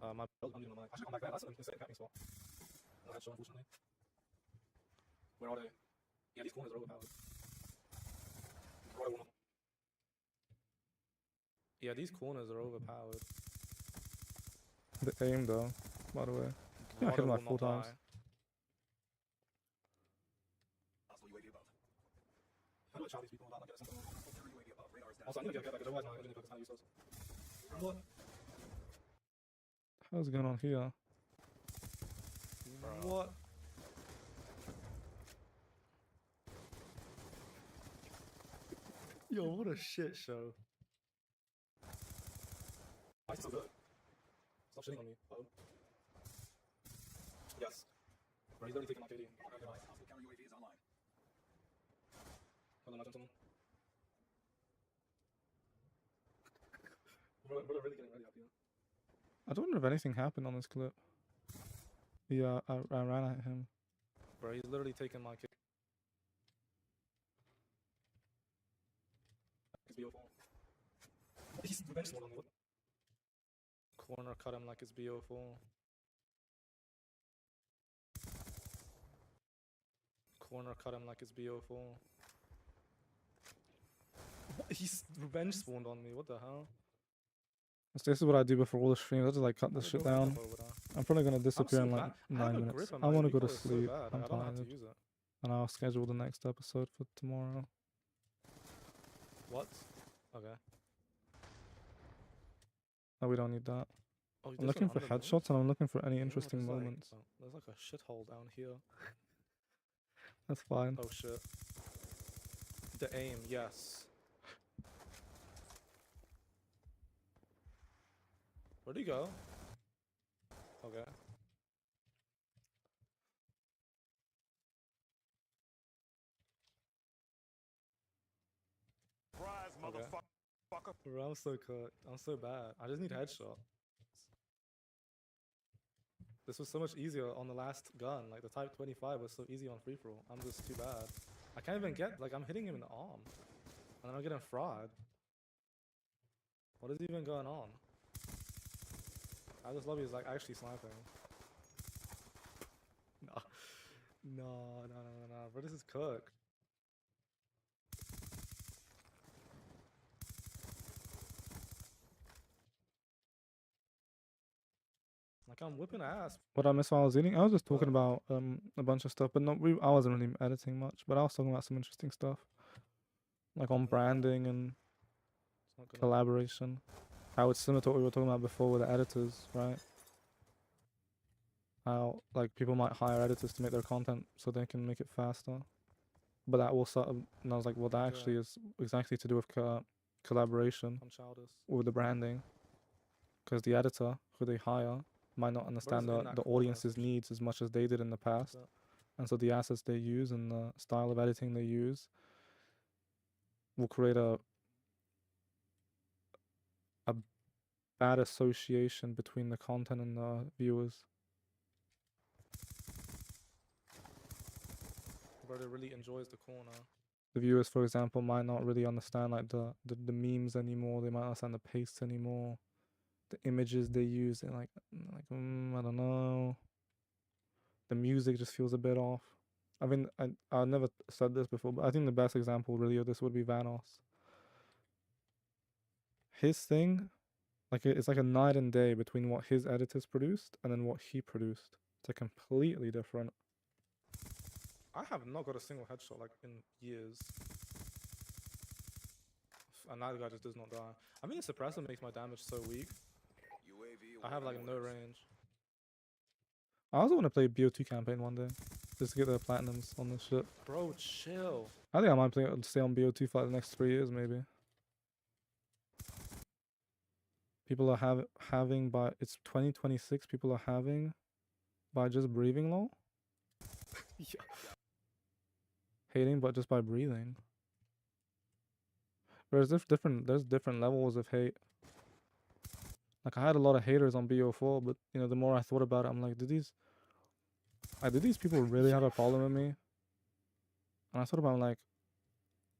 My I'm using the mic. Actually, I'm like that. That's an insane capping spot. No headshot, unfortunately. Where are they? Yeah, these corners are overpowered. Yeah, these corners are overpowered. The aim, though, by the way. I hit him like 4 times. That's what UAV above. How do I chow these people without like getting something? UAV above. Radar is down. Also, I need to get that because otherwise my engineering focus is useless. What? What's going on here? What? Yo, what a shit show. I'm so good. Stop shitting on me. Yes. Bro, he's already taking my KD. Counter UAV is online. Hold on, my gentleman. We're really getting ready up here. I don't know if anything happened on this clip. Yeah, I ran at him. Bro, he's literally taking my kick. His BO4. He's revenge sword on me. Corner cut him like it's BO4. Corner cut him like it's BO4. What? He's revenge spawned on me. What the hell? This is what I do before all the streams. I just like cut Why this they shit building down. up over there? I'm probably gonna I'm disappear so in like bad. I have 9 a minutes. grip and I my want to go to recoil is so sleep. bad. I'm Like, I don't know how to tired. use it. And I'll schedule the next episode for tomorrow. What? Okay. No, we don't need that. Oh, I'm looking for headshots and I'm looking for any interesting moments. There's like a shithole down here. That's fine. Oh shit. The aim, yes. Where'd he go? Okay. Surprise, Okay. motherfucker. Bro, I'm so cooked. I'm so bad. I just need headshot. This was so much easier on the last gun. Like the Type 25 was so easy on free for all. I'm just too bad. I can't even get, like, I'm hitting him in the arm. And then I'm getting fried. What is even going on? This lobby is like actually sniping. No. No. Bro, this is cooked. Like, I'm whipping ass. What I missed while I was eating? I was just talking about a bunch of stuff, but I wasn't really editing much. But I was talking about some interesting stuff, like on branding and It's not gonna. collaboration. How it's similar to what we were talking about before with the editors, right? How like people might hire editors to make their content so they can make it faster, but that will sort of. And I was like, well, that actually is exactly to do with collaboration I'm childish. with the branding, because the editor who they hire might not understand in that the corner, audience's essentially? needs as much as they did in the past. that? And so the assets they use and the style of editing they use will create a bad association between the content and the viewers. Brother really enjoys the corner. The viewers, for example, might not really understand like the memes anymore. They might not understand the pastes anymore. The images they use, and like I don't know. The music just feels a bit off. I mean, I never said this before, but I think the best example really of this would be Vanos. His thing, like it's like a night and day between what his editors produced and then what he produced. It's like completely different. I have not got a single headshot like in years. And that guy just does not die. I mean, the suppressor makes my damage so weak. I have like no range. I also want to play BO2 campaign one day, just to get the platinums on this shit. Bro, chill. I think I might stay on BO2 for like the next 3 years maybe. People are having by it's 2026. People are having by just breathing low. Yeah. Hating, but just by breathing. There's different levels of hate. Like I had a lot of haters on BO4, but you know, the more I thought about it, I'm like, do these people really have a problem with me? And I thought about like,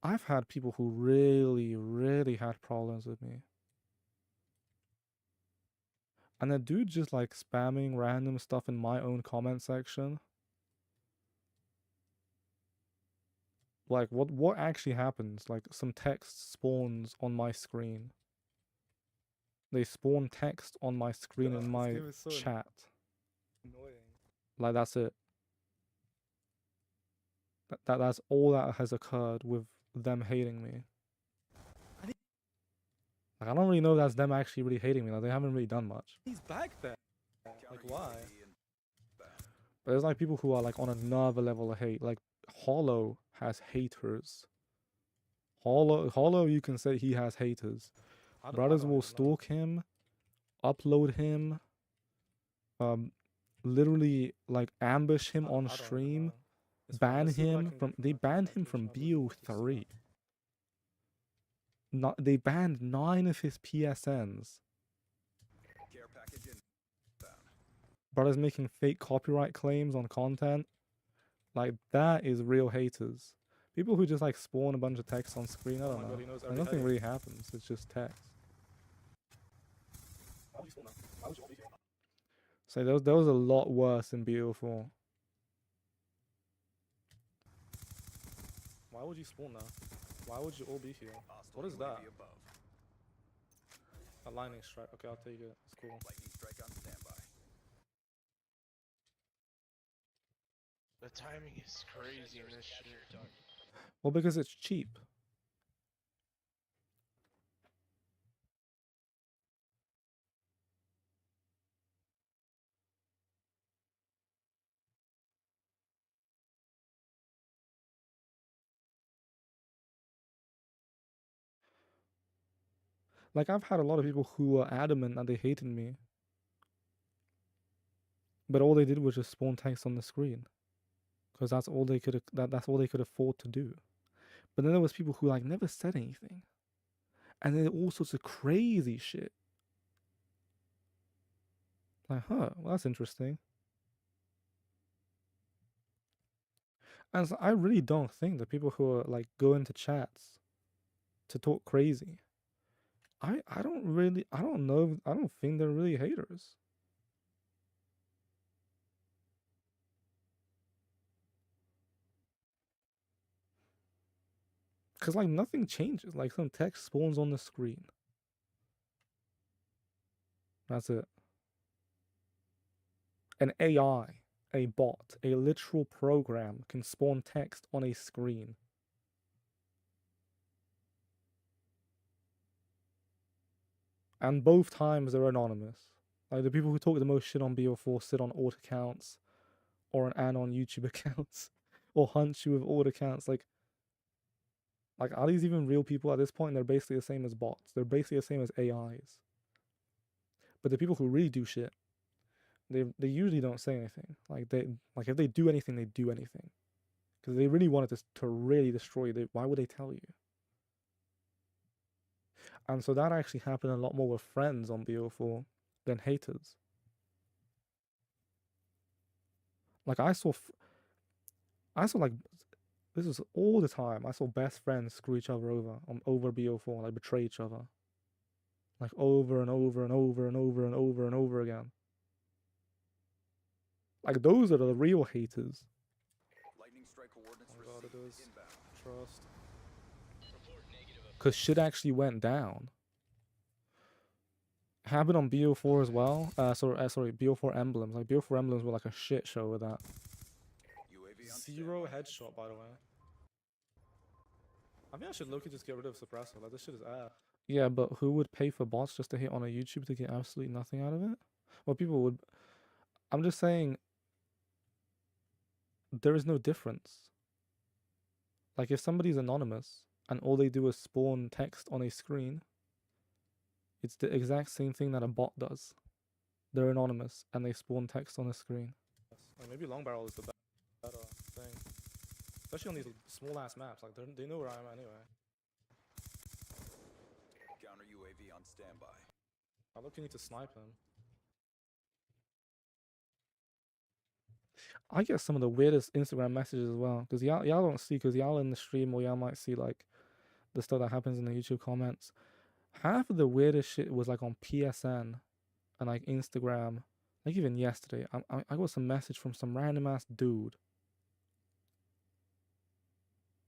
I've had people who really had problems with me. And the dude just like spamming random stuff in my own comment section. Like what actually happens? Like some text spawns on my screen. They spawn text on my screen in my game is so chat. Annoying. Like that's it. That's all that has occurred with them hating me. Like I don't really know if that's them actually really hating me. Like they haven't really done much. He's back there. Like why? But there's like people who are like on another level of hate. Like Hollow has haters. Hollow, you can say he has haters. Brothers will stalk him, upload him, literally like ambush him on stream, ban him from. They banned him from BO3. they banned 9 of his PSNs. Care package inbound. Brothers making fake copyright claims on content. Like, that is real haters. People who just like spawn a bunch of text on screen, I Oh don't my know. God, he knows Like, every nothing header. really happens. It's just text. Why would you spawn now? Why would you all be here? So there was a lot worse in BO4. Why would you spawn now? Why would you all be here? Hostile What is that? UAV above. A lightning strike. Okay, I'll take it. It's cool. Lightning strike on standby. The timing is crazy in this shit. Well, because it's cheap. Like, I've had a lot of people who were adamant that they hated me. But all they did was just spawn text on the screen. Because that's all they could that's all they could afford to do. But then there was people who like never said anything. And then all sorts of crazy shit. Like, huh, well, that's interesting. And so I really don't think that people who are like go into chats to talk crazy, I don't think they're really haters. Cause like nothing changes. Like some text spawns on the screen. That's it. An AI, a bot, a literal program can spawn text on a screen. And both times they're anonymous. Like the people who talk the most shit on BO4 sit on alt accounts or an anon YouTube accounts or hunt you with alt accounts. Like are these even real people at this point? They're basically the same as bots. They're basically the same as AIs. But the people who really do shit, they usually don't say anything. Like if they do anything, they do anything. Because they really wanted to really destroy you. Why would they tell you? And so that actually happened a lot more with friends on BO4 than haters. Like I saw like this is all the time. I saw best friends screw each other over BO4, like betray each other, like over and over and over and over and over and over again. Like those are the real haters. Lightning strike coordinates Oh my God, it received is. inbound. Trust. Cause shit actually went down. Happened on BO4 as well. Sorry, BO4 emblems. Like BO4 emblems were like a shit show with that. UAV on Zero standby. headshot, by the way. I think I should low-key just get rid of suppressor. Like this shit is ass. Yeah, but who would pay for bots just to hit on a YouTube to get absolutely nothing out of it? Well, people would. I'm just saying there is no difference. Like if somebody's anonymous and all they do is spawn text on a screen, it's the exact same thing that a bot does. They're anonymous and they spawn text on a screen. Like maybe long barrel is the better thing, especially on these small ass maps. Like they know where I am anyway. Counter UAV on standby. I look, you need to snipe him. I get some of the weirdest Instagram messages as well, because y'all don't see, because y'all in the stream, or y'all might see like the stuff that happens in the YouTube comments. Half of the weirdest shit was like on PSN and like Instagram. Like even yesterday, I got some message from some random ass dude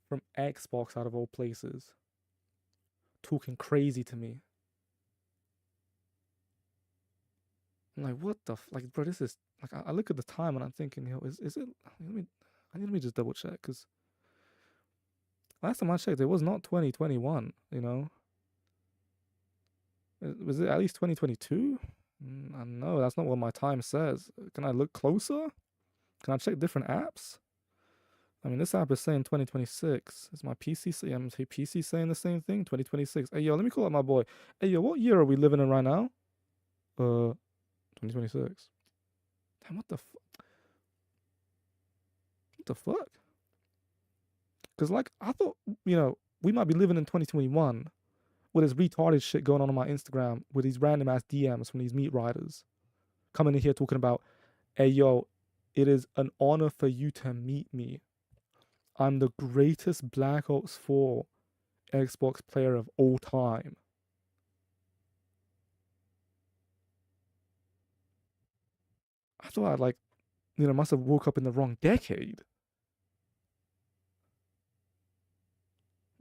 from Xbox out of all places, talking crazy to me. I'm like, what the like, bro? This is like, I look at the time and I'm thinking, yo, is it? Let me just double check, because last time I checked, it was not 2021. You know, was it at least 2022? I know that's not what my time says. Can I look closer? Can I check different apps? I mean, this app is saying 2026. Is my PC saying? I'm PC saying the same thing? 2026. Hey yo, let me call up my boy. Hey yo, what year are we living in right now? 2026. Damn, what the fuck? Because like I thought, you know, we might be living in 2021, with this retarded shit going on my Instagram with these random ass DMs from these meat riders coming in here talking about, hey yo, it is an honor for you to meet me. I'm the greatest Black Ops 4 Xbox player of all time. I thought I must have woke up in the wrong decade.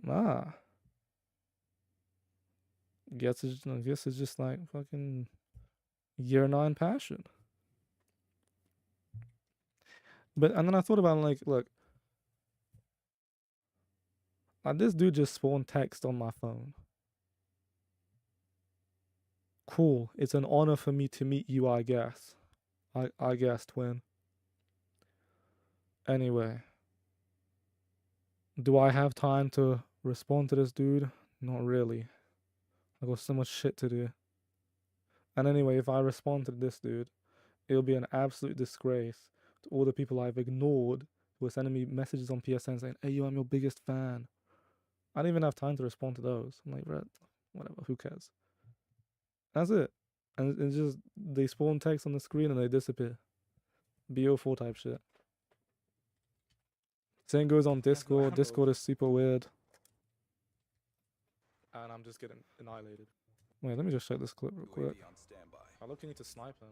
Nah. Guess it's just like fucking year 9 passion. But and then I thought about like, look, like this dude just spawned text on my phone. Cool. It's an honor for me to meet you, I guess. I guess, twin. Anyway. Do I have time to respond to this dude? Not really. I got so much shit to do. And anyway, if I respond to this dude, it'll be an absolute disgrace to all the people I've ignored who are sending me messages on PSN saying, hey, yo, I'm your biggest fan. I don't even have time to respond to those. I'm like, bro, whatever, who cares? That's it. And it's just, they spawn text on the screen and they disappear. BO4 type shit. Same goes on Discord. Discord is super weird. And I'm just getting annihilated. Wait, let me just check this clip real quick. UAV on standby. I look, you need to snipe him.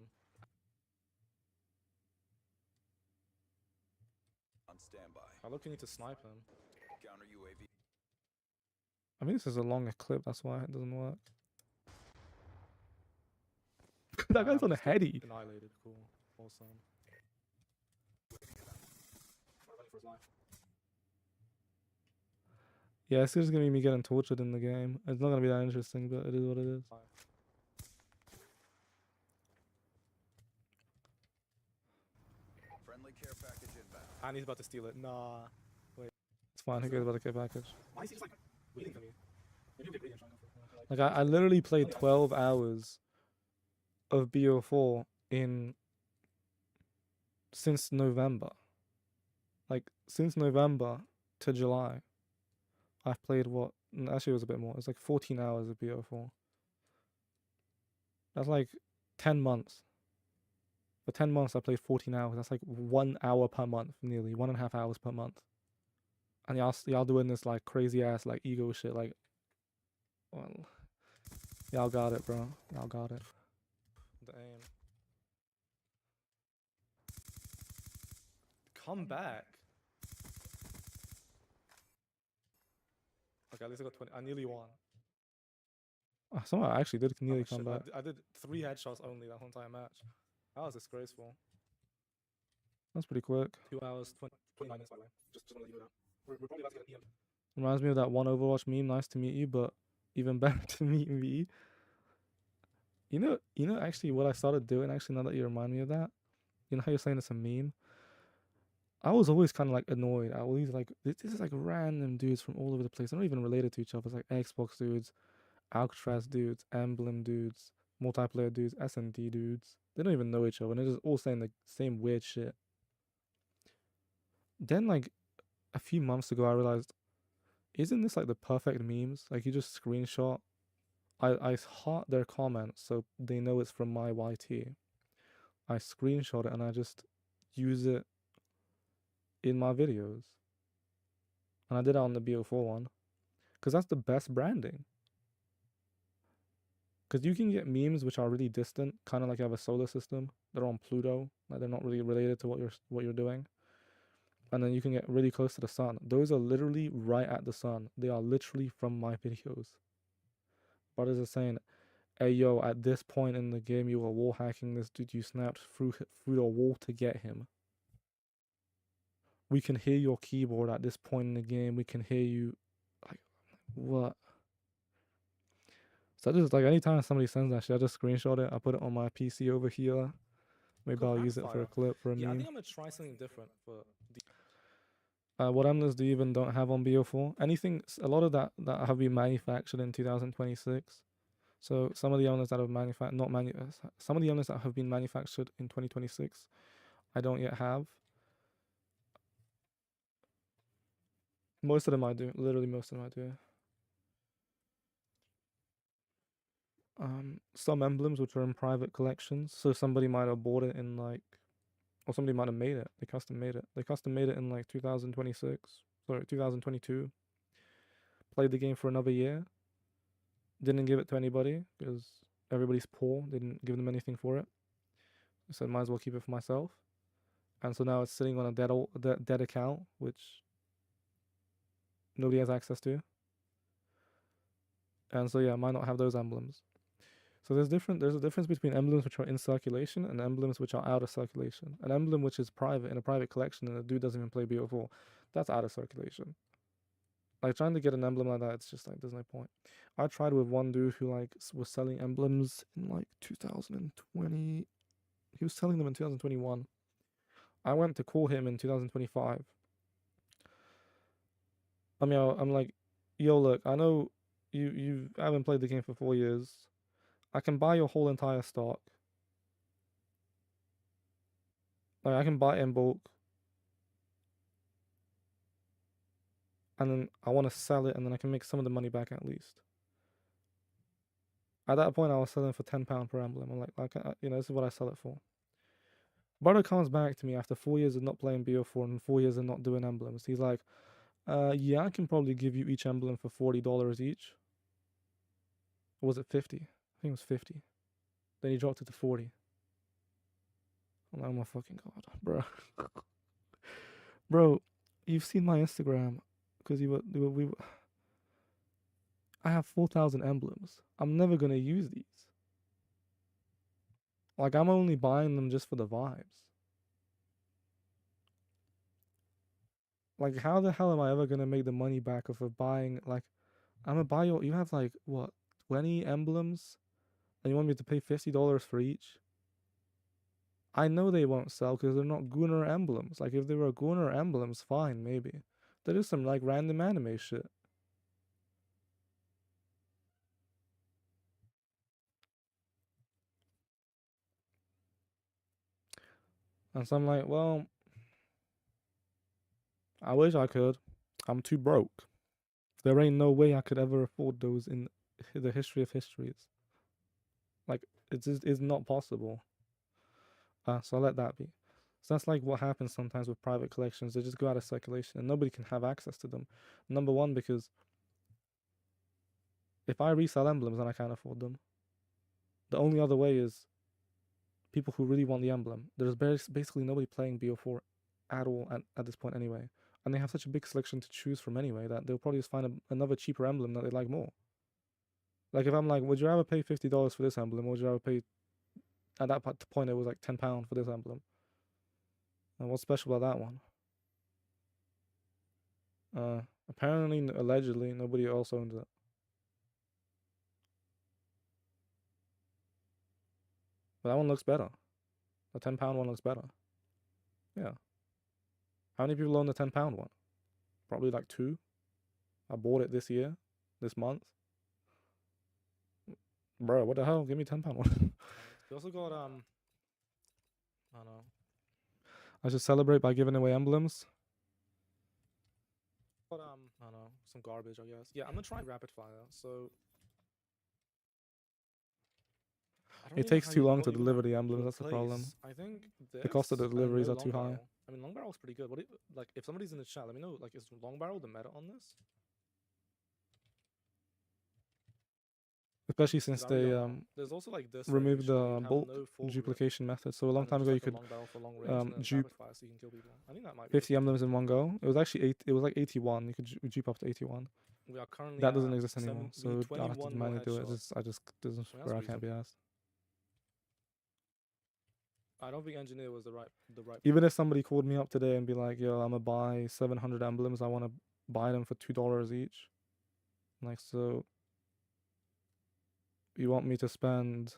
On standby. I look, you need to snipe him. Counter UAV. I think this is a longer clip, that's why it doesn't work. That And guy's I'm on a just getting heady. Annihilated. Cool. Awesome. Yeah, it's just gonna be me getting tortured in the game. It's not gonna be that interesting, but it is what it is. Friendly care package inbound. And he's about to steal it. Nah. It's fine, who cares about the care package? Why is he just like waiting for me? Like, I literally played 12 hours of BO4 since November. Like, since November to July. I've played what? Actually, it was a bit more. It's like 14 hours of BO4. That's like 10 months. For 10 months, I played 14 hours. That's like 1 hour per month, nearly 1.5 hours per month. And y'all doing this like crazy ass like ego shit. Like, well, y'all got it, bro. Y'all got it. The aim. Come back. Okay, at least I got 20. I nearly won. Somehow I actually did nearly Oh, come shit, back. I did 3 headshots only that whole entire match. That was disgraceful. That's pretty quick. 2 hours, 29 minutes, by the way. Just want to leave it out. We're probably about to get an EM. Reminds me of that one Overwatch meme. Nice to meet you, but even better to meet me. You know, actually, what I started doing. Actually, now that you remind me of that, you know how you're saying it's a meme. I was always kind of like annoyed. I always like this is like random dudes from all over the place. They're not even related to each other. It's like Xbox dudes, Alcatraz dudes, Emblem dudes, multiplayer dudes, S&D dudes. They don't even know each other, and they're just all saying the same weird shit. Then like a few months ago, I realized, isn't this like the perfect memes? Like you just screenshot. I heart their comments so they know it's from my YT. I screenshot it and I just use it in my videos. And I did it on the BO4 one. Because that's the best branding. Because you can get memes which are really distant, kind of like you have a solar system. They're on Pluto, like they're not really related to what you're doing. And then you can get really close to the sun. Those are literally right at the sun. They are literally from my videos. Brothers are saying, hey yo, at this point in the game you were wall hacking this dude, you snapped through the wall to get him. We can hear your keyboard at this point in the game. We can hear you. Like, what? So I just, like, anytime somebody sends that shit, I just screenshot it. I put it on my PC over here. Maybe Cool, I'll use it for a Amplifier. clip, for a Yeah, I meme. think I'm gonna try something different for the What emblems do you even don't have on BO4? Anything, a lot of that have been manufactured in 2026. So some of the emblems that have some of the emblems that have been manufactured in 2026, I don't yet have. Most of them I do. Literally most of them I do. some emblems which are in private collections. So somebody might have bought it in like, or somebody might have made it. They custom made it. They custom made it in like 2026, sorry, 2022. Played the game for another year. Didn't give it to anybody because everybody's poor. Didn't give them anything for it. I said might as well keep it for myself. And so now it's sitting on a dead account, which nobody has access to. And so yeah, might not have those emblems. So there's a difference between emblems which are in circulation and emblems which are out of circulation. An emblem which is private in a private collection and the dude doesn't even play BO4, that's out of circulation. Like trying to get an emblem like that, it's just like there's no point. I tried with one dude who like was selling emblems in like 2020. He was selling them in 2021. I went to call him in 2025. I mean, I'm like, yo, look, I know you haven't played the game for 4 years. I can buy your whole entire stock. Like, I can buy it in bulk. And then I want to sell it, and then I can make some of the money back at least. At that point, I was selling for £10 per emblem. I'm like, this is what I sell it for. Brother comes back to me after 4 years of not playing BO4 and 4 years of not doing emblems. He's like, yeah, I can probably give you each emblem for $40 each. Or was it 50? I think it was 50. Then he dropped it to 40. I'm like, oh my fucking god, bro. Bro, you've seen my Instagram because I have 4,000 emblems. I'm never gonna use these. Like, I'm only buying them just for the vibes. Like, how the hell am I ever gonna make the money back of buying, like, I'm gonna buy you have like, what, 20 emblems? And you want me to pay $50 for each? I know they won't sell because they're not Gunnar emblems. Like, if they were Gunnar emblems, fine, maybe. There is some, like, random anime shit. And so I'm like, well, I wish I could. I'm too broke. There ain't no way I could ever afford those in the history of histories. Like, it's just, it's not possible. So I let that be. So that's like what happens sometimes with private collections. They just go out of circulation and nobody can have access to them. Number one, because if I resell emblems and I can't afford them, the only other way is people who really want the emblem. There's basically nobody playing BO4 at all at this point anyway. And they have such a big selection to choose from anyway that they'll probably just find another cheaper emblem that they like more. Like, if I'm like, would you rather pay $50 for this emblem, or would you rather pay, at that point it was like £10 for this emblem? And what's special about that one? Apparently, allegedly, nobody else owns it. But that one looks better. The £10 one looks better. Yeah. How many people own the £10 one? Probably like 2. I bought it this year, this month. Bro, what the hell? Give me £10 one. We also got I don't know. I should celebrate by giving away emblems. But I don't know, some garbage, I guess. Yeah, I'm gonna try rapid fire. So It takes too long to deliver the emblems. That's the problem. I think The cost of the deliveries are too high. I mean, long barrel's pretty good. Like, if somebody's in the chat, let me know. Like, is long barrel the meta on this? Especially since they there's also like this removed variation where the you'd have bulk no full grip, duplication method. So a long and then time ago, just you like a could long barrel for long range, and then dupe rapid fire so you can kill people. I think that might be 50 emblems in one go. It was actually it was like 81. You could dupe up to 81. We are currently That doesn't at exist anymore. So I'll have to 21 more manually do it. headshots. I just doesn't that's where I can't be asked. I don't think engineer was the right. Even if somebody called me up today and be like, "Yo, I'm gonna buy 700 emblems. I want to buy them for $2 each." Like, so you want me to spend?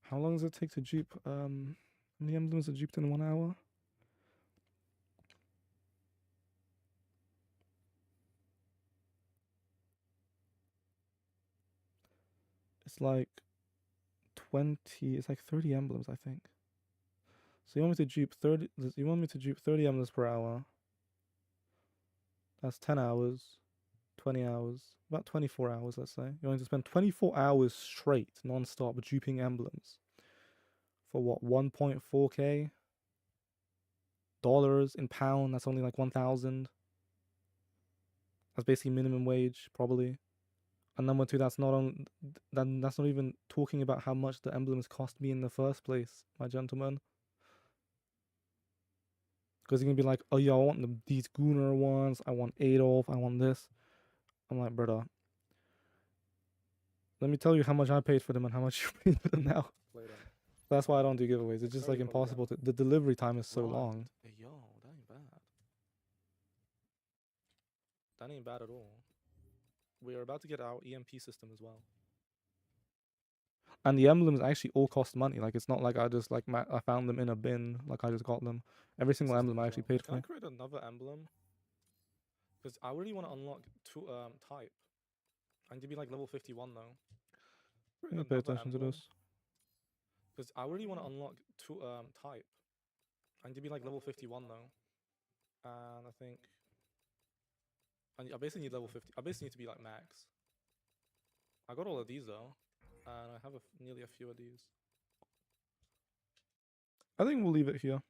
How long does it take to dupe? How many emblems are duped in 1 hour? It's like 20. It's like 30 emblems, I think. So you want me to dupe 30? You want me to dupe 30 emblems per hour? That's 10 hours. 20 hours, about 24 hours, let's say. You're going to spend 24 hours straight, non-stop, duping emblems for what, 1.4k dollars in pound? That's only like 1,000. That's basically minimum wage, probably. And number two, that's not on. That's not even talking about how much the emblems cost me in the first place, my gentlemen. Because you're gonna be like, oh yeah, I want these Gunnar ones. I want Adolf. I want this. I'm like, brother, let me tell you how much I paid for them and how much you paid for them now. That's why I don't do giveaways. It's just like impossible to. The delivery time is so long. Hey, yo, that ain't bad. That ain't bad at all. We are about to get our EMP system as well. And the emblems actually all cost money. Like it's not like I just like I found them in a bin. Like I just got them. Every single emblem I actually paid Can I for. create another emblem? Because I really want to unlock type. I need to be like level 51 though. Yeah, pay attention to this. Because I really want to unlock type. I need to be like level 51 though. And I think I basically need level 50. I basically need to be like max. I got all of these though, and I have nearly a few of these. I think we'll leave it here.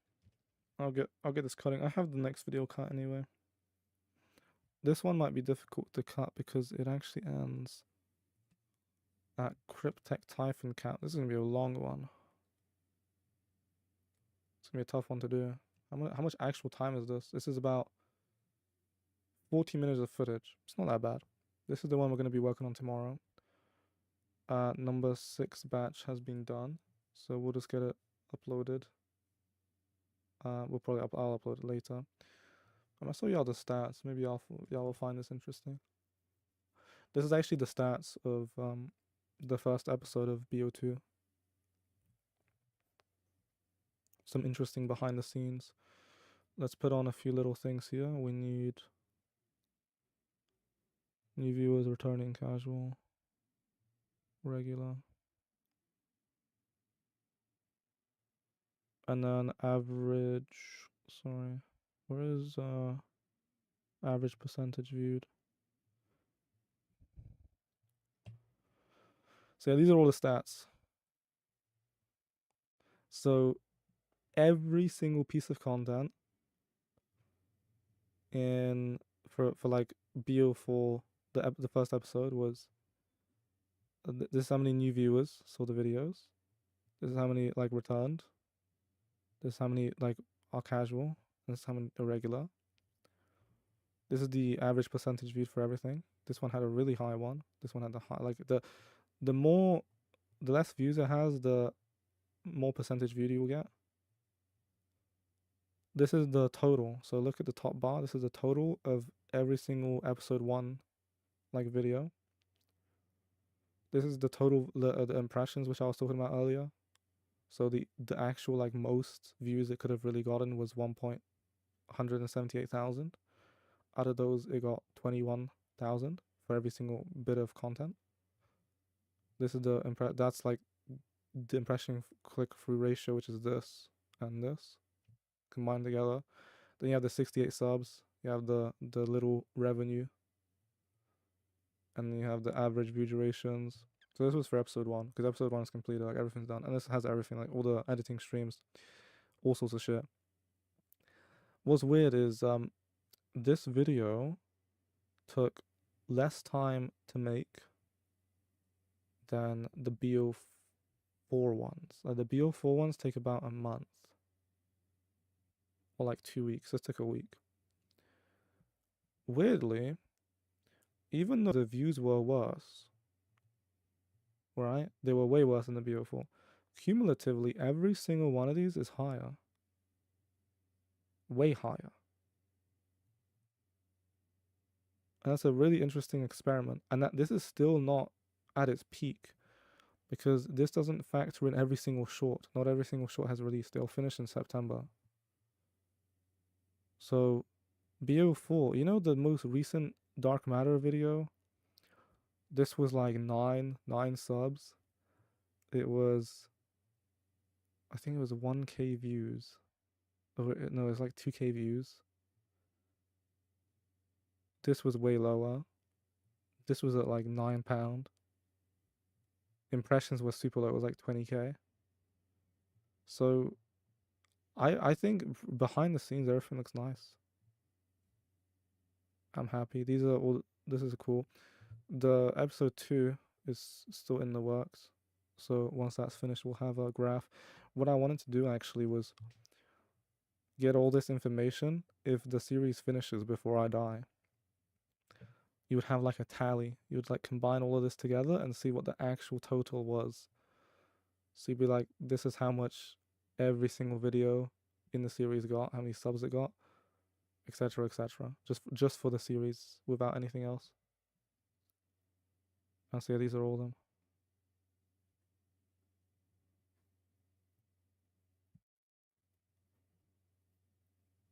I'll get this cutting. I have the next video cut anyway. This one might be difficult to cut because it actually ends at Cryptech Typhon Cap. This is gonna be a long one. It's gonna be a tough one to do. How much actual time is this? This is about 40 minutes of footage. It's not that bad. This is the one we're gonna be working on tomorrow. Number 6 batch has been done, so we'll just get it uploaded. We'll probably I'll upload it later. I saw y'all the stats. Maybe y'all will find this interesting. This is actually the stats of the first episode of BO2. Some interesting behind the scenes. Let's put on a few little things here. We need new viewers, returning, casual, regular. And then average, sorry, where is average percentage viewed? So yeah, these are all the stats. So every single piece of content in for like BO4, the first episode was this is how many new viewers saw the videos. This is how many like returned. This is how many like are casual. This is how many are regular. This is the average percentage viewed for everything. This one had a really high one. This one had the high, like the less views it has, the more percentage viewed you will get. This is the total. So look at the top bar. This is the total of every single episode 1 like video. This is the total the impressions which I was talking about earlier. So the actual like most views it could have really gotten was 178,000. Out of those it got 21,000 for every single bit of content. This is that's like the impression click-through ratio, which is this and this combined together. Then you have the 68 subs, you have the little revenue, and then you have the average view durations. So this was for episode 1, because episode 1 is completed, like everything's done, and this has everything, like all the editing streams, all sorts of shit. What's weird is this video took less time to make than the BO4 ones. Like the BO4 ones take about a month. Or like 2 weeks. This took a week. Weirdly, even though the views were worse, right? They were way worse than the BO4. Cumulatively, every single one of these is higher. Way higher. And that's a really interesting experiment. And that this is still not at its peak, because this doesn't factor in every single short. Not every single short has released. They'll finish in September. So BO4, you know the most recent Dark Matter video? This was like 9 subs. It was, I think it was 1k views. Or no, it was like 2k views. This was way lower. This was at like £9. Impressions were super low. It was like 20k. So I think behind the scenes everything looks nice. I'm happy. These are all. This is cool. The episode 2 is still in the works. So once that's finished, we'll have a graph. What I wanted to do actually was get all this information if the series finishes before I die. You would have like a tally. You would like combine all of this together and see what the actual total was. So you'd be like, this is how much every single video in the series got, how many subs it got, etc., etc. Just for the series without anything else. And so yeah, these are all of them.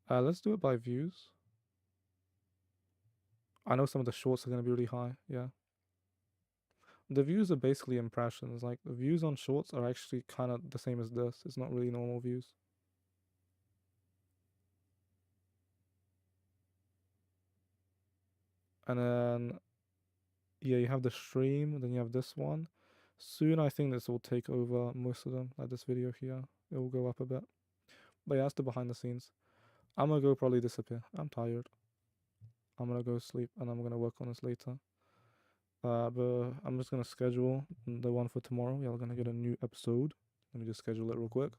Let's do it by views. I know some of the shorts are going to be really high, yeah. The views are basically impressions. Like, the views on shorts are actually kind of the same as this. It's not really normal views. And then, yeah, you have the stream, then you have this one. Soon, I think this will take over most of them, like this video here. It will go up a bit. But yeah, that's the behind the scenes. I'm gonna go probably disappear. I'm tired. I'm gonna go sleep, and I'm gonna work on this later. But I'm just gonna schedule the one for tomorrow. Yeah, we're gonna get a new episode. Let me just schedule it real quick.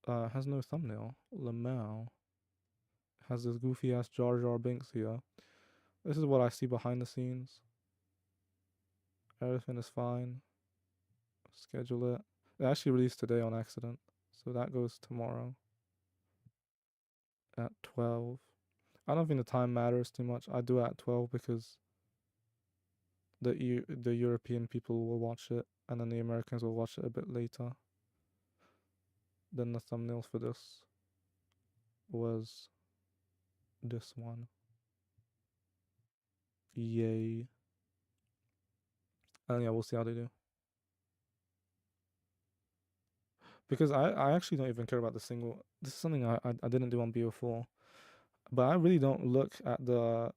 Has no thumbnail. Lamau has this goofy ass Jar Jar Binks here. This is what I see behind the scenes. Everything is fine. Schedule it. It actually released today on accident, so that goes tomorrow at 12. I don't think the time matters too much. I do it at 12 because the European people will watch it, and then the Americans will watch it a bit later. Then the thumbnail for this was this one. Yay. And yeah, we'll see how they do. Because I actually don't even care about the single. This is something I didn't do on BO4. But I really don't look at the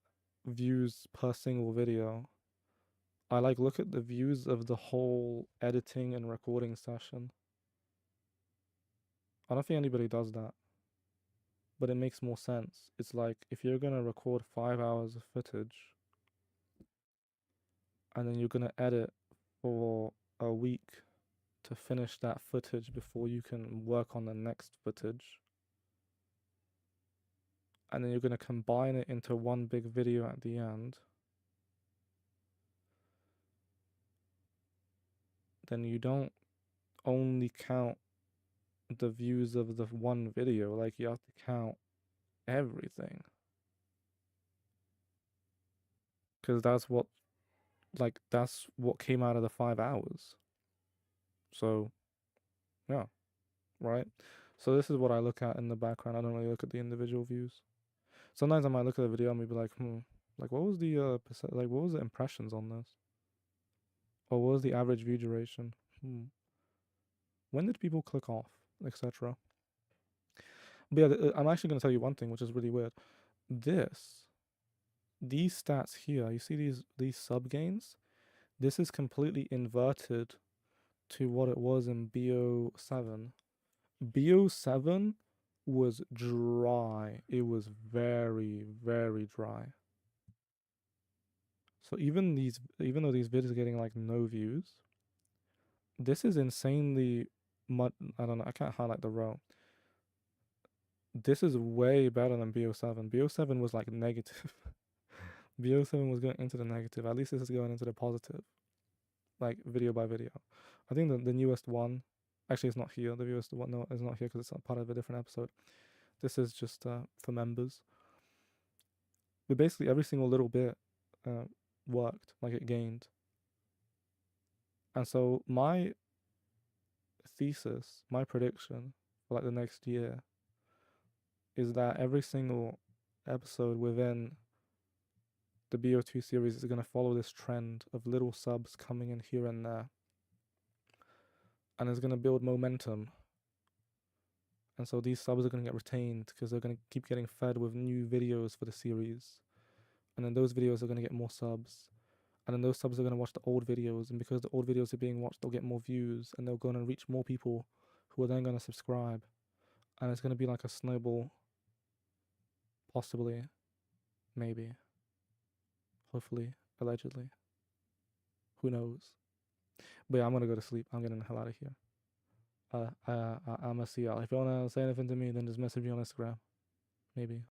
views per single video. I like look at the views of the whole editing and recording session. I don't think anybody does that. But it makes more sense. It's like if you're gonna record 5 hours of footage and then you're gonna edit for a week to finish that footage before you can work on the next footage, and then you're going to combine it into one big video at the end, then you don't only count the views of the one video, like you have to count everything. Because that's what came out of the 5 hours. So, yeah, right? So this is what I look at in the background. I don't really look at the individual views. Sometimes I might look at the video and be like, like what was the what was the impressions on this? Or what was the average view duration? When did people click off, etc. But yeah, I'm actually going to tell you one thing, which is really weird. These stats here, you see these sub gains? This is completely inverted to what it was in BO7. BO7 was dry. It was very, very dry. So even though these videos are getting like no views, this is insanely I don't know, I can't highlight the row. This is way better than BO7. BO7 was like negative. BO7 was going into the negative. At least this is going into the positive. Like video by video. I think the newest one, actually it's not here. The newest one, no, it's not here because it's a part of a different episode. This is just for members. But basically every single little bit worked, like it gained. And so my thesis, my prediction for like the next year is that every single episode within the BO2 series is going to follow this trend of little subs coming in here and there. And it's going to build momentum. And so these subs are going to get retained because they're going to keep getting fed with new videos for the series. And then those videos are going to get more subs. And then those subs are going to watch the old videos. And because the old videos are being watched, they'll get more views. And they'll go and reach more people who are then going to subscribe. And it's going to be like a snowball. Possibly. Maybe. Hopefully. Allegedly. Who knows? But yeah, I'm going to go to sleep. I'm getting the hell out of here. I'm going to see y'all. If you want to say anything to me, then just message me on Instagram. Maybe.